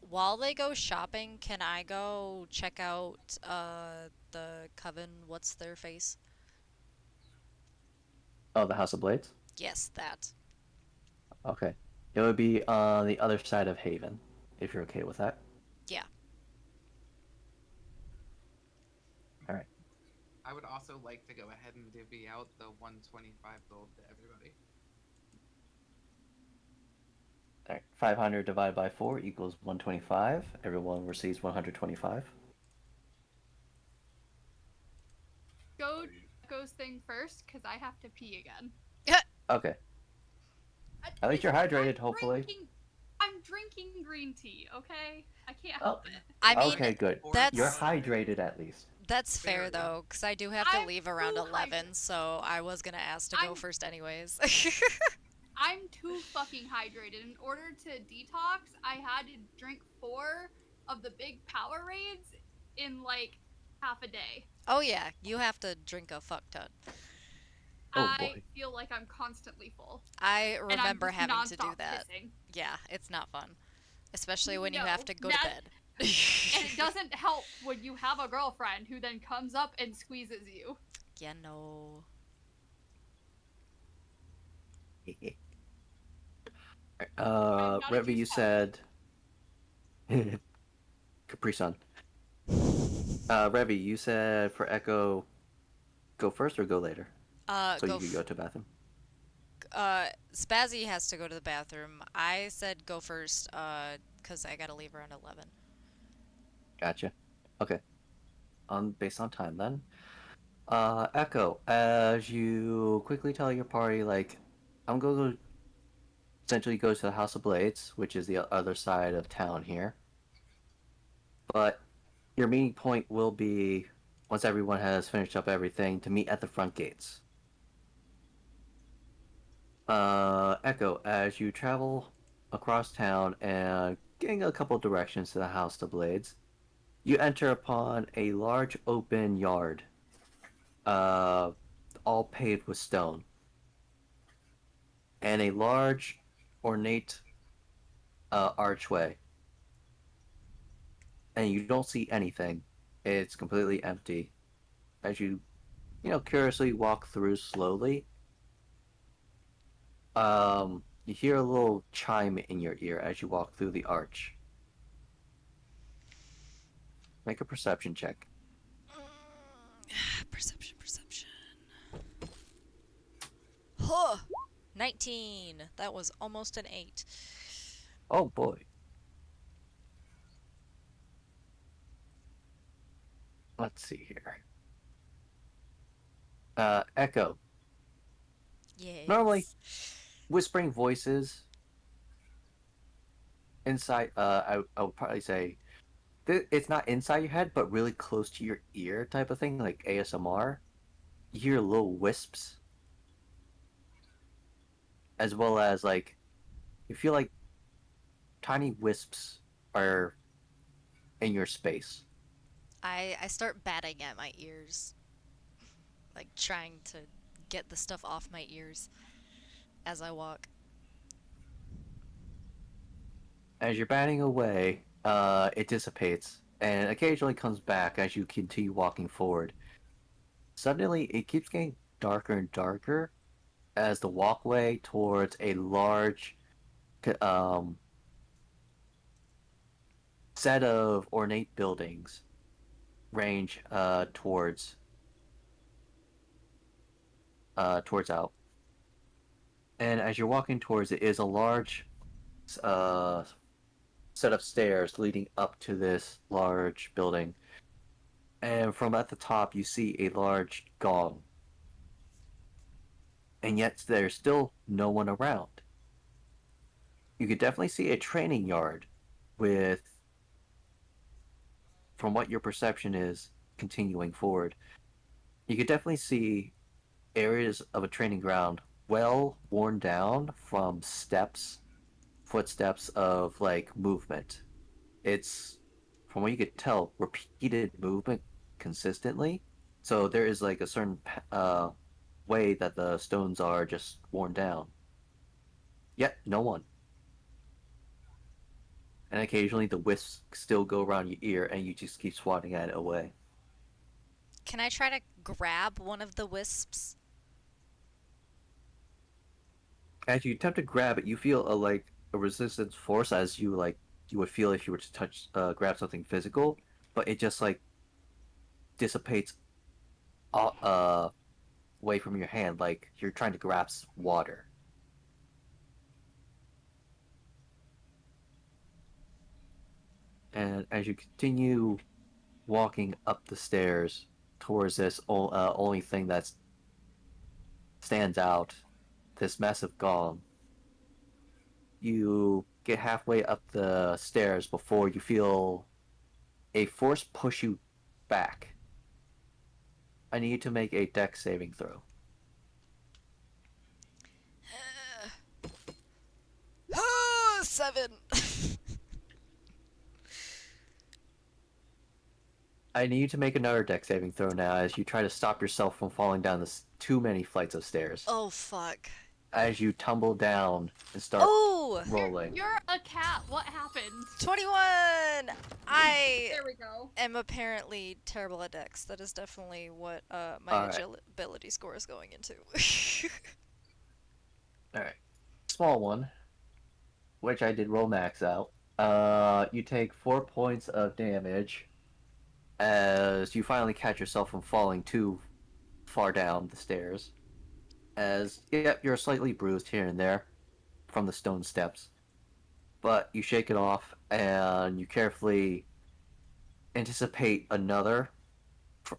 While they go shopping, can I go check out the Coven? What's their face? Oh, the House of Blades. Yes, that. Okay, it would be on the other side of Haven, if you're okay with that. Yeah. All right. I would also like to go ahead and divvy out the 125 gold to everybody. All right. 500 divided by 4 equals 125. Everyone receives 125. Go Echo's thing first, because I have to pee again. Okay. At least you're hydrated, hopefully. I'm drinking green tea, okay? I can't Oh, help it. I mean, okay, good. that's- You're hydrated at least. that's fair Fair, yeah. though, because I do have to I'm leave around too 11, so I was gonna ask to go I'm- first anyways. I'm too fucking hydrated. In order to detox, I had to drink 4 of the big Powerades in like half a day. Oh yeah, you have to drink a fuck ton. Oh, I boy. feel like I'm constantly full. I And I'm remember just having to do nonstop that. pissing. Yeah, it's not fun. Especially when you have No, to go to that- bed. And it doesn't help when you have a girlfriend who then comes up and squeezes you. Yeah, no. not a Revy, you juice said Capri Sun. Revy, you said for Echo, go first or go later, so Go you can go to bathroom. Spazzy has to go to the bathroom. I said go first, because I gotta leave around 11. Gotcha. Okay. Based on time then. Echo, as you quickly tell your party, like, I'm going to essentially go to the House of Blades, which is the other side of town here. But your meeting point will be, once everyone has finished up everything, to meet at the front gates. Echo, as you travel across town and getting a couple directions to the House of Blades, you enter upon a large open yard, uh, all paved with stone, and a large, ornate archway. And you don't see anything. It's completely empty. As you, curiously walk through slowly, you hear a little chime in your ear as you walk through the arch. Make a perception check. Perception. Huh! 19. That was almost an 8. Oh boy. Let's see here. Echo. Yes. Normally, whispering voices inside, I would probably say, it's not inside your head, but really close to your ear type of thing, like ASMR. You hear little wisps, as well as, like, you feel like tiny wisps are in your space. I start batting at my ears. Like trying to get the stuff off my ears as I walk. As you're batting away, it dissipates, and occasionally comes back as you continue walking forward. Suddenly, it keeps getting darker and darker as the walkway towards a large um, set of ornate buildings range towards out. And as you're walking towards it is a large uh, set of stairs leading up to this large building. And from at the top, you see a large gong. And yet there's still no one around. You could definitely see a training yard with, from what your perception is, continuing forward. You could definitely see areas of a training ground well worn down from footsteps of like movement. It's, from what you could tell, repeated movement consistently. So there is like a certain way that the stones are just worn down. Yet no one. And occasionally the wisps still go around your ear and you just keep swatting at it away. Can I try to grab one of the wisps? As you attempt to grab it, you feel a resistance force as you would feel if you were to grab something physical, but it just like dissipates away from your hand like you're trying to grasp water. And as you continue walking up the stairs towards this only thing that stands out, this massive gong, you get halfway up the stairs before you feel a force push you back. I need you to make a dex saving throw. Oh, 7. I need you to make another dex saving throw now as you try to stop yourself from falling down too many flights of stairs. Oh, fuck. As you tumble down and start Oh! rolling. You're a cat. What happened? 21! I There we go. am apparently terrible at dex. That is definitely what my Alright. agility score is going into. Alright. Small one, which I did roll max out. You take 4 points of damage as you finally catch yourself from falling too far down the stairs. As, yep, you're slightly bruised here and there from the stone steps. but you shake it off and you carefully anticipate another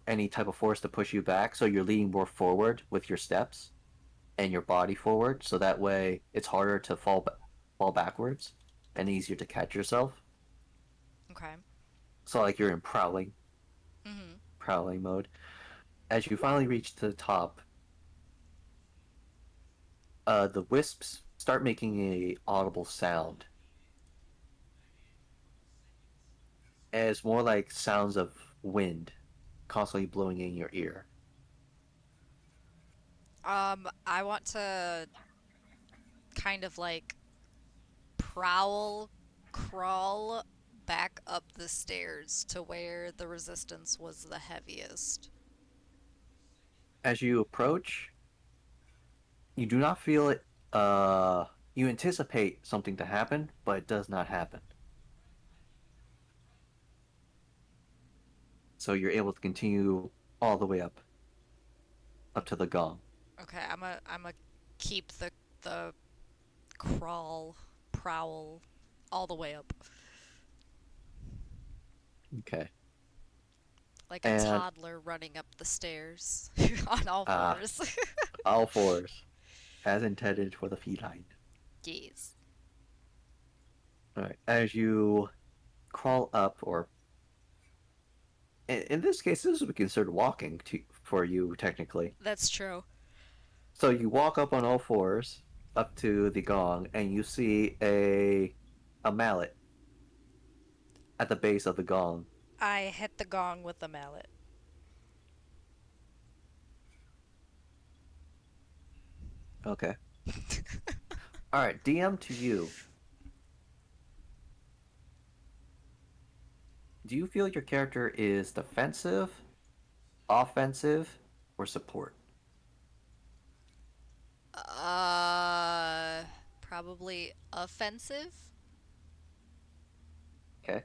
any type of force to push you back. So you're leaning more forward with your steps and your body forward, so that way it's harder to fall backwards and easier to catch yourself. Okay. So like you're in Mm-hmm. prowling mode. As you finally reach to the top, the wisps start making a audible sound. And it's more like sounds of wind constantly blowing in your ear. I want to kind of like prowl, crawl back up the stairs to where the resistance was the heaviest. As you approach, you do not feel it. You anticipate something to happen, but it does not happen. So you're able to continue all the way up to the gong. Okay, I'm a keep the crawl, prowl all the way up Okay. like a And toddler running up the stairs on all uh, fours. all fours, as intended for the feline. Yes. All right. As you crawl up, or in this case, this would be considered walking for you technically. That's true. So you walk up on all fours up to the gong, and you see a mallet at the base of the gong. I hit the gong with the mallet. Okay. All right. DM to you. Do you feel your character is defensive, offensive, or support? Probably offensive. Okay.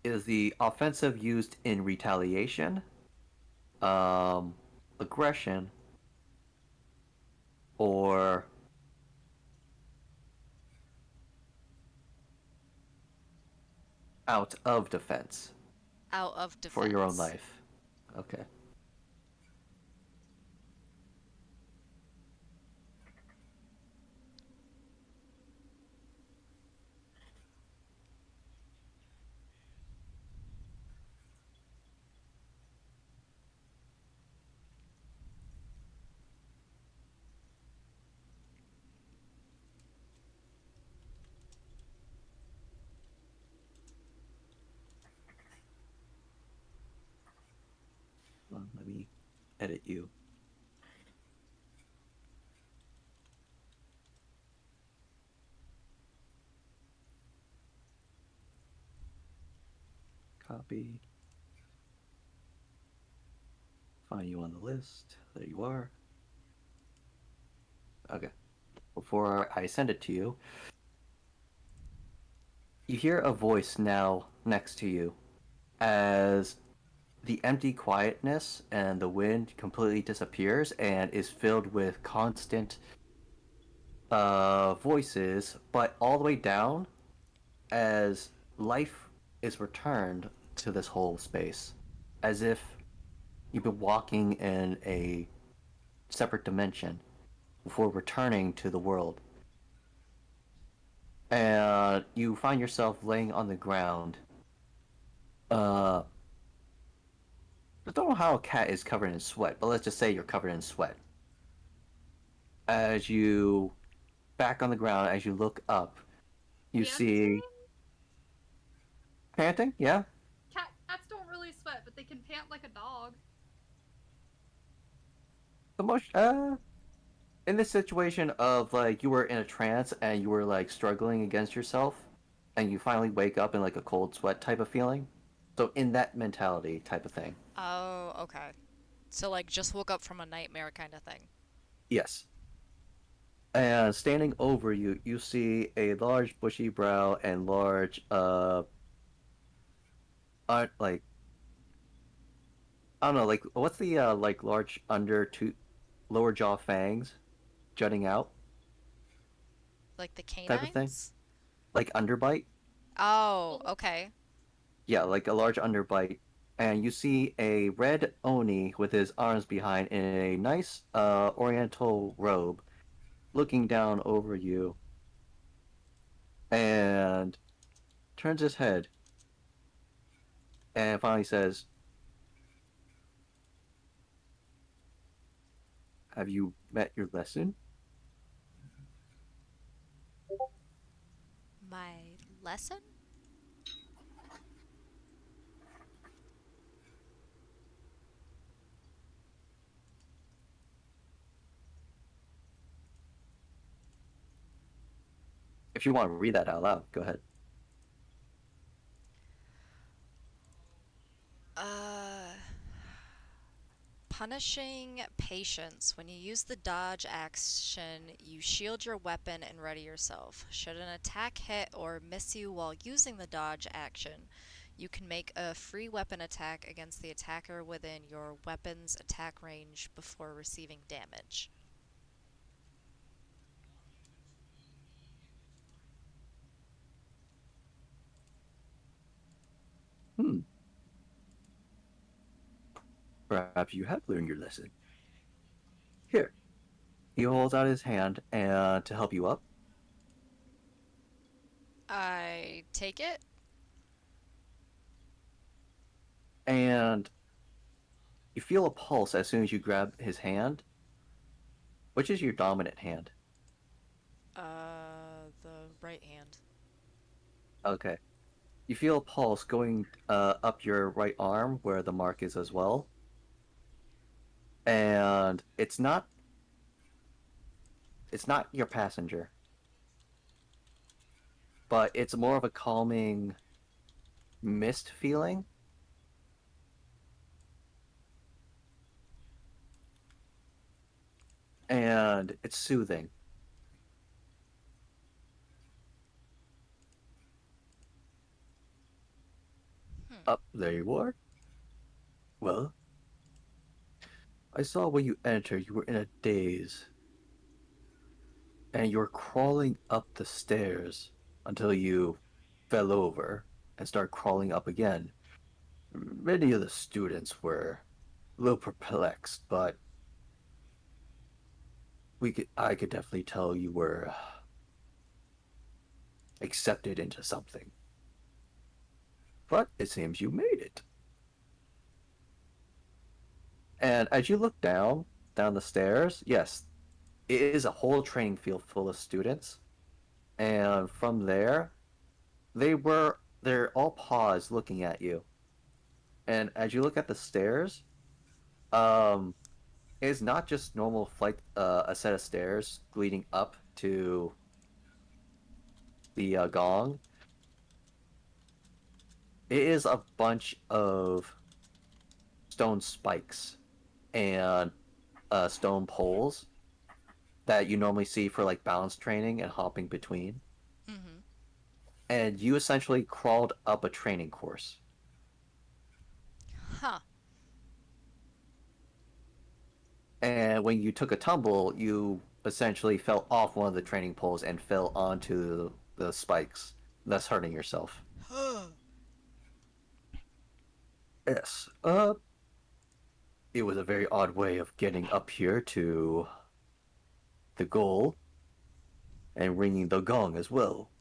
Is the offensive used in retaliation, um, aggression, or out of defense Out of defense. for your own life? Okay. Let me edit you. Copy. Find you on the list. There you are. Okay. Before I send it to you, you hear a voice now next to you as the empty quietness and the wind completely disappears and is filled with constant voices, but all the way down as life is returned to this whole space, as if you've been walking in a separate dimension before returning to the world. And you find yourself laying on the ground. I don't know how a cat is covered in sweat, but let's just say you're covered in sweat. As you back on the ground, as you look up, you see panting. Yeah, Cats don't really sweat, but they can pant like a dog. the most. In this situation of like you were in a trance and you were like struggling against yourself, and you finally wake up in like a cold sweat type of feeling. So in that mentality type of thing. Oh, okay. So like just woke up from a nightmare kind of thing. Yes. And standing over you, you see a large bushy brow and large like I don't know, like what's the like large under two lower jaw fangs jutting out Like the type of thing? canines? like underbite. Oh, okay. Yeah, like a large underbite. And you see a red Oni with his arms behind in a nice oriental robe looking down over you and turns his head and finally says, "Have you met your lesson?" My lesson? If you want to read that out loud, go ahead. Uh, Punishing patience. When you use the dodge action, you shield your weapon and ready yourself. Should an attack hit or miss you while using the dodge action, you can make a free weapon attack against the attacker within your weapon's attack range before receiving damage. Hmm. Perhaps you have learned your lesson. Here. He holds out his hand and to help you up. I take it? And you feel a pulse as soon as you grab his hand. Which is your dominant hand? The right hand. Okay. You feel a pulse going up your right arm where the mark is as well. And it's not your passenger, but it's more of a calming mist feeling. And it's soothing. Hmm. Up there you are. Well, I saw when you entered you were in a daze, and you were crawling up the stairs until you fell over and started crawling up again. Many of the students were a little perplexed, but I could definitely tell you were accepted into something. But it seems you made it. And as you look down the stairs, yes, it is a whole training field full of students. And from there, they're all paused looking at you. And as you look at the stairs, um, it's not just normal flight, a set of stairs leading up to the gong. It is a bunch of stone spikes and stone poles that you normally see for like balance training and hopping between. Mm-hmm. And you essentially crawled up a training course. Huh. And when you took a tumble, you essentially fell off one of the training poles and fell onto the spikes, thus hurting yourself. Yes. It was a very odd way of getting up here to the goal and ringing the gong as well.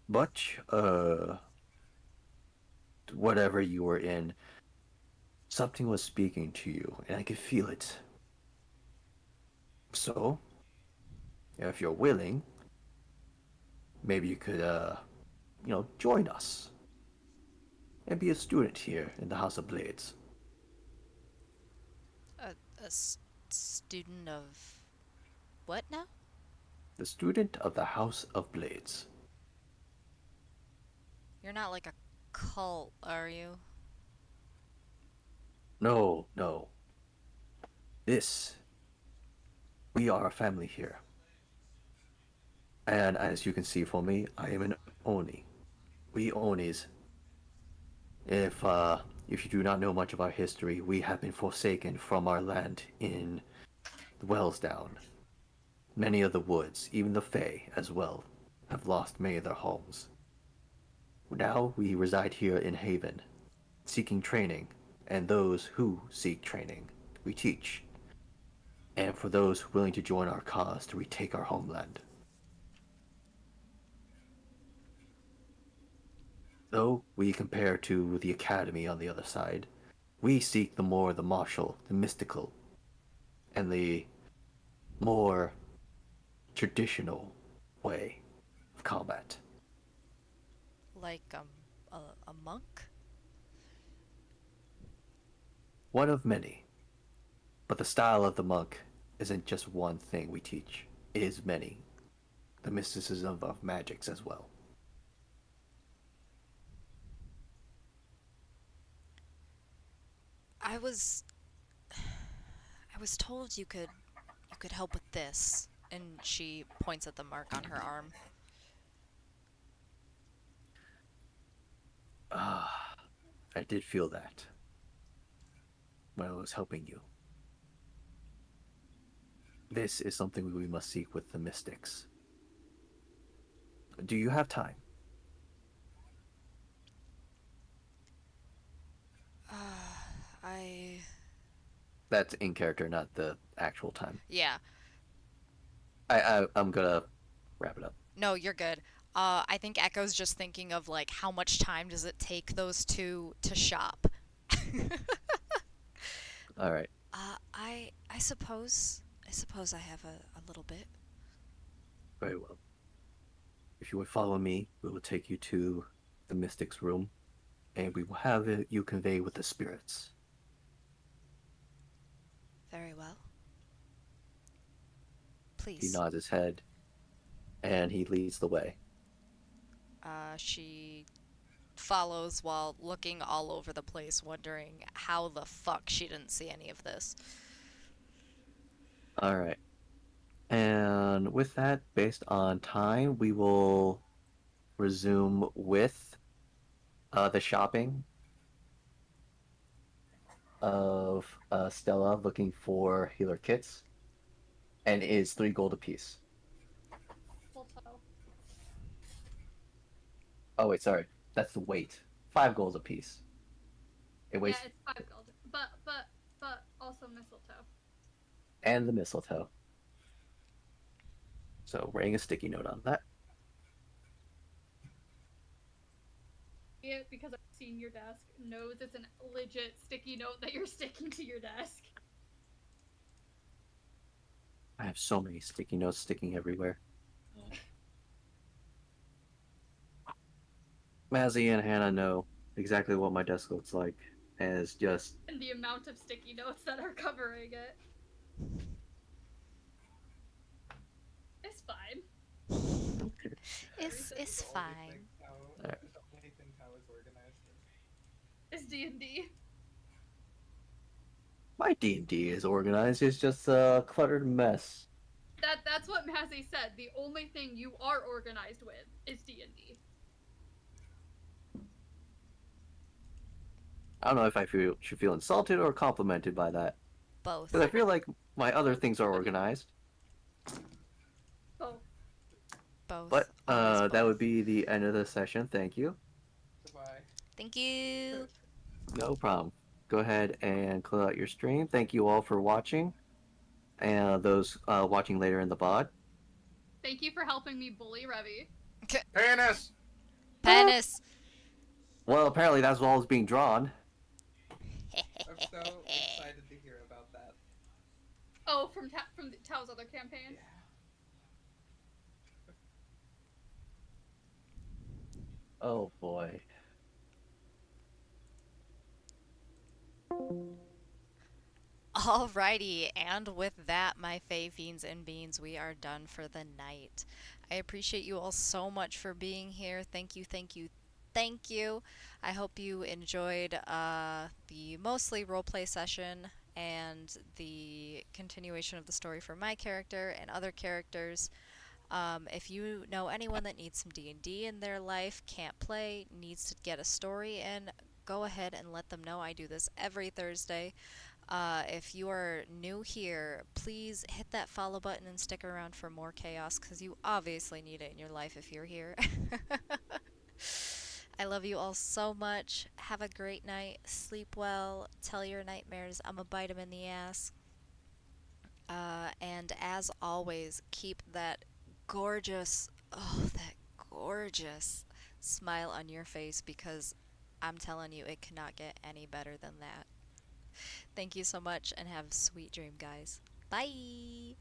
But, whatever you were in, something was speaking to you, and I could feel it. So, if you're willing, maybe you could, join us and be a student here in the House of Blades. A student of what now? The student of the House of Blades. You're not like a cult, are you? No, no. This, we are a family here. And as you can see for me, I am an Oni. We Onis, if you do not know much of our history, we have been forsaken from our land in Wellsdown. Many of the woods, even the Fae as well. have lost many of their homes. Now we reside here in Haven, seeking training, and those who seek training, we teach. And for those willing to join our cause to retake our homeland. Though we compare to the Academy on the other side, we seek the martial, the mystical, and the more traditional way of combat. Like a monk? One of many. But the style of the monk isn't just one thing we teach, it is many. The mysticism of magics as well. I was I was told you could help with this. And she points at the mark on her arm. Ah, I did feel that when I was helping you. This is something we must seek with the mystics. Do you have time? I That's in character, not the actual time. yeah. I'm gonna wrap it up. No, you're good. I think Echo's just thinking of like how much time does it take those two to shop. All right. I suppose I have a little bit. Very well. If you would follow me, we will take you to the mystic's room, and we will have you convey with the spirits. Very well. He Please. nods his head, and he leads the way. She follows while looking all over the place, wondering how the fuck she didn't see any of this. All right. And with that, based on time, we will resume with the shopping of Stella looking for healer kits, and it is 3 gold apiece. Full total. Oh wait, sorry, that's the weight. 5 gold apiece. It weighs, Yeah, it's 5 gold. But also mistletoe. and the mistletoe. So writing a sticky note on that. Yeah, because I've seen your desk, knows it's a legit sticky note that you're sticking to your desk. I have so many sticky notes sticking everywhere. Mazzy and Hannah know exactly what my desk looks like, as just And the amount of sticky notes that are covering it. It's fine. It's Everything's fine. Alright. The only thing Tao is organized with. It's D&D. my D&D is organized. It's just a cluttered mess. That's what Mazzy said. The only thing you are organized with is D&D. I don't know if I should feel insulted or complimented by that, Both. because I feel like my other things are organized. Oh, Both. But Always that both. would be the end of the session. Thank you. Goodbye. Thank you. No problem. Go ahead and close out your stream. Thank you all for watching, and those watching later in the VOD. thank you for helping me bully Revy. Penis! Penis. Well, apparently that's all is being drawn. I'm so excited to hear about that. Oh, from Tao's other campaign. Yeah. Oh boy. Alrighty, and with that, my Fae Fiends and Beans, we are done for the night. I appreciate you all so much for being here. Thank you, thank you, thank you. I hope you enjoyed the mostly roleplay session and the continuation of the story for my character and other characters. If you know anyone that needs some D&D in their life, can't play, needs to get a story in, go ahead and let them know. I do this every Thursday. If you are new here, please hit that follow button and stick around for more chaos because you obviously need it in your life if you're here. I love you all so much. Have a great night. Sleep well. Tell your nightmares I'm going to bite them in the ass. And as always, keep that gorgeous, oh, that gorgeous smile on your face because I'm telling you, it cannot get any better than that. Thank you so much and have a sweet dream, guys. Bye!